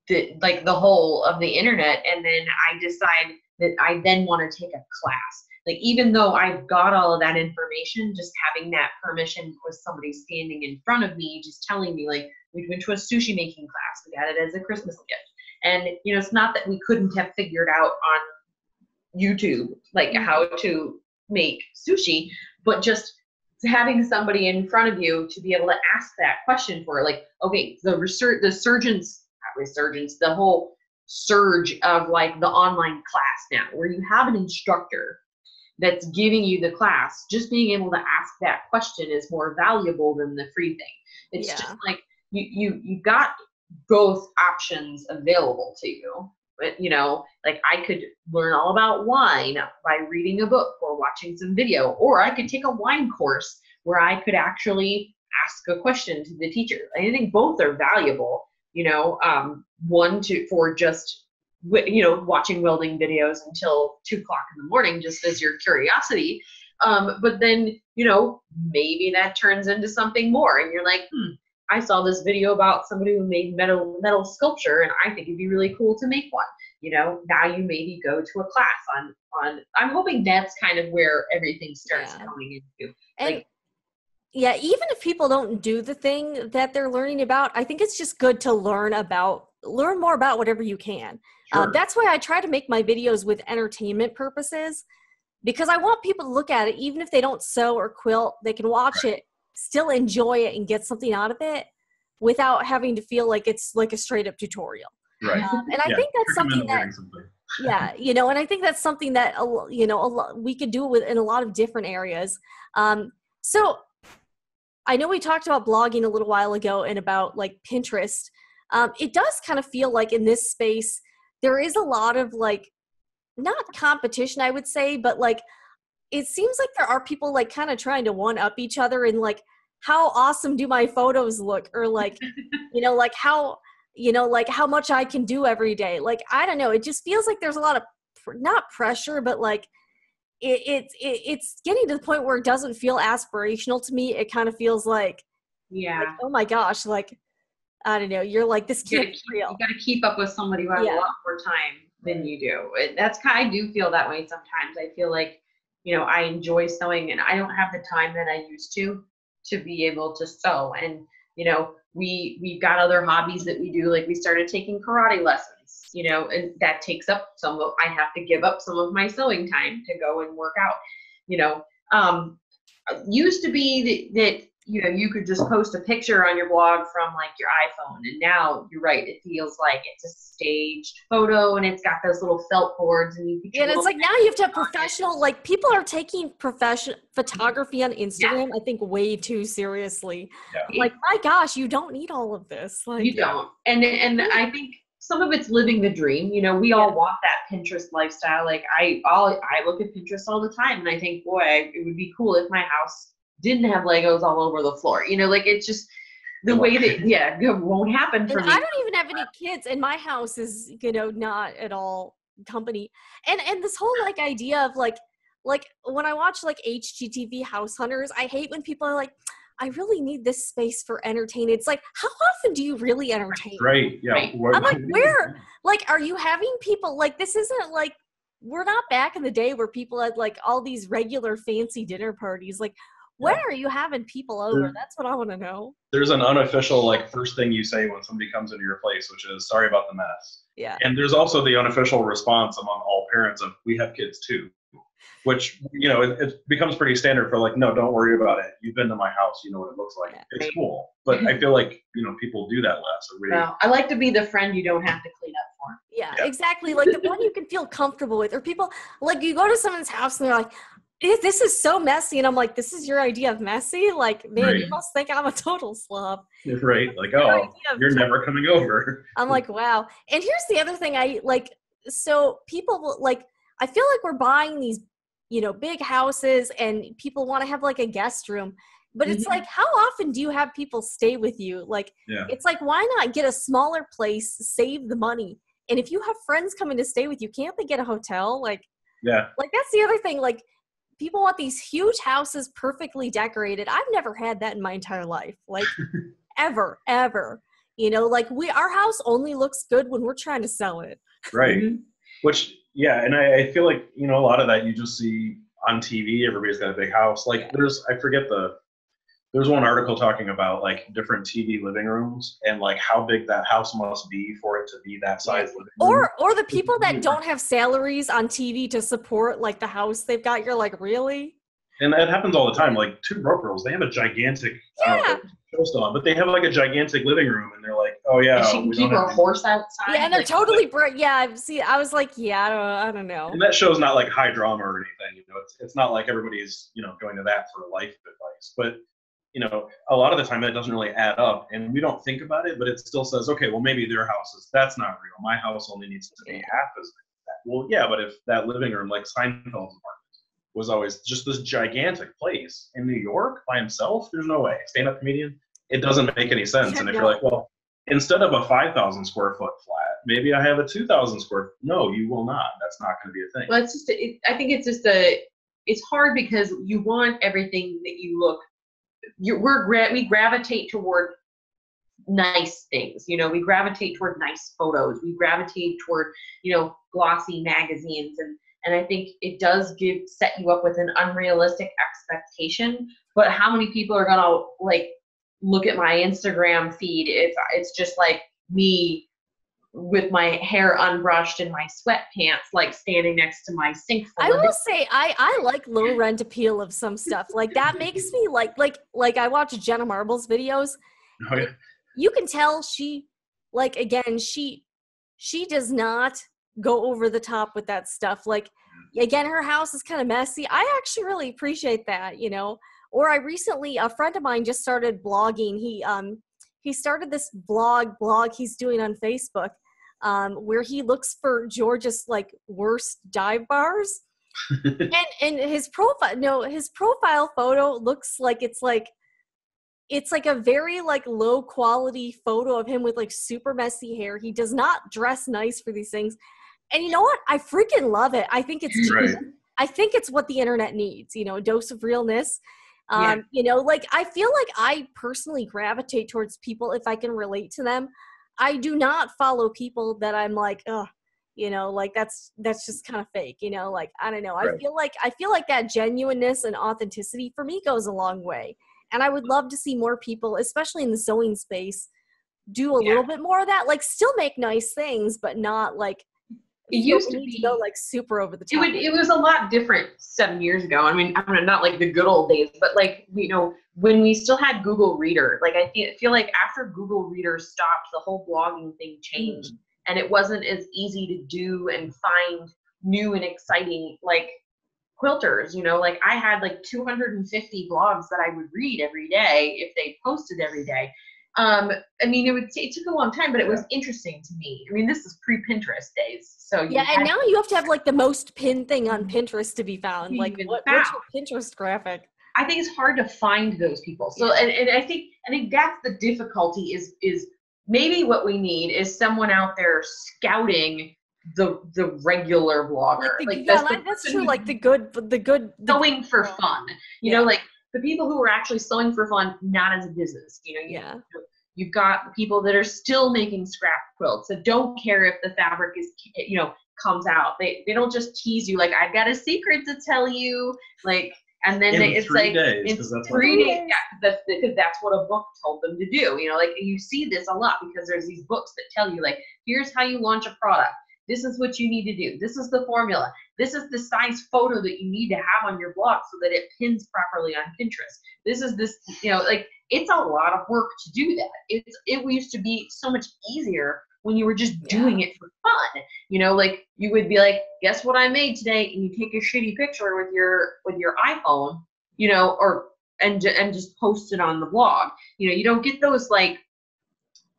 the whole of the internet, and then I decide that I then want to take a class. Like, even though I've got all of that information, just having that permission with somebody standing in front of me, just telling me, like, we went to a sushi making class. We got it as a Christmas gift. And, you know, it's not that we couldn't have figured out on YouTube, like, how to make sushi, but just having somebody in front of you to be able to ask that question for, like, okay, the whole surge of, like, the online class now, where you have an instructor that's giving you the class, just being able to ask that question is more valuable than the free thing. It's just like, you got both options available to you. But, you know, like, I could learn all about wine by reading a book or watching some video, or I could take a wine course where I could actually ask a question to the teacher. I think both are valuable, you know, for just, you know, watching welding videos until 2 o'clock in the morning, just as your curiosity. But then, you know, maybe that turns into something more, and you're like, I saw this video about somebody who made metal sculpture, and I think it'd be really cool to make one. You know, now you maybe go to a class on I'm hoping that's kind of where everything starts going into. And even if people don't do the thing that they're learning about, I think it's just good to learn more about whatever you can. Sure. That's why I try to make my videos with entertainment purposes, because I want people to look at it, even if they don't sew or quilt, they can watch it, still enjoy it, and get something out of it without having to feel like it's like a straight up tutorial. Right. And I think that's something that, you know, and I think that's something that, you know, we could do with in a lot of different areas. So I know we talked about blogging a little while ago and about like Pinterest. It does kind of feel like in this space, there is a lot of like, not competition, I would say, but like, it seems like there are people like kind of trying to one up each other and like, how awesome do my photos look? Or like, you know, like how much I can do every day. Like, I don't know. It just feels like there's a lot of not pressure, but like it's getting to the point where it doesn't feel aspirational to me. It kind of feels like, like, oh my gosh, like, I don't know. You're like, this can't be real. You got to keep up with somebody who has a lot more time than you do. I do feel that way sometimes. I feel like, you know, I enjoy sewing, and I don't have the time that I used to be able to sew. And, you know, we've got other hobbies that we do. Like, we started taking karate lessons, you know, and that takes up I have to give up some of my sewing time to go and work out, you know. Used to be that, you know, you could just post a picture on your blog from like your iPhone, and now you're right, it feels like it's a staged photo, and it's got those little felt boards, and you can and it's like now you have to have professional, like, people are taking professional photography on Instagram, I think, way too seriously. Like, my gosh, you don't need all of this. Like, you don't. And I think some of it's living the dream. You know, we all want that Pinterest lifestyle. Like, I look at Pinterest all the time, and I think, boy, it would be cool if my house didn't have Legos all over the floor. You know, like, it's just the way that, it won't happen for me. I don't even have any kids, and my house is, you know, not at all company. And this whole like idea of like when I watch like HGTV House Hunters, I hate when people are like, I really need this space for entertainment. It's like, how often do you really entertain? Right. Yeah. Right. I'm like, where? Like, are you having people, like, this isn't like, we're not back in the day where people had like all these regular fancy dinner parties. Like, When are you having people over? That's what I want to know. There's an unofficial, like, first thing you say when somebody comes into your place, which is, sorry about the mess. Yeah. And there's also the unofficial response among all parents of, we have kids too, which, you know, it becomes pretty standard for, like, no, don't worry about it. You've been to my house. You know what it looks like. Yeah. It's cool. But I feel like, you know, people do that less. Well, I like to be the friend you don't have to clean up for. Yeah, exactly. Like the one you can feel comfortable with, or people, like, you go to someone's house and they're like, this is so messy. And I'm like, this is your idea of messy? Like, man, you must think I'm a total slob. Right. Like, oh, you're never coming over. I'm like, wow. And here's the other thing I like. So people, like, I feel like we're buying these, you know, big houses and people want to have like a guest room. But it's like, how often do you have people stay with you? Like, it's like, why not get a smaller place, save the money? And if you have friends coming to stay with you, can't they get a hotel? Like, like that's the other thing. Like, people want these huge houses perfectly decorated. I've never had that in my entire life. Like, ever. You know, like our house only looks good when we're trying to sell it. Right. Which, and I feel like, you know, a lot of that you just see on TV. Everybody's got a big house. Like there's one article talking about like different TV living rooms and like how big that house must be for it to be that size living room. Or the people that don't have salaries on TV to support like the house they've got. You're like, really? And that happens all the time. Like Two Broke Girls, they have a gigantic show still on, but they have like a gigantic living room, and they're like, oh yeah, and she can keep her horse outside. Yeah, and they're totally see, I was like, I don't know. And that show's not like high drama or anything. You know, it's not like everybody's, you know, going to that for life advice. But you know, a lot of the time that doesn't really add up, and we don't think about it. But it still says, okay, well maybe their house that's not real. My house only needs to be half as big as that. Well, yeah, but if that living room, like Seinfeld's apartment, was always just this gigantic place in New York by himself, there's no way. Stand-up comedian, it doesn't make any sense. And if you're like, well, instead of a 5,000 square foot flat, maybe I have a 2,000 square. No, you will not. That's not going to be a thing. Well, it's just, I think it's just it's hard because you want everything that you look. We gravitate toward nice things. You know, we gravitate toward nice photos. We gravitate toward, you know, glossy magazines and I think it does set you up with an unrealistic expectation. But how many people are gonna like look at my Instagram feed if it's just like me with my hair unbrushed and my sweatpants, like standing next to my sink? I will say I like low rent appeal of some stuff. Like that makes me like I watch Jenna Marble's videos. Oh, yeah. You can tell she does not go over the top with that stuff. Like, again, her house is kind of messy. I actually really appreciate that, you know. Or a friend of mine just started blogging. He started this blog he's doing on Facebook where he looks for Georgia's like worst dive bars. and his profile photo looks like it's like a very like low quality photo of him with like super messy hair. He does not dress nice for these things. And you know what? I freaking love it. I think it's I think it's what the internet needs, you know, a dose of realness. You know, like I feel like I personally gravitate towards people if I can relate to them. I do not follow people that I'm like, oh, you know, like that's just kind of fake, you know, like I don't know. I feel like that genuineness and authenticity for me goes a long way. And I would love to see more people, especially in the sewing space, do a little bit more of that. Like still make nice things, but not like it used to be go like super over the top. It was a lot different 7 years ago. I mean, not like the good old days, but like, you know, when we still had Google Reader, like I feel like after Google Reader stopped, the whole blogging thing changed and it wasn't as easy to do and find new and exciting like quilters, you know, like I had like 250 blogs that I would read every day if they posted every day. I mean, it took a long time, but it was interesting to me. I mean, this is pre-Pinterest days. So and now you have to have like the most pinned thing on Pinterest to be found. Like what's your Pinterest graphic? I think it's hard to find those people. So, and I think that's the difficulty is maybe what we need is someone out there scouting the regular blogger. That's true. Like the good sewing for fun, you know, like the people who are actually sewing for fun, not as a business, you know, you've got people that are still making scrap quilts that don't care if the fabric is, you know, comes out. They don't just tease you like, I've got a secret to tell you. Like, And then in it's 3 like, days, it's because that's 3 days. Yeah, because that's what a book told them to do. You know, like you see this a lot because there's these books that tell you like, here's how you launch a product. This is what you need to do. This is the formula. This is the size photo that you need to have on your blog so that it pins properly on Pinterest. This is this, you know, like it's a lot of work to do that. It used to be so much easier when you were just doing it for fun. You know, like you would be like, guess what I made today? And you take a shitty picture with your iPhone, you know, and just post it on the blog. You know, you don't get those like,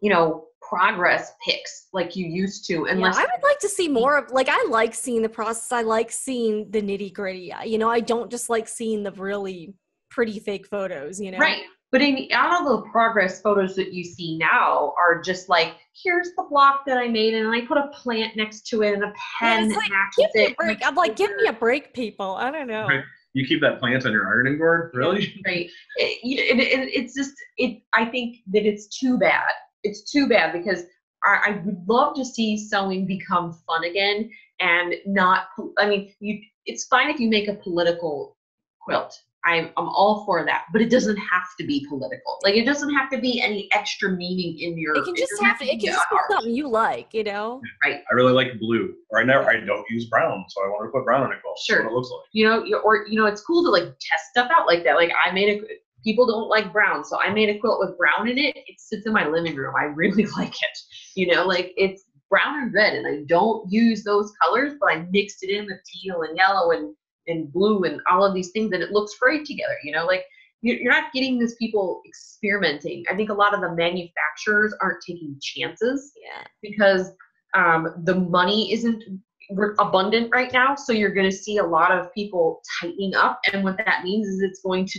you know, progress pics like you used to unless I would like to see more of, like, I like seeing the process. I like seeing the nitty gritty. You know, I don't just like seeing the really pretty fake photos, you know? Right. But out of the progress photos that you see now are just like, here's the block that I made and I put a plant next to it and a pen It's like, matches give me it. a break. I'm like, give me a break, people. I don't know. Right. You keep that plant on your ironing board? Really? Right. It's just, I think that it's too bad. It's too bad because I would love to see sewing become fun again and not, I mean, it's fine if you make a political quilt. I'm all for that, but it doesn't have to be political. Like it doesn't have to be any extra meaning in your. It can just be something you like, you know. Right. I really like blue, or I don't use brown, so I want to put brown on a quilt. Sure. What it looks like. You know, it's cool to like test stuff out like that. Like people don't like brown, so I made a quilt with brown in it. It sits in my living room. I really like it. You know, like it's brown and red, and I don't use those colors, but I mixed it in with teal and yellow and blue and all of these things, and it looks great together. You know, like you're not getting these people experimenting. I think a lot of the manufacturers aren't taking chances because the money isn't abundant right now. So you're going to see a lot of people tightening up, and what that means is it's going to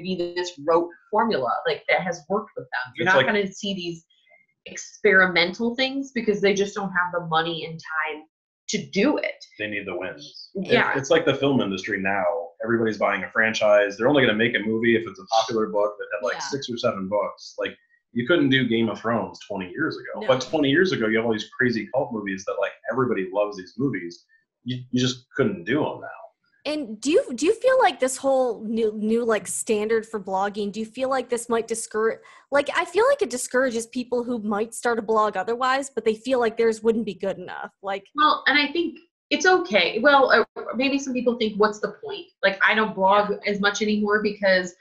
be this rote formula like that has worked with them. You're not going to see these experimental things because they just don't have the money and time to do it. They need the wins. Yeah. It's like the film industry now. Everybody's buying a franchise. They're only going to make a movie if it's a popular book that had like 6 or 7 books. Like you couldn't do Game of Thrones 20 years ago. No. But 20 years ago, you have all these crazy cult movies that like everybody loves these movies. You just couldn't do them now. And do you feel like this whole new like standard for blogging, do you feel like this might discourage, like I feel like it discourages people who might start a blog otherwise, but they feel like theirs wouldn't be good enough. Like, well, and I think it's okay. Well, maybe some people think, what's the point? Like I don't blog as much anymore because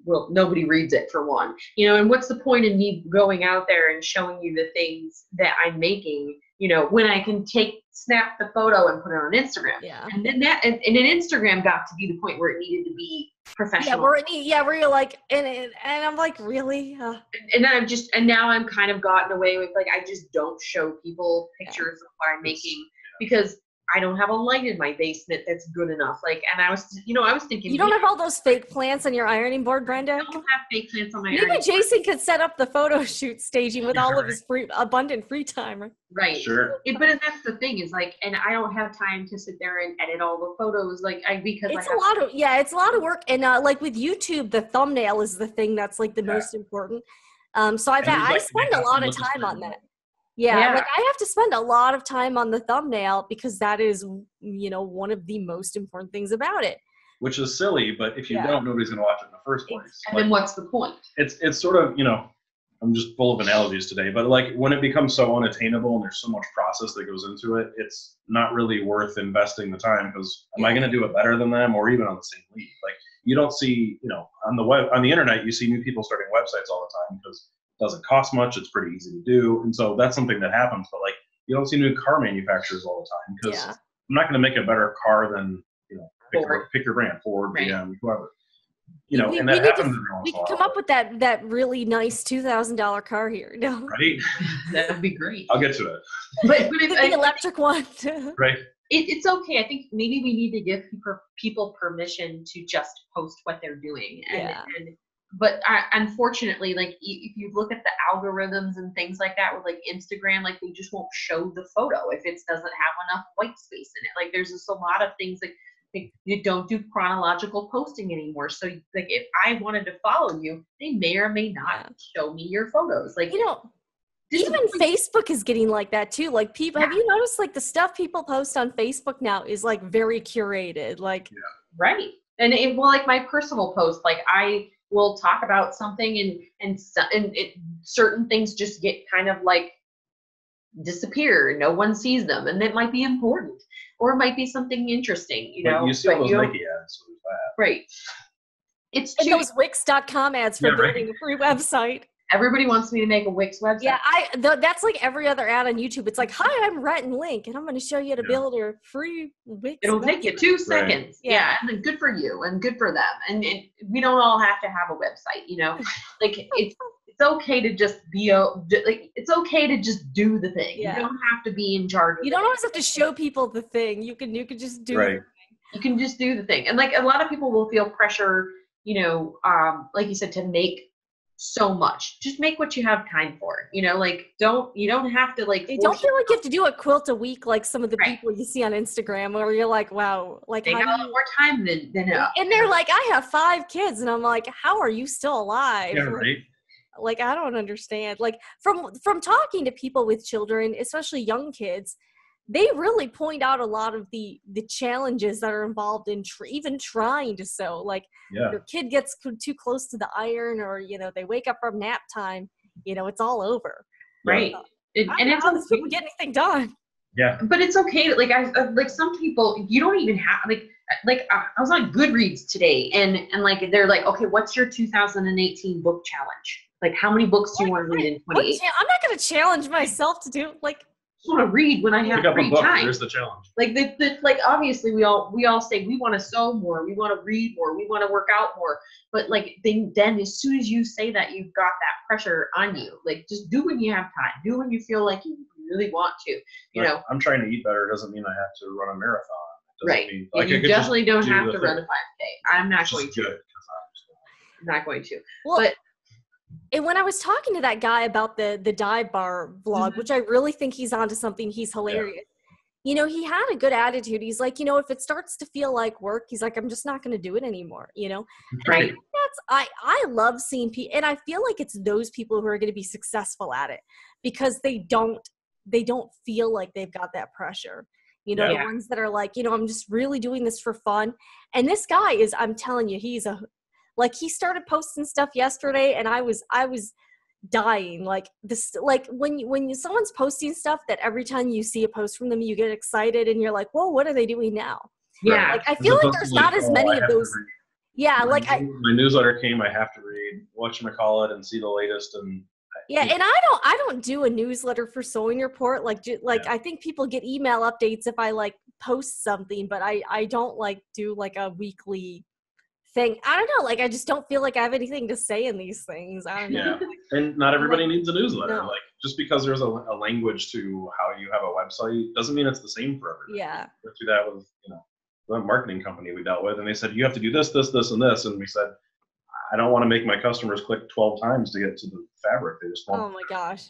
well, nobody reads it for one, you know, and what's the point in me going out there and showing you the things that I'm making, you know, when I can snap the photo and put it on Instagram. Yeah. And then and then Instagram got to be the point where it needed to be professional. Where you're like, and I'm like, really? And now I'm kind of gotten away with like, I just don't show people pictures of what I'm making because I don't have a light in my basement that's good enough. Like, and I was thinking. You don't have all those fake plants on your ironing board, Brenda? I don't have fake plants on my ironing board. Maybe Jason could set up the photo shoot staging with all of his abundant free time. Right. Sure. But that's the thing is like, and I don't have time to sit there and edit all the photos. Like because it's a lot of work. And like with YouTube, the thumbnail is the thing that's like the most important. So I spend a lot of time on that. Yeah, like I have to spend a lot of time on the thumbnail because that is, you know, one of the most important things about it. Which is silly, but if you don't, nobody's going to watch it in the first place. And then what's the point? It's sort of, you know, I'm just full of analogies today, but like when it becomes so unattainable and there's so much process that goes into it, it's not really worth investing the time because am I going to do it better than them or even on the same lead? Like you don't see, you know, on the internet, you see new people starting websites all the time because doesn't cost much. It's pretty easy to do. And so that's something that happens. But like, you don't see new car manufacturers all the time because I'm not going to make a better car than, you know, pick your brand, Ford, GM, whoever. You know, and that happens every once in a while. We can come up with that really nice $2,000 car here. No. Right? That would be great. I'll get to it. But the electric one. Right. It's okay. I think maybe we need to give people permission to just post what they're doing. But unfortunately, like if you look at the algorithms and things like that with like Instagram, like they just won't show the photo if it doesn't have enough white space in it. Like there's just a lot of things like you don't do chronological posting anymore. So like if I wanted to follow you, they may or may not show me your photos. Like, you know, even Facebook is getting like that too. Like people, have you noticed like the stuff people post on Facebook now is like very curated? Like, right. And it will, like my personal post, like I will talk about something and certain things just get kind of like disappear. No one sees them, and it might be important, or it might be something interesting, you know. You see all those Nike ads, so there's that. Right. It's and those Wix.com ads for building a free website. Everybody wants me to make a Wix website. Yeah, that's like every other ad on YouTube. It's like, hi, I'm Rhett and Link, and I'm going to show you how to build your free Wix It'll website. take you 2 seconds. Right. Yeah, and then good for you and good for them. And we don't all have to have a website, you know. Like it's okay to just be it's okay to just do the thing. Yeah. You don't have to be in charge. You don't always have to show people the thing. You can just do the thing. You can just do the thing. And like a lot of people will feel pressure, you know, like you said, to make so much. Just make what you have time for, you know, like you don't have to like don't feel like you have to do a quilt a week like some of the people you see on Instagram where you're like, wow, like they got a lot more time than and they're like, I have 5 kids, and I'm like, how are you still alive? Yeah, right. Like I don't understand. Like from talking to people with children, especially young kids, they really point out a lot of the challenges that are involved in even trying to sew. Like your kid gets too close to the iron, or, you know, they wake up from nap time, you know, it's all over. Right. And it's how people get anything done. Yeah. But it's okay. Like like some people, you don't even have like I was on Goodreads today and like, they're like, okay, what's your 2018 book challenge? Like how many books do you want to read in 2018? I'm not going to challenge myself to do like, I want to read when I have free time. There's the challenge. Like like obviously we all say we want to sew more, we want to read more, we want to work out more. But like then as soon as you say that, you've got that pressure on you. Like just do when you have time. Do when you feel like you really want to. You know. I'm trying to eat better. It doesn't mean I have to run a marathon. Right. Mean, like, you definitely don't have to run a 5K. I'm not going to. I'm not going to. Well, but. And when I was talking to that guy about the dive bar vlog, which I really think he's onto something, he's hilarious. You know, he had a good attitude. He's like, you know, if it starts to feel like work, he's like, I'm just not going to do it anymore, you know? Right. I love seeing people, and I feel like it's those people who are going to be successful at it because they don't feel like they've got that pressure. You know, the ones that are like, you know, I'm just really doing this for fun. And this guy is, I'm telling you, like he started posting stuff yesterday and I was dying. Like this, like when someone's posting stuff that every time you see a post from them, you get excited and you're like, whoa, what are they doing now? Yeah. Like I feel like there's not as many of those. Yeah. Like my newsletter came, I have to read, whatchamacallit, and see the latest. And and I don't do a newsletter for Sewing Report. Like I think people get email updates if I like post something, but I don't like do like a weekly thing. I don't know. Like, I just don't feel like I have anything to say in these things. I don't know. Yeah. And not everybody needs a newsletter. No. Like, just because there's a language to how you have a website doesn't mean it's the same for everybody. Yeah. We went through that with, you know, the marketing company we dealt with, and they said, you have to do this, this, this, and this. And we said, I don't want to make my customers click 12 times to get to the fabric. They just want. Oh my gosh.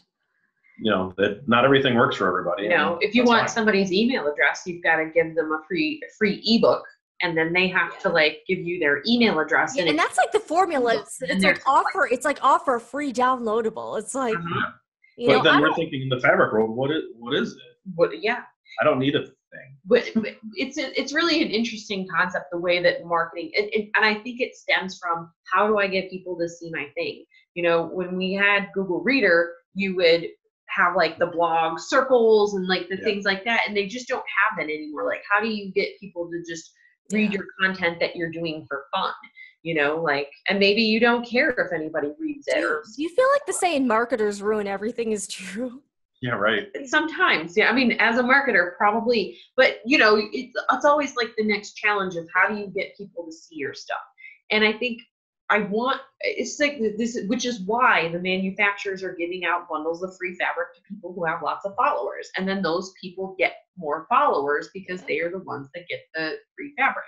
You know, that not everything works for everybody. You know, if you want somebody's email address, you've got to give them a free ebook. And then they have to like give you their email address. Yeah, and that's like the formula. It's like offer free downloadable. It's like, you know, but then we're thinking in the fabric world, what is it? Yeah. I don't need a thing. But it's really an interesting concept, the way that marketing, and I think it stems from, how do I get people to see my thing? You know, when we had Google Reader, you would have like the blog circles and like the things like that, and they just don't have that anymore. Like, how do you get people to just read your content that you're doing for fun, you know, like, and maybe you don't care if anybody reads it. Do you feel like the saying marketers ruin everything is true? Yeah, right. Sometimes, yeah. I mean, as a marketer, probably, but you know, it's always like the next challenge of how do you get people to see your stuff? And I think it's like this, which is why the manufacturers are giving out bundles of free fabric to people who have lots of followers. And then those people get more followers because they are the ones that get the free fabric.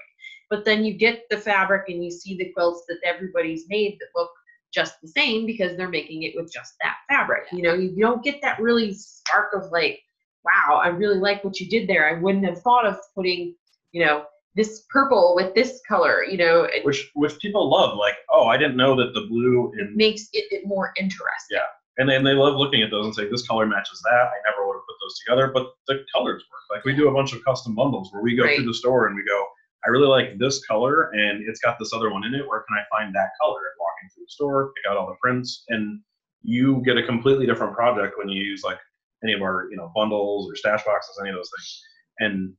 But then you get the fabric and you see the quilts that everybody's made that look just the same because they're making it with just that fabric. You know, you don't get that really spark of like, wow, I really like what you did there. I wouldn't have thought of putting, you know, this purple with this color, you know. Which people love, like, oh, I didn't know that the blue makes it more interesting. Yeah. And then they love looking at those and say, this color matches that. I never would have put those together, but the colors work. Like, we do a bunch of custom bundles where we go through the store and we go, I really like this color and it's got this other one in it. Where can I find that color? And walking through the store, pick out all the prints, and you get a completely different project when you use like any of our, bundles or stash boxes, any of those things. And,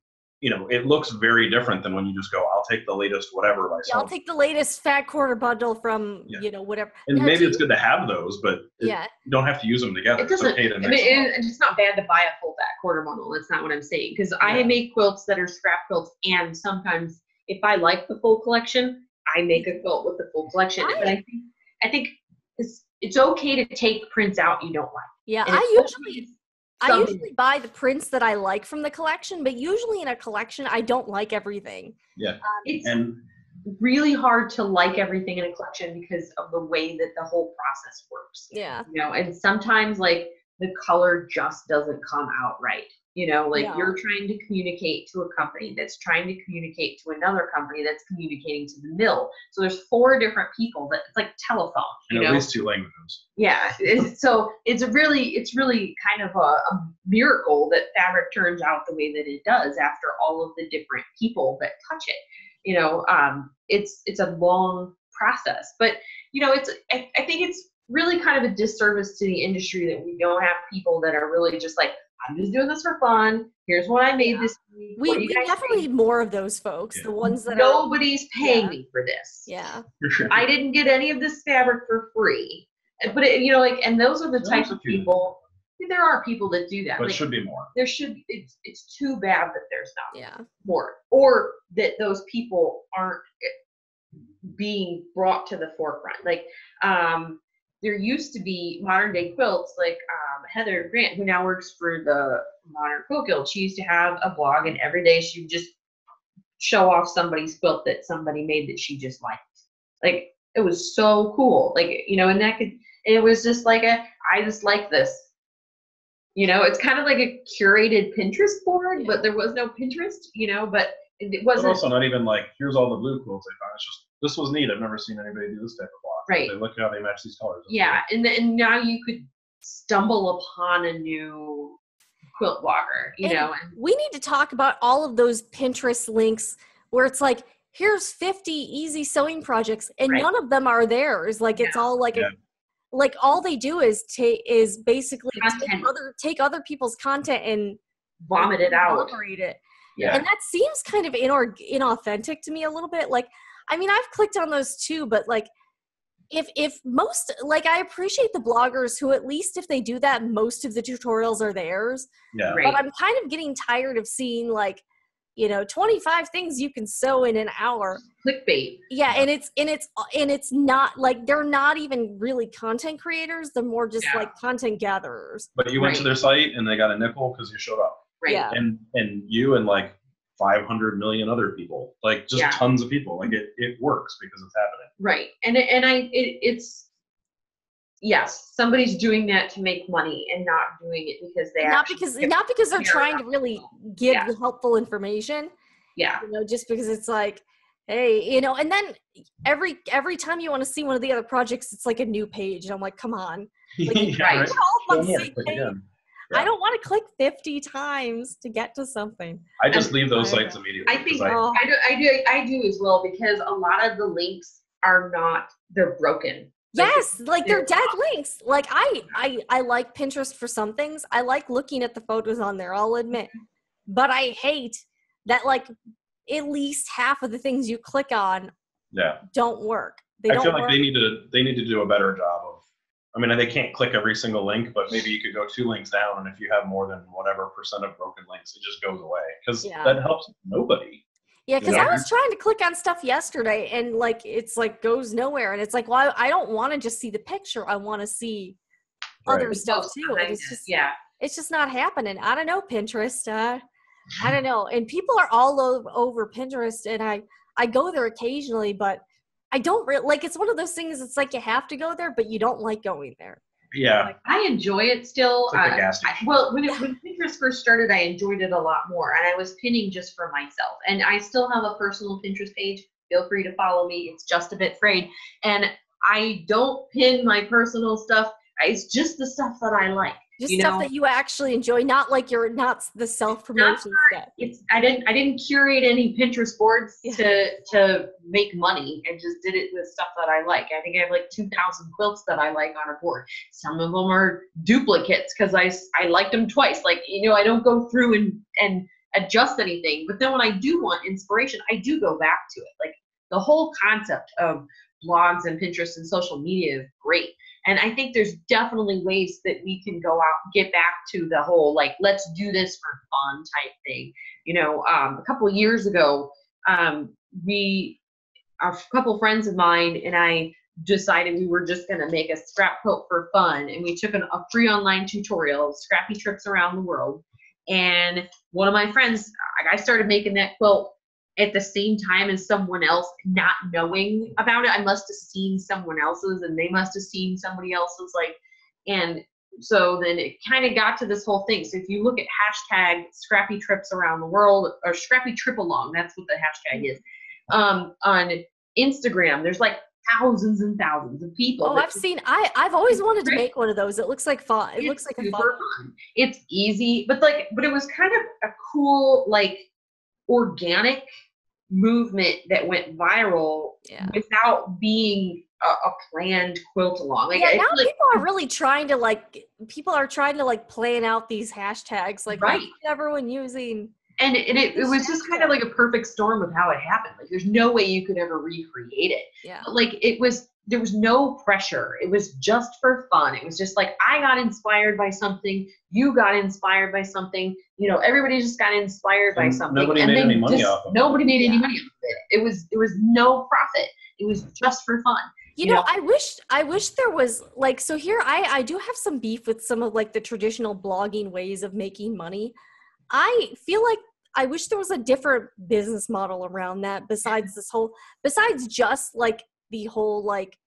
it looks very different than when you just go, I'll take the latest whatever by I'll take the latest fat quarter bundle from, whatever. And now, maybe it's good to have those, but you don't have to use them together. It doesn't, it's okay to mix them up. it's not bad to buy a full fat quarter bundle. That's not what I'm saying. Because I make quilts that are scrap quilts, and sometimes if I like the full collection, I make a quilt with the full collection. But I think it's okay to take prints out you don't like. Yeah, I usually buy the prints that I like from the collection, but usually in a collection, I don't like everything. Yeah, it's really hard to like everything in a collection because of the way that the whole process works. Yeah. And sometimes like the color just doesn't come out right. You're trying to communicate to a company that's trying to communicate to another company that's communicating to the mill. So there's 4 different people that it's like telephone, and at least 2 languages. Yeah. So it's really kind of a miracle that fabric turns out the way that it does after all of the different people that touch it. It's a long process, but I think it's really kind of a disservice to the industry that we don't have people that are really just like, I'm just doing this for fun. Here's what I made this week. We definitely need more of those folks. The ones that nobody's paying me for this. Yeah. I didn't get any of this fabric for free. But and those are the types of people. There are people that do that. But should be more. There should be. It's too bad that there's not more, or that those people aren't being brought to the forefront. Like there used to be modern day quilts, like Heather Grant, who now works for the Modern Quilt Guild. She used to have a blog, and every day she would just show off somebody's quilt that somebody made that she just liked. Like, it was so cool. Like, and it was just like I just like this. It's kind of like a curated Pinterest board, but there was no Pinterest, but it wasn't. But also not even like, here's all the blue quilts I found. It's just, this was neat. I've never seen anybody do this type of block. Right. Look how they match these colors. Yeah, and now you could stumble upon a new quilt blogger, And we need to talk about all of those Pinterest links where it's like, here's 50 easy sewing projects, and none of them are theirs. Like, it's all like like all they do is basically take other people's content and vomit it out, operate it. Yeah. And that seems kind of inauthentic to me a little bit. Like, I mean, I've clicked on those too, but like, if most, like, I appreciate the bloggers who, at least if they do that, most of the tutorials are theirs. Yeah. But I'm kind of getting tired of seeing like, 25 things you can sew in an hour. Clickbait. Yeah, and it's not like, they're not even really content creators. They're more just like content gatherers. But you went to their site and they got a nickel because you showed up. Right. Yeah. And you and like 500 million other people, like just tons of people. Like it works because it's happening. Right. And it's yes, somebody's doing that to make money and not doing it because they not because they're trying to really give the helpful information. Yeah. Just because it's like, hey, and then every time you want to see one of the other projects, it's like a new page. And I'm like, come on. Like, right. All on the same page. I don't want to click 50 times to get to something. I just leave those sites immediately. I think I do as well, because a lot of the links they're broken. Yes, like they're dead links. Like I like Pinterest for some things. I like looking at the photos on there, I'll admit. But I hate that like at least half of the things you click on don't work. I feel like they need to do a better job of, I mean, they can't click every single link, but maybe you could go 2 links down, and if you have more than whatever % of broken links, it just goes away, because that helps nobody. Yeah, because I was trying to click on stuff yesterday, and like it's like goes nowhere, and it's like, well, I don't want to just see the picture. I want to see other stuff too. It's just not happening. I don't know, Pinterest. I don't know, and people are all over Pinterest, and I go there occasionally, but I don't really like. It's one of those things. It's like you have to go there, but you don't like going there. Yeah, I enjoy it still. It's like a gas station. When Pinterest first started, I enjoyed it a lot more, and I was pinning just for myself. And I still have a personal Pinterest page. Feel free to follow me. It's just a bit frayed, and I don't pin my personal stuff. It's just the stuff that I like. Just stuff that you actually enjoy, not like not the self-promotion stuff. I didn't curate any Pinterest boards to make money. I just did it with stuff that I like. I think I have like 2,000 quilts that I like on a board. Some of them are duplicates because I liked them twice. Like, I don't go through and adjust anything. But then when I do want inspiration, I do go back to it. Like, the whole concept of blogs and Pinterest and social media is great. And I think there's definitely ways that we can go out and get back to the whole, like, let's do this for fun type thing. A couple of years ago, a couple friends of mine and I decided we were just going to make a scrap quilt for fun. And we took a free online tutorial of scrappy trips around the world. And one of my friends, I started making that quilt at the same time as someone else, not knowing about it. I must have seen someone else's and they must have seen somebody else's, and so then it kind of got to this whole thing. So if you look at hashtag scrappy trips around the world, or scrappy trip along, that's what the hashtag is, on Instagram, there's like thousands and thousands of people. Oh, I've always wanted to make one of those. It looks like fun. It looks like a fun. It's easy, but it was kind of a cool, like, organic movement that went viral without being a planned quilt along. Now people are really trying to plan out these hashtags, like, right, everyone using. And it was just kind of like a perfect storm of how it happened. Like, there's no way you could ever recreate it. Yeah. Like, there was no pressure. It was just for fun. It was just like, I got inspired by something. You got inspired by something. Everybody just got inspired by something. Nobody made any money off of it. Nobody made any money off of it. It was no profit. It was just for fun. I wish there was, like, so here I do have some beef with some of, like, the traditional blogging ways of making money. I feel like I wish there was a different business model around that besides just, like, the whole, like,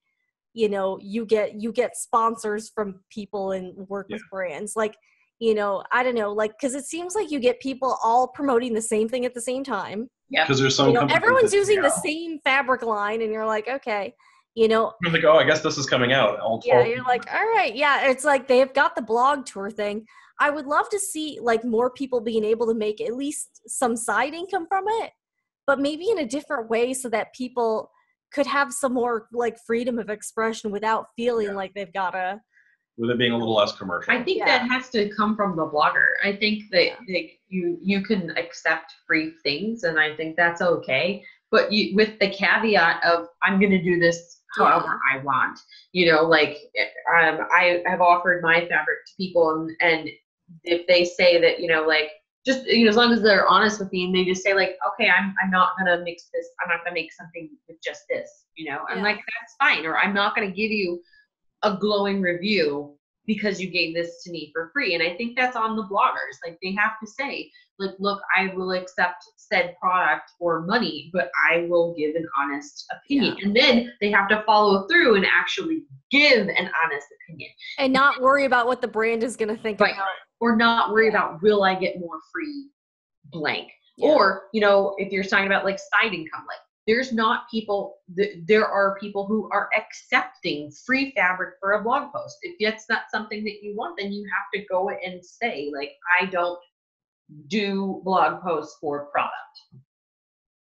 you get sponsors from people and work with brands. Like, I don't know, like, because it seems like you get people all promoting the same thing at the same time. Yeah. Because there's some everyone's using the same fabric line, and you're like, okay, You're like, oh, I guess this is coming out. You're like, all right, yeah. It's like they've got the blog tour thing. I would love to see, like, more people being able to make at least some side income from it, but maybe in a different way so that people could have some more, like, freedom of expression without feeling like they've got to. With it being a little less commercial. I think that has to come from the blogger. I think that you can accept free things, and I think that's okay. But with the caveat of, I'm going to do this however I want. I have offered my fabric to people, and if they say that, just, as long as they're honest with me and they just say, like, okay, I'm not going to mix this. I'm not going to make something with just this, I'm like, that's fine. Or I'm not going to give you a glowing review because you gave this to me for free. And I think that's on the bloggers. Like, they have to say, like, look, I will accept said product for money, but I will give an honest opinion. And then they have to follow through and actually give an honest opinion. And not worry about what the brand is going to think about. Or not worry about, will I get more free blank? Or, if you're talking about, like, side income, like, there are people who are accepting free fabric for a blog post. If that's not something that you want, then you have to go and say, like, I don't do blog posts for product.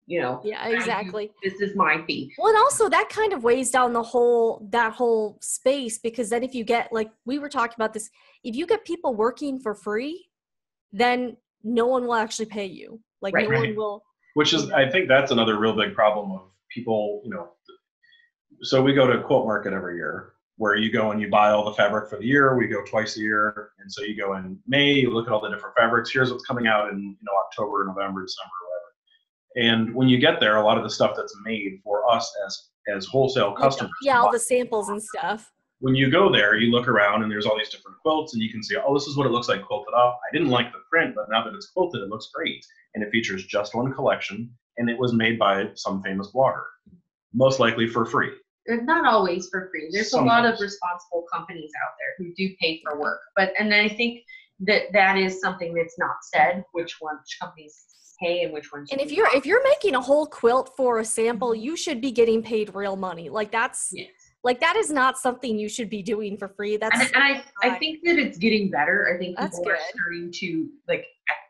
Yeah, exactly. This is my fee. Well, and also that kind of weighs down that whole space, because then if you get, like, we were talking about this, if you get people working for free, then no one will actually pay you. Like, no one will. Which is, I think that's another real big problem of people, so we go to Quilt Market every year, where you go and you buy all the fabric for the year. We go twice a year. And so you go in May, you look at all the different fabrics. Here's what's coming out in, October, November, December, whatever. And when you get there, a lot of the stuff that's made for us as wholesale customers. Yeah, all the samples and stuff. When you go there, you look around and there's all these different quilts, and you can see, oh, this is what it looks like quilted up. I didn't like the print, but now that it's quilted, it looks great. And it features just one collection, and it was made by some famous blogger, most likely for free. Not always for free. There's a lot of responsible companies out there who do pay for work. And I think that is something that's not said, which companies pay and which ones. And if you're making a whole quilt for a sample, you should be getting paid real money. Like, that's Like that is not something you should be doing for free. That's and I think that it's getting better. I think That's people are good. starting to like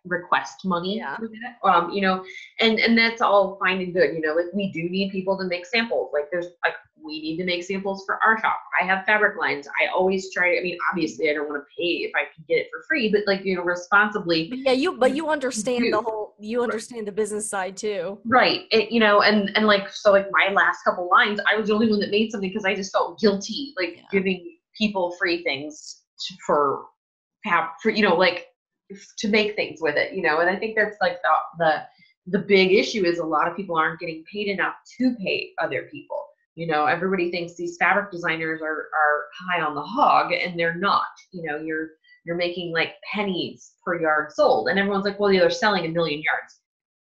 request money Yeah. for that. You know, and that's all fine and good. You know, like we do need people to make samples. Like there's like we need to make samples for our shop. I have fabric lines. I always try. I mean, obviously, I don't want to pay if I can get it for free, but like you know, responsibly. But yeah, you understand do. you understand the business side too. Right. You know, and like, so like my last couple lines, I was the only one that made something because I just felt guilty, like giving people free things for, you know, like to make things with it, you know, and I think that's like the big issue is a lot of people aren't getting paid enough to pay other people. You know, everybody thinks these fabric designers are high on the hog, and they're not. You know, you're making like pennies per yard sold, and everyone's like, well, they're selling 1 million yards.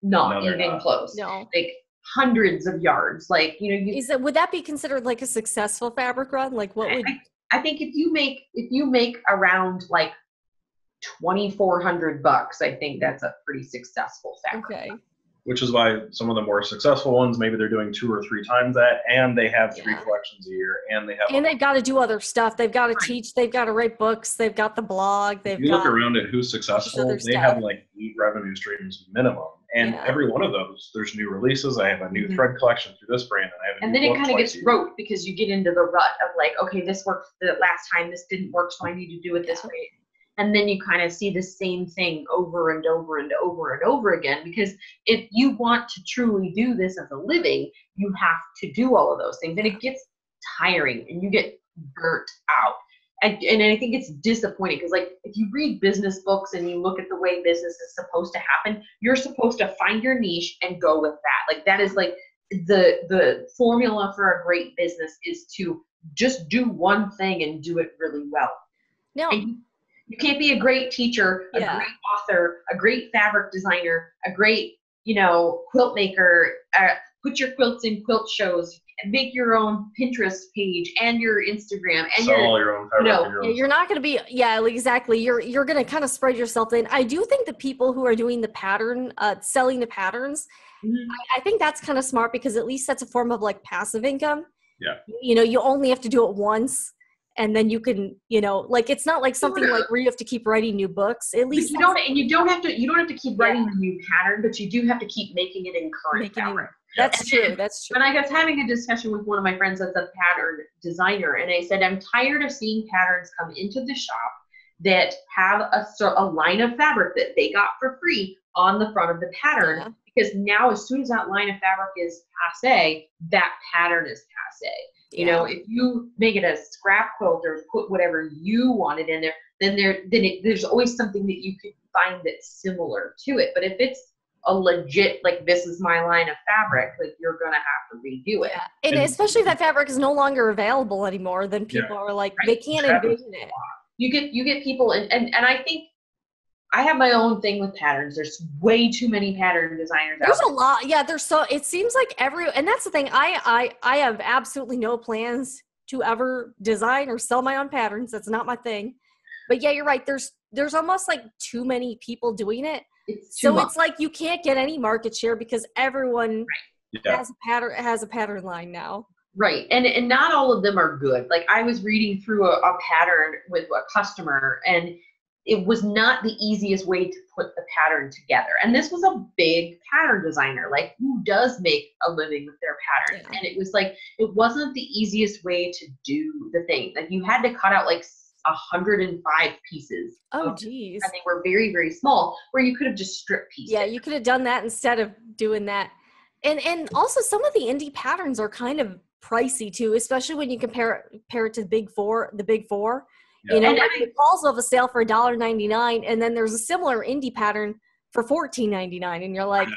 Not even close. No. Like hundreds of yards. Like, you know, would that be considered like a successful fabric run? Like what would I think if you make around like $2,400, I think that's a pretty successful fabric. Okay. Which is why some of the more successful ones, maybe they're doing 2 or 3 times that, and they have 3 collections a year, and they've got to do other stuff. They've got to teach. They've got to write books. They've got the blog. If you look around at who's successful, they have like 8 revenue streams minimum, and every one of those, there's new releases. I have a new thread collection through this brand, and I have a and new then it book kind of twice gets a year. rote because you get into the rut of like, okay, this worked the last time, this didn't work, so I need to do it this way. And then you kind of see the same thing over and over and over and over again, because if you want to truly do this as a living, you have to do all of those things, and it gets tiring and you get burnt out. And I think it's disappointing because like if you read business books and you look at the way business is supposed to happen, you're supposed to find your niche and go with that. Like that is like the formula for a great business is to just do one thing and do it really well. No. You can't be a great teacher, a great author, a great fabric designer, a great, you know, quilt maker, put your quilts in quilt shows, and make your own Pinterest page and your Instagram and sell all your own fabric. You're not going to be, exactly. You're going to kind of spread yourself thin. I do think the people who are doing the pattern, selling the patterns, I think that's kind of smart because at least that's a form of like passive income. Yeah. You know, you only have to do it once. And then you can, you know, like it's not like something like where you have to keep writing new books. At least you don't have to keep writing a new pattern, but you do have to keep making it in current fabric. That's true. That's true. And I was having a discussion with one of my friends that's a pattern designer, and I said, I'm tired of seeing patterns come into the shop that have a line of fabric that they got for free on the front of the pattern, because now as soon as that line of fabric is passé, that pattern is passé. You know, if you make it a scrap quilt or put whatever you wanted in there, then there's always something that you can find that's similar to it. But if it's a legit, like this is my line of fabric, like you're gonna have to redo it. And especially if that fabric is no longer available anymore, then people are like they can't envision it. You get people, and I think I have my own thing with patterns. There's way too many pattern designers out there. There's a lot. Yeah, it seems like and that's the thing. I have absolutely no plans to ever design or sell my own patterns. That's not my thing. But yeah, you're right. There's almost like too many people doing it. It's like you can't get any market share because everyone has a pattern line now. Right. And not all of them are good. Like I was reading through a pattern with a customer, and it was not the easiest way to put the pattern together. And this was a big pattern designer, like who does make a living with their patterns. And it was like, it wasn't the easiest way to do the thing. Like you had to cut out like 105 pieces. Oh, geez. And they were very, very small, where you could have just stripped pieces. Yeah, you could have done that instead of doing that. And also some of the indie patterns are kind of pricey too, especially when you compare it to the big four. Yeah. You know, like the calls of a sale for $1.99, and then there's a similar indie pattern for $14.99, and you're like,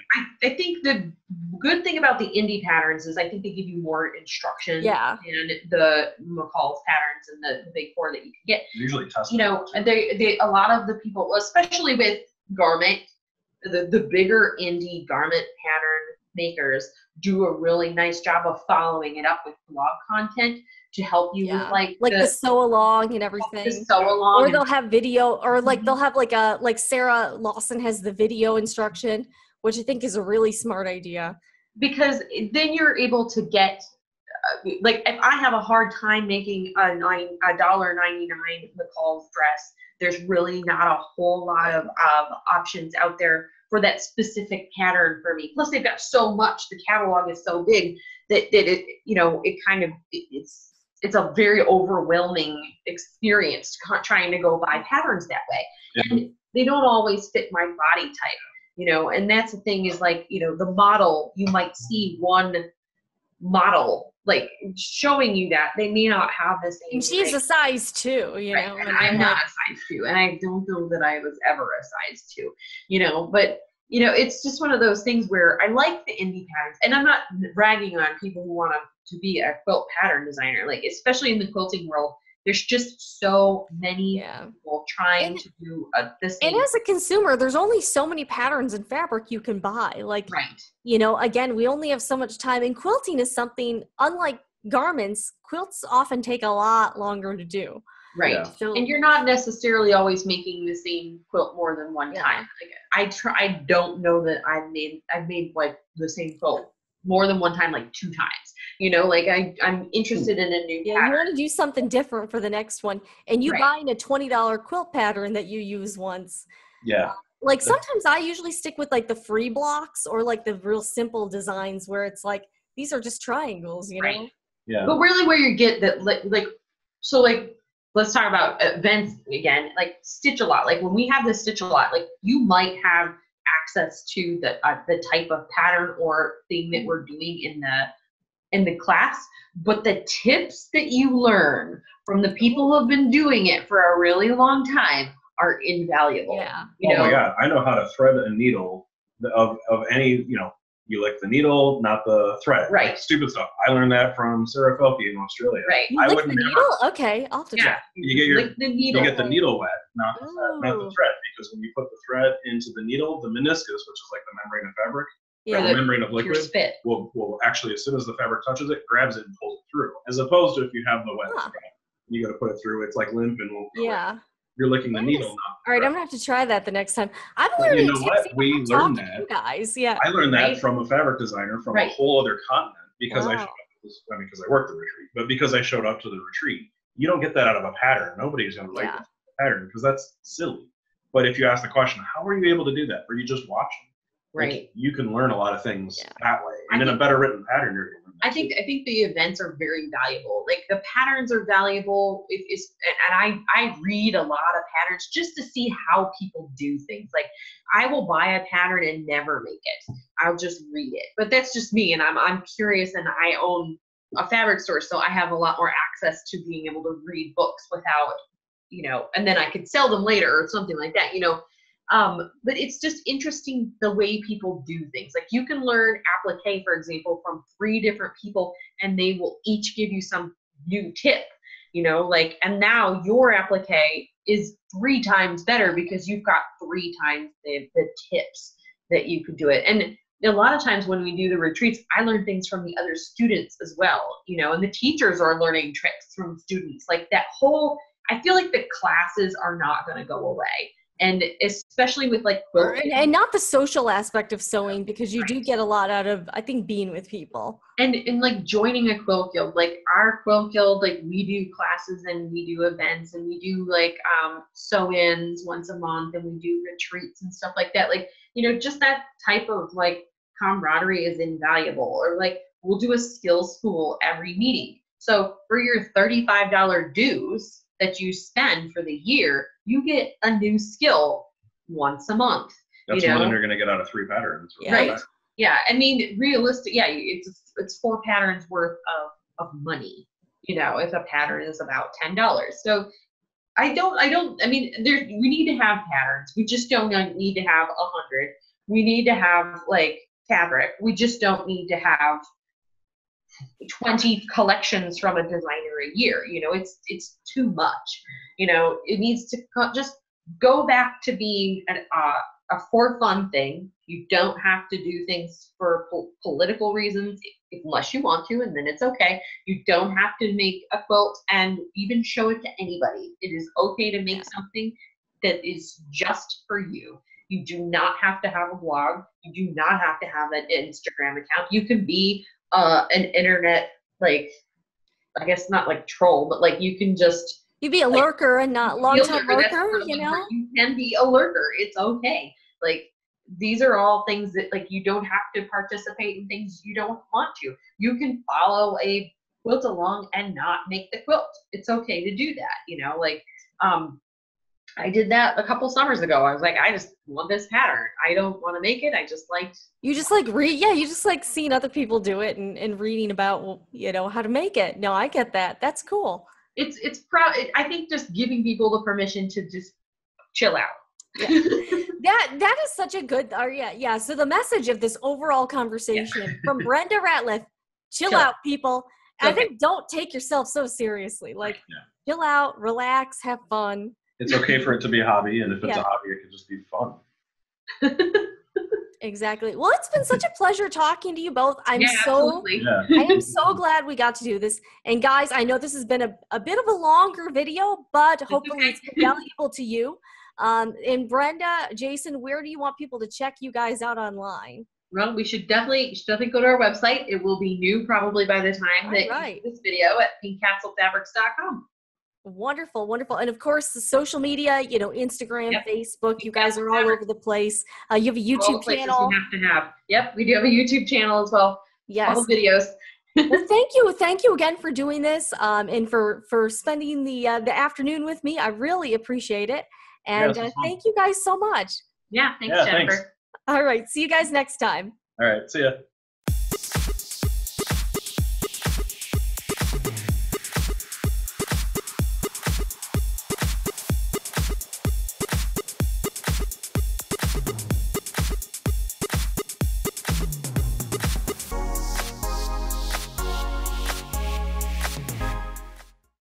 I think the good thing about the indie patterns is I think they give you more instruction than the McCall's patterns and the big four that you can get. Usually, you know, they a lot of the people, especially with garment, the bigger indie garment pattern makers do a really nice job of following it up with blog content to help you with like the sew along and everything. Or they'll have video, or like they'll have like Sarah Lawson has the video instruction, which I think is a really smart idea. Because then you're able to get like if I have a hard time making a $1.99 McCall's dress, there's really not a whole lot of options out there for that specific pattern for me. Plus, they've got so much. The catalog is so big that it, you know, it kind of it's a very overwhelming experience trying to go buy patterns that way, and they don't always fit my body type. You know, and that's the thing is like, you know, the model, you might see one model like showing you that they may not have the same. And she's a size 2, you know. And I'm not a size 2, and I don't know that I was ever a size 2, you know, but you know, it's just one of those things where I like the indie patterns, and I'm not ragging on people who want to be a quilt pattern designer, like especially in the quilting world. There's just so many people trying to do the same. And as a consumer, there's only so many patterns and fabric you can buy. Like, you know, again, we only have so much time. And quilting is something, unlike garments, quilts often take a lot longer to do. Right. Yeah. So, and you're not necessarily always making the same quilt more than one time. Like, I don't know that I've made like the same quilt more than one time, like 2 times. You know, like I'm interested in a new pattern. You want to do something different for the next one. And you buying a $20 quilt pattern that you use once. Yeah. Like sometimes I usually stick with like the free blocks or like the real simple designs where it's like, these are just triangles, you know? Yeah. But really where you get that, like, so like, let's talk about events again, like stitch a lot. Like when we have this stitch a lot, like you might have access to the type of pattern or thing that we're doing in the class, but the tips that you learn from the people who have been doing it for a really long time are invaluable. Yeah. You know? My God, I know how to thread a needle of any, you know, you lick the needle, not the thread. Right. Like stupid stuff. I learned that from Sarah Felke in Australia. Right. You lick the needle? Okay, I'll have to try. You get the needle wet, not the thread, because when you put the thread into the needle, the meniscus, which is like the membrane of fabric, or the membrane of liquid, will actually, as soon as the fabric touches it, grabs it and pulls it through. As opposed to if you have the wet thread, you got to put it through. It's like limp and won't go. You're licking the needle. All right, I'm gonna have to try that the next time. I'm learning. You know what? We learned that. You guys, yeah. I learned that from a fabric designer from a whole other continent because I showed up. Because I worked the retreat, but because I showed up to the retreat, you don't get that out of a pattern. Nobody's gonna like a pattern because that's silly. But if you ask the question, how are you able to do that? Or you just watching? Right. Like, you can learn a lot of things that way, and in a better written pattern, you're going to learn that I think the events are very valuable. Like the patterns are valuable. And I read a lot of patterns just to see how people do things. Like I will buy a pattern and never make it. I'll just read it. But that's just me, and I'm curious, and I own a fabric store, so I have a lot more access to being able to read books without, you know, and then I could sell them later or something like that, you know. But it's just interesting the way people do things. Like you can learn applique, for example, from 3 different people, and they will each give you some new tip, you know, like, and now your applique is 3 times better because you've got 3 times the tips that you could do it. And a lot of times when we do the retreats, I learn things from the other students as well, you know, and the teachers are learning tricks from students. Like that whole, I feel like the classes are not going to go away. And especially with like quilting. And not the social aspect of sewing, because you do get a lot out of, I think, being with people. And like joining a quilt guild, like our quilt guild, like we do classes and we do events and we do like sew-ins once a month and we do retreats and stuff like that. Like, you know, just that type of like camaraderie is invaluable. Or like we'll do a skills school every meeting. So for your $35 dues that you spend for the year, you get a new skill once a month. That's more than you're going to get out of 3 patterns. Right. Yeah. I mean, realistic. Yeah. It's 4 patterns worth of money, you know, if a pattern is about $10. So I mean, we need to have patterns. We just don't need to have 100. We need to have like fabric. We just don't need to have 20 collections from a designer a year. You know, it's too much. You know, it needs to just go back to being a for fun thing. You don't have to do things for political reasons unless you want to, and then it's okay. You don't have to make a quilt and even show it to anybody. It is okay to make something that is just for you. You do not have to have a blog. You do not have to have an Instagram account. You can be an internet like, I guess not like troll, but like you can just You be a lurker and not long-time lurker, you know? You can be a lurker. It's okay. Like, these are all things that, like, you don't have to participate in things you don't want to. You can follow a quilt along and not make the quilt. It's okay to do that, you know? Like, I did that a couple summers ago. I was like, I just want this pattern. I don't want to make it. I just liked. You just like you just like seeing other people do it and reading about, well, you know, how to make it. No, I get that. That's cool. I think just giving people the permission to just chill out. Yeah. that is such a good, yeah. So the message of this overall conversation from Brenda Ratliff, chill out, people. Okay. I think don't take yourself so seriously. Like, chill out, relax, have fun. It's okay for it to be a hobby, and if it's a hobby, it can just be fun. Exactly. Well, it's been such a pleasure talking to you both. I am so glad we got to do this. And guys, I know this has been a bit of a longer video, but hopefully it's been valuable to you. And Brenda, Jason, where do you want people to check you guys out online? Well, we should definitely go to our website. It will be new probably by the time that you see this video at pinkcastlefabrics.com. Wonderful, wonderful. And of course, the social media, you know, Instagram, Facebook, you guys are all over the place. You have a YouTube channel. We have to have. Yep, we do have a YouTube channel as well. Yes. All the videos. Well, thank you again for doing this, and for spending the afternoon with me. I really appreciate it. And thank you guys so much. Yeah, thanks, Jennifer. Thanks. All right, see you guys next time. All right, see ya.